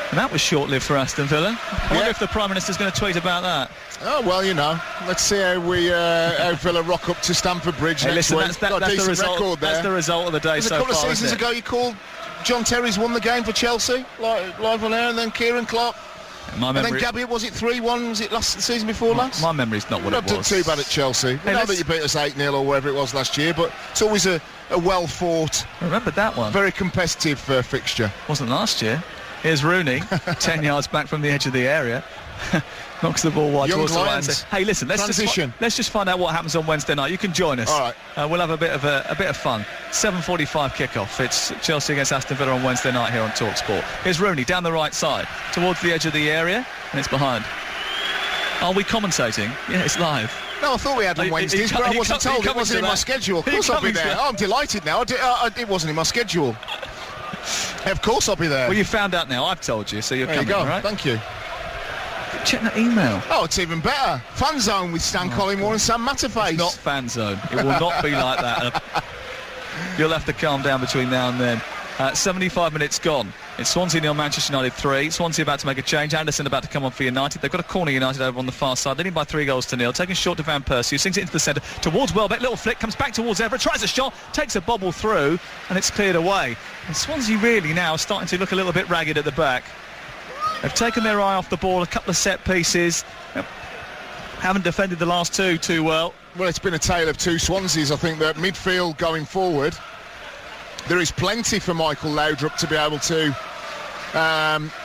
And that was short-lived for Aston Villa. I wonder if the Prime Minister's going to tweet about that. Oh, well, you know, let's see how Villa rock up to Stamford Bridge next week. That's the result. That's the result of the day so far. A couple of seasons ago, you called John Terry's won the game for Chelsea, live on air, and then Kieran Clark. And then Gabby, was it 3-1? Was it last season before last? My memory's not what it was. Not too bad at Chelsea. We know that you beat us 8-0 or whatever it was last year, but it's always a well-fought. I remember that one. Very competitive fixture. Wasn't last year. Here's Rooney, 10 yards back from the edge of the area. Knocks the ball wide towards the right. Hey, listen, let's just find out what happens on Wednesday night. You can join us. All right. We'll have a bit of fun. 7:45 kickoff. It's Chelsea against Aston Villa on Wednesday night here on Talksport. Here's Rooney down the right side towards the edge of the area, and it's behind. Are we commentating? Yeah, it's live. No, I thought we had on Wednesdays, but I wasn't told. It wasn't in my schedule. Of course I'll be there. Oh, I'm delighted now. It wasn't in my schedule. Of course I'll be there. Well, you found out now. I've told you, so you're coming, right? Thank you. Check that email. Oh, it's even better. Fan Zone with Stan Collymore and Sam Matterface. It's not Fan Zone. It will not be like that. You'll have to calm down between now and then. 75 minutes gone. It's Swansea 0, Manchester United 3. Swansea about to make a change. Anderson about to come on for United. They've got a corner United over on the far side. Leading by 3-0. Taking short to Van Persie, who sinks it into the centre towards Welbeck. Little flick, comes back towards Everett, tries a shot, takes a bobble through, and it's cleared away. And Swansea really now starting to look a little bit ragged at the back. They've taken their eye off the ball, a couple of set pieces. Haven't defended the last two too well. Well, it's been a tale of two Swanseas. I think that midfield going forward, there is plenty for Michael Laudrup to be able to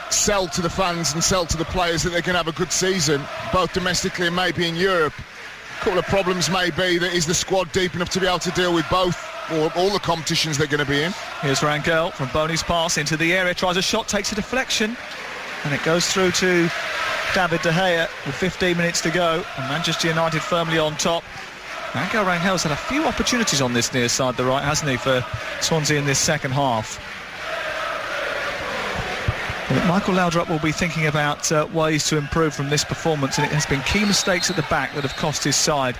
sell to the fans and sell to the players that they can have a good season, both domestically and maybe in Europe. A couple of problems may be that is the squad deep enough to be able to deal with both or all the competitions they're going to be in. Here's Rangel from Boney's pass into the area, tries a shot, takes a deflection, and it goes through to David De Gea with 15 minutes to go, and Manchester United firmly on top. Ankel Rangel's had a few opportunities on this near side the right, hasn't he, for Swansea in this second half. Well, Michael Laudrup will be thinking about ways to improve from this performance, and it has been key mistakes at the back that have cost his side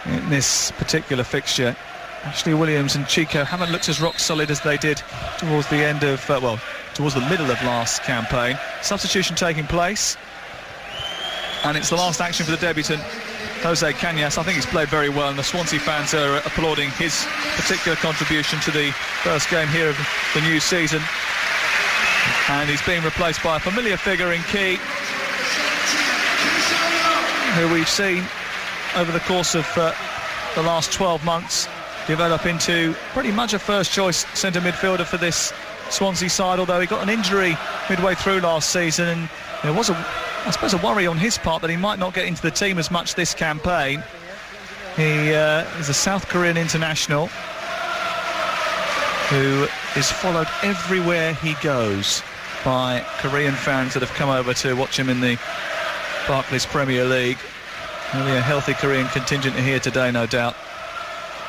in this particular fixture. Ashley Williams and Chico haven't looked as rock solid as they did towards the end of, towards the middle of last campaign. Substitution taking place, and it's the last action for the debutant, Jose Cañas. I think he's played very well, and the Swansea fans are applauding his particular contribution to the first game here of the new season. And he's being replaced by a familiar figure in Key, who we've seen over the course of the last 12 months develop into pretty much a first-choice centre midfielder for this Swansea side, although he got an injury midway through last season, and there was a worry on his part that he might not get into the team as much this campaign. He is a South Korean international who is followed everywhere he goes by Korean fans that have come over to watch him in the Barclays Premier League. Really a healthy Korean contingent here today, no doubt.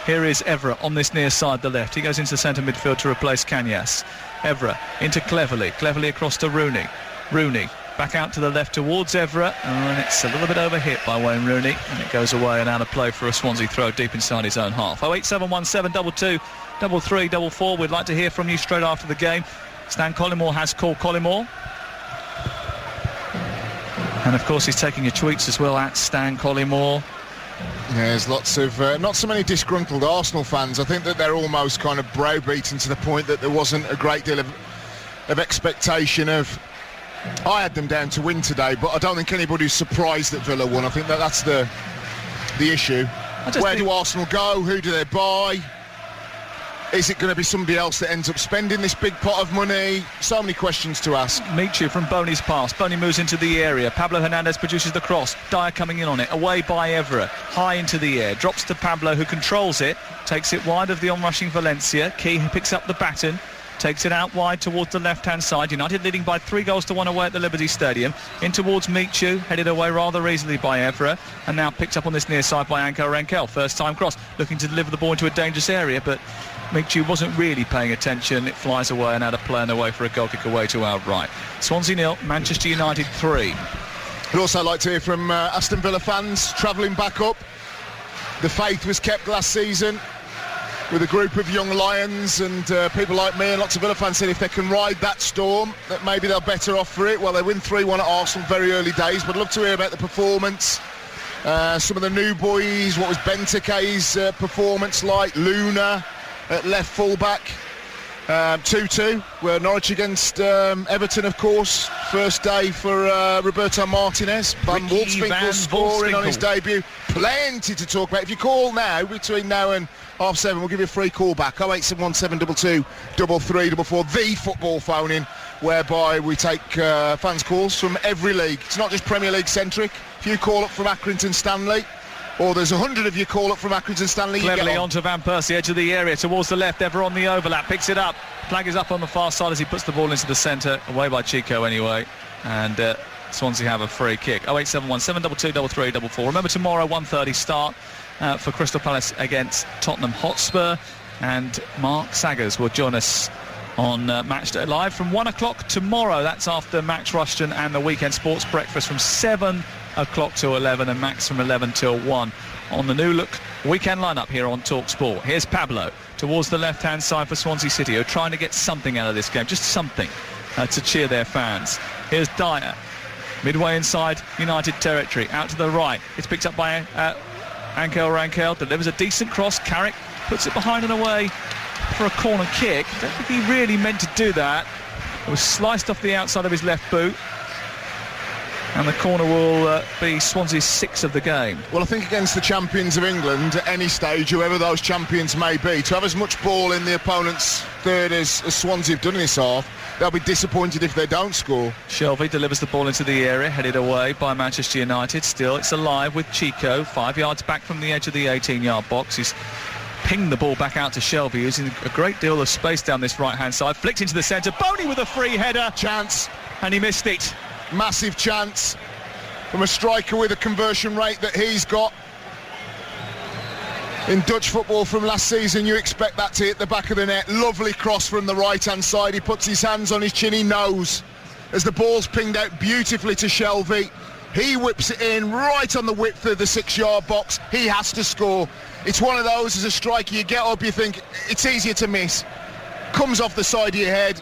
Here is Evra on this near side, the left. He goes into the centre midfield to replace Cañas. Evra into Cleverley across to Rooney. Rooney back out to the left towards Evra, and it's a little bit overhit by Wayne Rooney, and it goes away and out of play for a Swansea throw deep inside his own half. 08717 22 33 44. We'd like to hear from you straight after the game. Stan Collymore has called Collymore, and of course he's taking your tweets as well at Stan Collymore. There's lots of not so many disgruntled Arsenal fans. I think that they're almost kind of browbeaten to the point that there wasn't a great deal of expectation of. I had them down to win today, but I don't think anybody's surprised that Villa won. I think that's the issue. Where do Arsenal go? Who do they buy? Is it going to be somebody else that ends up spending this big pot of money? So many questions to ask. Michu from Boney's pass. Boney moves into the area. Pablo Hernandez produces the cross. Dyer coming in on it. Away by Evra. High into the air. Drops to Pablo, who controls it. Takes it wide of the onrushing Valencia. Key picks up the baton. Takes it out wide towards the left-hand side. United leading by 3-1 away at the Liberty Stadium. In towards Michu, headed away rather easily by Evra, and now picked up on this near side by Anko Renkel. First time cross, looking to deliver the ball into a dangerous area, but Michu wasn't really paying attention. It flies away and out of play and away for a goal kick away to our right. Swansea 0, Manchester United 3. I'd also like to hear from Aston Villa fans travelling back up. The faith was kept last season with a group of young lions, and people like me and lots of Villa fans said if they can ride that storm, that maybe they're better off for it. Well, they win 3-1 at Arsenal very early days, but I'd love to hear about the performance. Some of the new boys, what was Benteke's performance like? Luna at left full-back. 2-2, where Norwich against Everton, of course. First day for Roberto Martinez. Van Wolfswinkel scoring on his debut. Plenty to talk about. If you call now, between now and 7:30, we'll give you a free call back. 08717 22 3344. The football phone-in, whereby we take fans' calls from every league. It's not just Premier League centric. If you call up from Accrington Stanley, or there's 100 of you call up from Accrington Stanley, Cleverly onto Van Persie, edge of the area, towards the left, ever on the overlap, picks it up, flag is up on the far side as he puts the ball into the centre, away by Chico anyway, and Swansea have a free kick. 08717 22 33 44. Remember, tomorrow 1:30 start for Crystal Palace against Tottenham Hotspur, and Mark Saggers will join us on Match Day Live from 1 o'clock tomorrow. That's after Max Rushton and the Weekend Sports Breakfast from 7 o'clock to 11, and Max from 11 till 1 on the new look weekend lineup here on Talksport. Here's Pablo towards the left hand side for Swansea City, who are trying to get something out of this game, just something to cheer their fans. Here's Dyer midway inside United territory, out to the right. It's picked up by Ankel Rankel, delivers a decent cross. Carrick puts it behind and away for a corner kick. I don't think he really meant to do that. It was sliced off the outside of his left boot, and the corner will be Swansea's 6th of the game. Well, I think against the champions of England at any stage, whoever those champions may be, to have as much ball in the opponent's third as Swansea have done in this half, they'll be disappointed if they don't score. Shelvey delivers the ball into the area, headed away by Manchester United. Still, it's alive with Chico, 5 yards back from the edge of the 18-yard box. He's pinged the ball back out to Shelvey, who's in a great deal of space down this right-hand side. Flicked into the centre. Boney with a free header. Chance. And he missed it. Massive chance from a striker with a conversion rate that he's got. In Dutch football from last season, you expect that to hit the back of the net. Lovely cross from the right-hand side. He puts his hands on his chin. He knows as the ball's pinged out beautifully to Shelvey. He whips it in right on the width of the 6-yard box. He has to score. It's one of those, as a striker, you get up, you think it's easier to miss. Comes off the side of your head.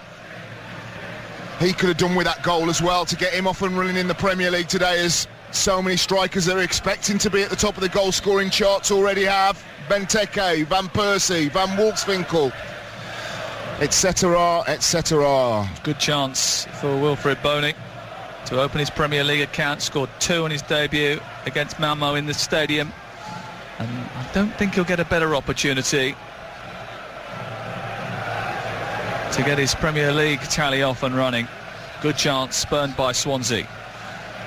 He could have done with that goal as well to get him off and running in the Premier League today, as so many strikers are expecting to be at the top of the goal-scoring charts already have. Benteke, Van Persie, Van Wolfswinkel, etc., etc. Good chance for Wilfried Bony to open his Premier League account. Scored 2 on his debut against Malmo in the stadium, and I don't think he'll get a better opportunity to get his Premier League tally off and running. Good chance, spurned by Swansea.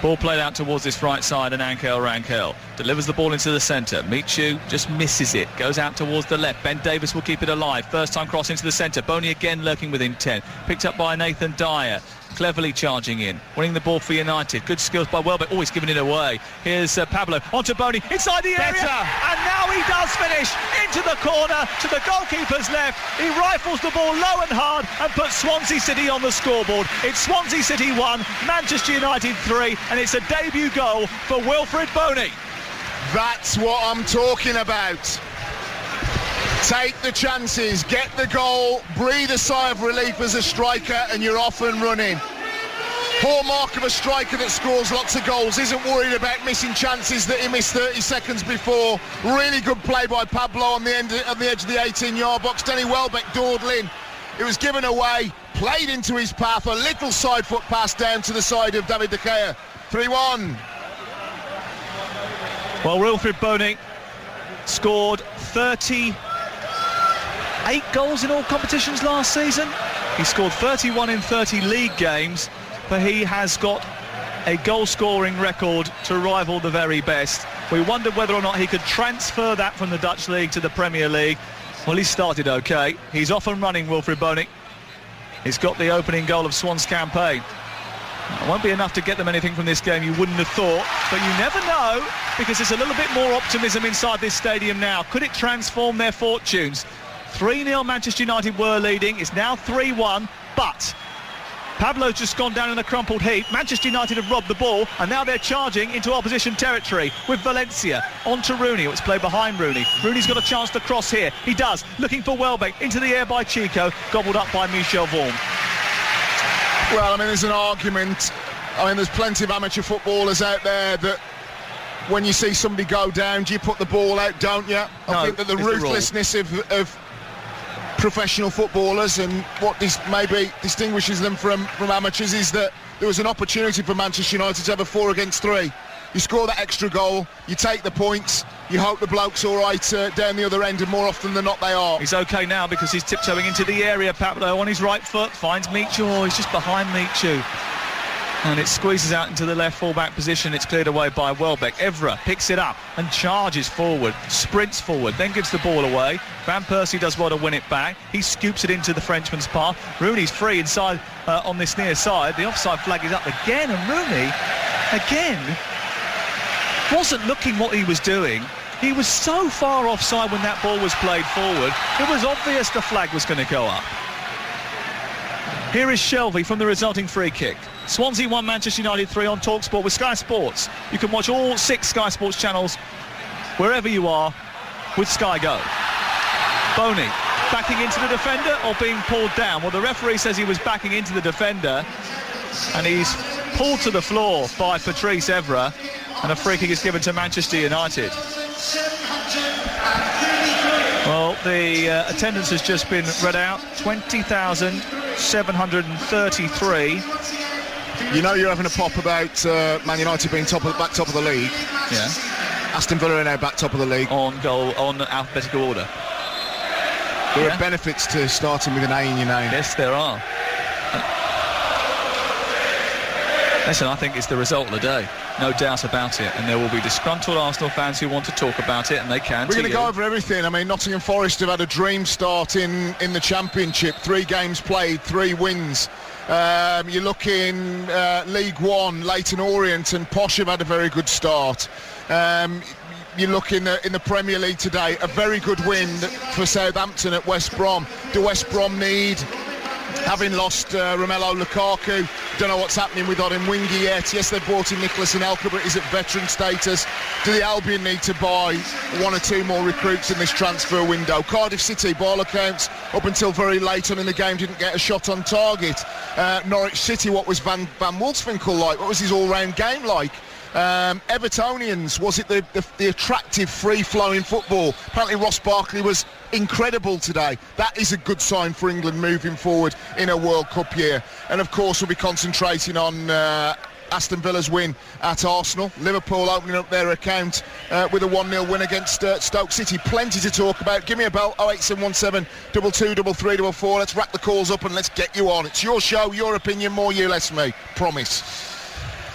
Ball played out towards this right side, and Ankel Rangel delivers the ball into the centre. Michu just misses it, goes out towards the left. Ben Davis will keep it alive. First time cross into the centre. Boney again lurking within 10. Picked up by Nathan Dyer. Cleverly charging in, winning the ball for United. Good skills by Welbeck, always giving it away. Here's Pablo, onto Boney, inside the area, and now he does finish, into the corner, to the goalkeeper's left. He rifles the ball low and hard and puts Swansea City on the scoreboard. It's Swansea City 1, Manchester United 3, and it's a debut goal for Wilfried Bony. That's what I'm talking about. Take the chances, get the goal, breathe a sigh of relief as a striker, and you're off and running. Hallmark of a striker that scores lots of goals, isn't worried about missing chances that he missed 30 seconds before. Really good play by Pablo on the edge of the 18-yard box. Danny Welbeck dawdling. It was given away, played into his path, a little side foot pass down to the side of David De Gea. 3-1. Well, Wilfried Bony scored 38 goals in all competitions last season. He scored 31 in 30 league games, but he has got a goal-scoring record to rival the very best. We wondered whether or not he could transfer that from the Dutch League to the Premier League. Well, he started okay. He's off and running, Wilfried Bony. He's got the opening goal of Swan's campaign. It won't be enough to get them anything from this game, you wouldn't have thought, but you never know, because there's a little bit more optimism inside this stadium now. Could it transform their fortunes? 3-0 Manchester United were leading. It's now 3-1, but Pablo's just gone down in a crumpled heap. Manchester United have robbed the ball, and now they're charging into opposition territory with Valencia. On to Rooney. It's played behind Rooney. Rooney's got a chance to cross here. He does. Looking for Welbeck. Into the air by Chico. Gobbled up by Michel Vorm. Well, I mean, there's an argument. I mean, there's plenty of amateur footballers out there that when you see somebody go down, do you put the ball out, don't you? I think that the ruthlessness of professional footballers and what maybe distinguishes them from amateurs is that there was an opportunity for Manchester United to have a 4 against 3. You score that extra goal, you take the points, you hope the bloke's all right down the other end, and more often than not they are. He's okay now because he's tiptoeing into the area. Pablo on his right foot finds Michu. Oh, he's just behind Michu. And it squeezes out into the left full-back position. It's cleared away by Welbeck. Evra picks it up and charges forward, sprints forward, then gives the ball away. Van Persie does well to win it back. He scoops it into the Frenchman's path. Rooney's free inside on this near side. The offside flag is up again, and Rooney, again, wasn't looking what he was doing. He was so far offside when that ball was played forward. It was obvious the flag was going to go up. Here is Shelvey from the resulting free kick. Swansea 1, Manchester United 3 on Talksport with Sky Sports. You can watch all 6 Sky Sports channels wherever you are with Sky Go. Bony backing into the defender or being pulled down? Well, the referee says he was backing into the defender, and he's pulled to the floor by Patrice Evra, and a free kick is given to Manchester United. Well, the attendance has just been read out. 20,733. You know you're having a pop about Man United being back top of the league. Yeah. Aston Villa are now back top of the league. On alphabetical order. There are benefits to starting with an A in your name. Yes, there are. Listen, I think it's the result of the day. No doubt about it. And there will be disgruntled Arsenal fans who want to talk about it, and they can. We're going to go over everything. I mean, Nottingham Forest have had a dream start in the Championship. 3 games played, 3 wins. You're looking League One, Leyton Orient and Posh have had a very good start. You look in the Premier League today, a very good win for Southampton at West Brom. Do West Brom need, having lost Romelu Lukaku, Don't know what's happening with Odin Wingy yet. Yes, they've brought in Nicholas Anelka, but he's at veteran status. Do the Albion need to buy one or two more recruits in this transfer window? Cardiff City, by all accounts, up until very late on in the game, didn't get a shot on target. Norwich City, what was Van Wolfswinkel like? What was his all-round game like? Evertonians, was it the attractive free-flowing football? Apparently Ross Barkley was incredible today. That is a good sign for England moving forward in a World Cup year. And of course we'll be concentrating on Aston Villa's win at Arsenal. Liverpool opening up their account with a 1-0 win against Stoke City. Plenty to talk about. Give me a bell, 08717 223344. Let's rack the calls up and let's get you on. It's your show, your opinion, more you, less me. Promise.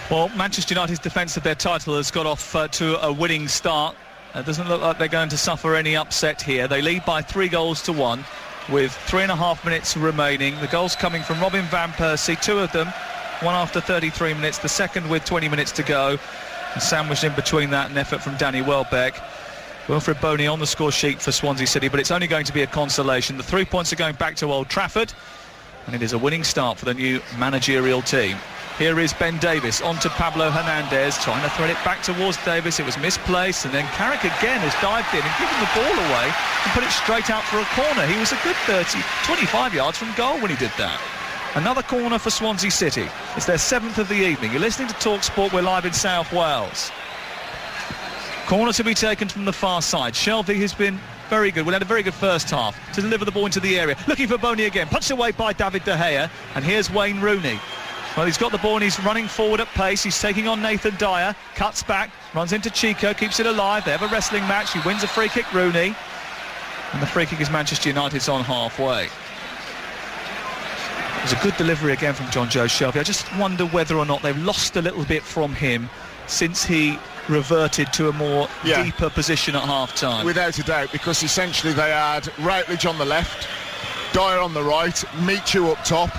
Well, Manchester United's defence of their title has got off to a winning start. It doesn't look like they're going to suffer any upset here. They lead by 3-1 with 3.5 minutes remaining. The goals coming from Robin van Persie, two of them, one after 33 minutes, the second with 20 minutes to go. And sandwiched in between that, an effort from Danny Welbeck. Wilfred Boney on the score sheet for Swansea City, but it's only going to be a consolation. The 3 points are going back to Old Trafford, and it is a winning start for the new managerial team. Here is Ben Davis on to Pablo Hernandez, trying to thread it back towards Davis. It was misplaced, and then Carrick again has dived in and given the ball away and put it straight out for a corner. He was a good 25 yards from goal when he did that. Another corner for Swansea City. It's their 7th of the evening. You're listening to Talksport. We're live in South Wales. Corner to be taken from the far side. Shelvey has been very good. We had a very good first half to deliver the ball into the area. Looking for Boney again. Punched away by David De Gea. And here's Wayne Rooney. Well, he's got the ball and he's running forward at pace. He's taking on Nathan Dyer. Cuts back. Runs into Chico. Keeps it alive. They have a wrestling match. He wins a free kick, Rooney. And the free kick is Manchester United's on halfway. It was a good delivery again from John Joe Shelvey. I just wonder whether or not they've lost a little bit from him since he reverted to a more deeper position at half-time. Without a doubt, because essentially they had Routledge on the left, Dyer on the right, Michu up top,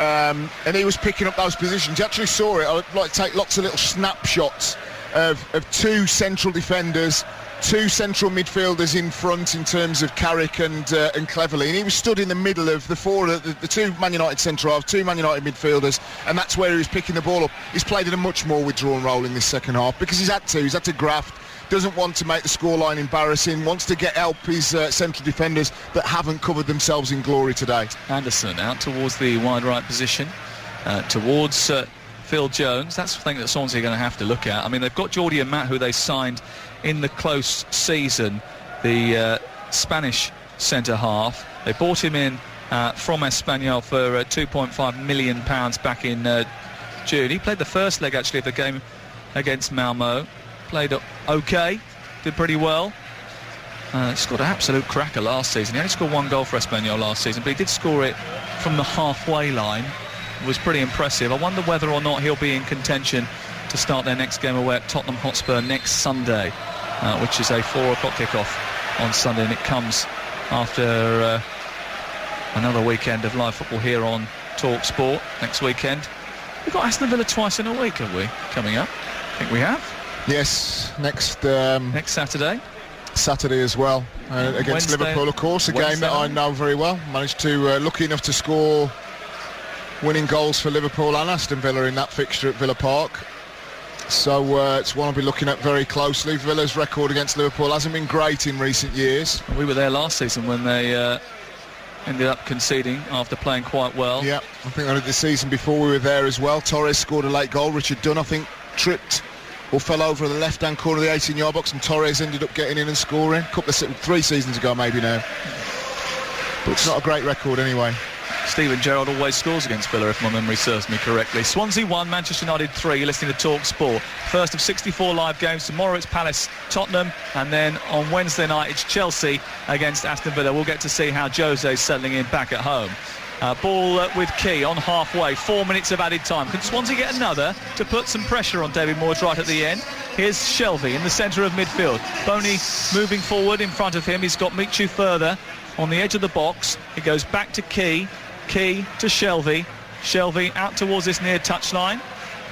and he was picking up those positions. You actually saw it. I'd like to take lots of little snapshots of two central defenders, two central midfielders in front in terms of Carrick and Cleverley, and he was stood in the middle of the two Man United centre halves, two Man United midfielders, and that's where he was picking the ball up. He's played in a much more withdrawn role in this second half because he's had to graft, doesn't want to make the scoreline embarrassing, wants to get help his central defenders that haven't covered themselves in glory today. Anderson out towards the wide right position, towards Phil Jones. That's the thing that Swansea are going to have to look at. I mean, they've got Jordi and Matt, who they signed in the close season, the Spanish centre-half. They bought him in from Espanyol for £2.5 million back in June. He played the first leg, actually, of the game against Malmo. Played OK, did pretty well. Scored an absolute cracker last season. He only scored one goal for Espanyol last season, but he did score it from the halfway line. It was pretty impressive. I wonder whether or not he'll be in contention to start their next game away at Tottenham Hotspur next Sunday, which is a 4 o'clock kickoff on Sunday, and it comes after another weekend of live football here on Talksport next weekend. We've got Aston Villa twice in a week, have we, coming up? I think we have. Yes, next Saturday. Saturday as well, against Wednesday, Liverpool, of course, a game that I know very well. Managed to, lucky enough to score winning goals for Liverpool and Aston Villa in that fixture at Villa Park. So it's one I'll be looking at very closely. Villa's record against Liverpool hasn't been great in recent years. We were there last season when they ended up conceding after playing quite well. Yeah, I think the season before we were there as well. Torres scored a late goal. Richard Dunn, I think, tripped or fell over the left-hand corner of the 18-yard box, and Torres ended up getting in and scoring. 3 seasons ago maybe now. But it's not a great record anyway. Steven Gerrard always scores against Villa, if my memory serves me correctly. Swansea 1, Manchester United 3. You're listening to Talk Sport. First of 64 live games. Tomorrow it's Palace, Tottenham, and then on Wednesday night it's Chelsea against Aston Villa. We'll get to see how Jose's settling in back at home. Ball with Key on halfway. 4 minutes of added time. Can Swansea get another to put some pressure on David Moyes right at the end? Here's Shelvey in the centre of midfield. Boney moving forward in front of him. He's got Michu further on the edge of the box. He goes back to Key. Key to Shelvey. Shelvey out towards this near touchline.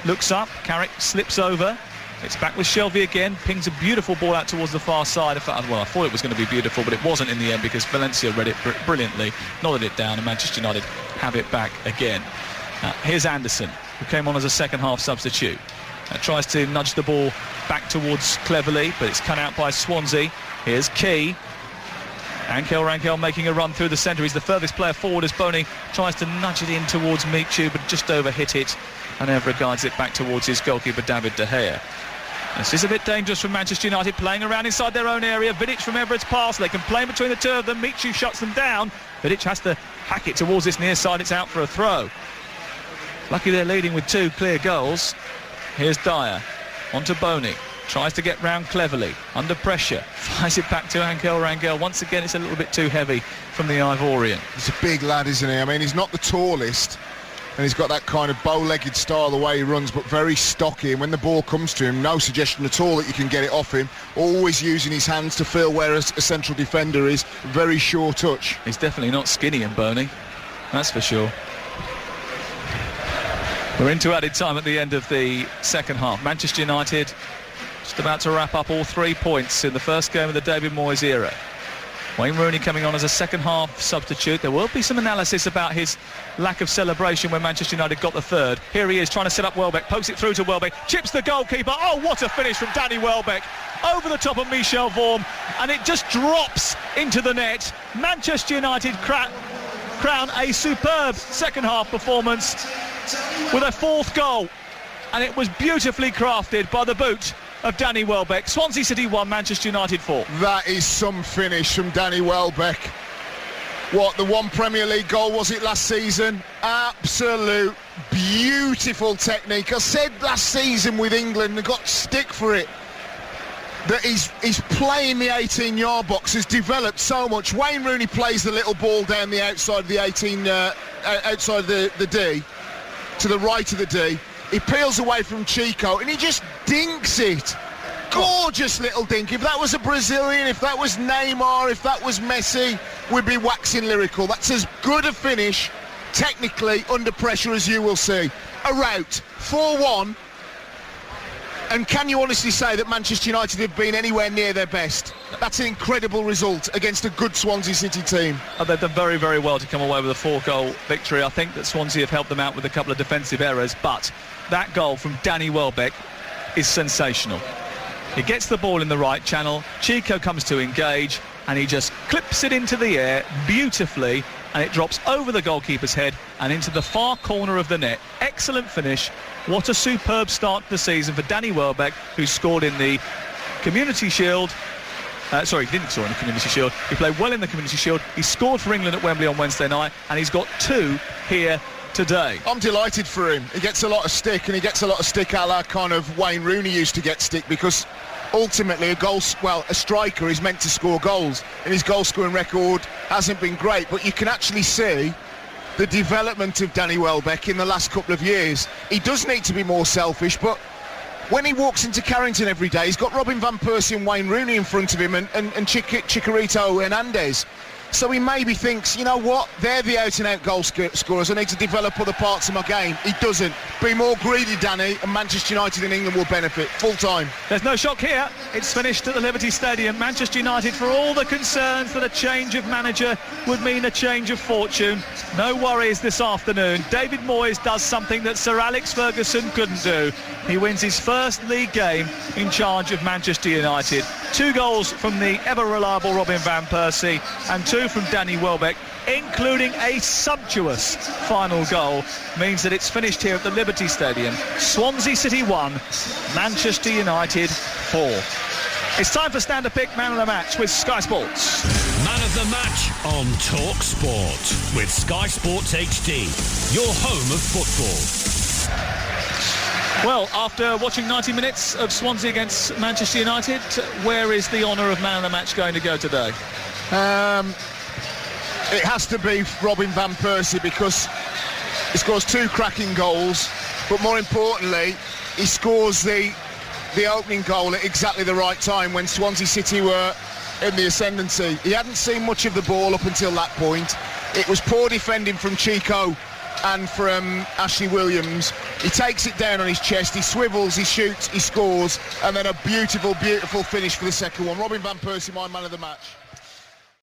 Looks up. Carrick slips over. It's back with Shelvey again. Pings a beautiful ball out towards the far side. In fact, well, I thought it was going to be beautiful, but it wasn't in the end because Valencia read it brilliantly, nodded it down, and Manchester United have it back again. Here's Anderson, who came on as a second-half substitute. Tries to nudge the ball back towards Cleverley, but it's cut out by Swansea. Here's Key. Ankel Rangel making a run through the centre. He's the furthest player forward as Boney tries to nudge it in towards Michu, but just overhit it and Evra guides it back towards his goalkeeper David De Gea. This is a bit dangerous from Manchester United, playing around inside their own area. Vidic from Everett's pass. They can play between the two of them. Michu shuts them down. Vidic has to hack it towards this near side. It's out for a throw. Lucky they're leading with 2 clear goals. Here's Dyer. On to Boney. Tries to get round Cleverley. Under pressure. Flies it back to Ankel Rangel. Once again, it's a little bit too heavy from the Ivorian. He's a big lad, isn't he? I mean, he's not the tallest, and he's got that kind of bow-legged style the way he runs, but very stocky. And when the ball comes to him, no suggestion at all that you can get it off him. Always using his hands to feel where a central defender is. Very sure touch. He's definitely not skinny in Boney. That's for sure. We're into added time at the end of the second half. Manchester United just about to wrap up all 3 points in the first game of the David Moyes era. Wayne Rooney coming on as a second-half substitute. There will be some analysis about his lack of celebration when Manchester United got the third. Here he is trying to set up Welbeck, pokes it through to Welbeck, chips the goalkeeper. Oh, what a finish from Danny Welbeck over the top of Michel Vorm, and it just drops into the net. Manchester United crown a superb second-half performance with a 4th goal, and it was beautifully crafted by the boot of Danny Welbeck. Swansea City 1, Manchester United 4. That is some finish from Danny Welbeck. What, the 1 Premier League goal was it last season? Absolute beautiful technique. I said last season with England, they got stick for it, that he's playing the 18-yard box has developed so much. Wayne Rooney plays the little ball down the outside of the 18, outside the D, to the right of the D. He peels away from Chico and he just dinks it. Gorgeous little dink. If that was a Brazilian, if that was Neymar, if that was Messi, we'd be waxing lyrical. That's as good a finish, technically, under pressure as you will see. A rout, 4-1. And can you honestly say that Manchester United have been anywhere near their best? That's an incredible result against a good Swansea City team. They've done very, very well to come away with a 4-goal victory. I think that Swansea have helped them out with a couple of defensive errors, but that goal from Danny Welbeck is sensational. He gets the ball in the right channel, Chico comes to engage, and he just clips it into the air beautifully, and it drops over the goalkeeper's head and into the far corner of the net. Excellent finish. What a superb start to the season for Danny Welbeck, who scored in the Community Shield. Sorry, he didn't score in the Community Shield. He played well in the Community Shield. He scored for England at Wembley on Wednesday night, and he's got 2 here today. I'm delighted for him. He gets a lot of stick, and he gets a lot of stick a la kind of Wayne Rooney used to get stick, because ultimately a striker is meant to score goals, and his goal-scoring record hasn't been great, but you can actually see the development of Danny Welbeck in the last couple of years. He does need to be more selfish, but when he walks into Carrington every day, he's got Robin van Persie and Wayne Rooney in front of him, and Chicharito Hernandez. So he maybe thinks, you know what, they're the out-and-out goal scorers. I need to develop other parts of my game. He doesn't. Be more greedy, Danny, and Manchester United and England will benefit full-time. There's no shock here. It's finished at the Liberty Stadium. Manchester United, for all the concerns that a change of manager would mean a change of fortune, no worries this afternoon. David Moyes does something that Sir Alex Ferguson couldn't do. He wins his first league game in charge of Manchester United. 2 goals from the ever-reliable Robin van Persie and 2 from Danny Welbeck, including a sumptuous final goal, means that it's finished here at the Liberty Stadium. Swansea City 1, Manchester United 4. It's time for Standard Pick Man of the Match with Sky Sports. Man of the Match on Talksport with Sky Sports HD, your home of football. Well, after watching 90 minutes of Swansea against Manchester United, where is the honour of Man of the Match going to go today? It has to be Robin van Persie, because he scores 2 cracking goals, but more importantly, he scores the opening goal at exactly the right time when Swansea City were in the ascendancy. He hadn't seen much of the ball up until that point. It was poor defending from Chico and from Ashley Williams. He takes it down on his chest, he swivels, he shoots, he scores, and then a beautiful, beautiful finish for the second one. Robin van Persie, my man of the match.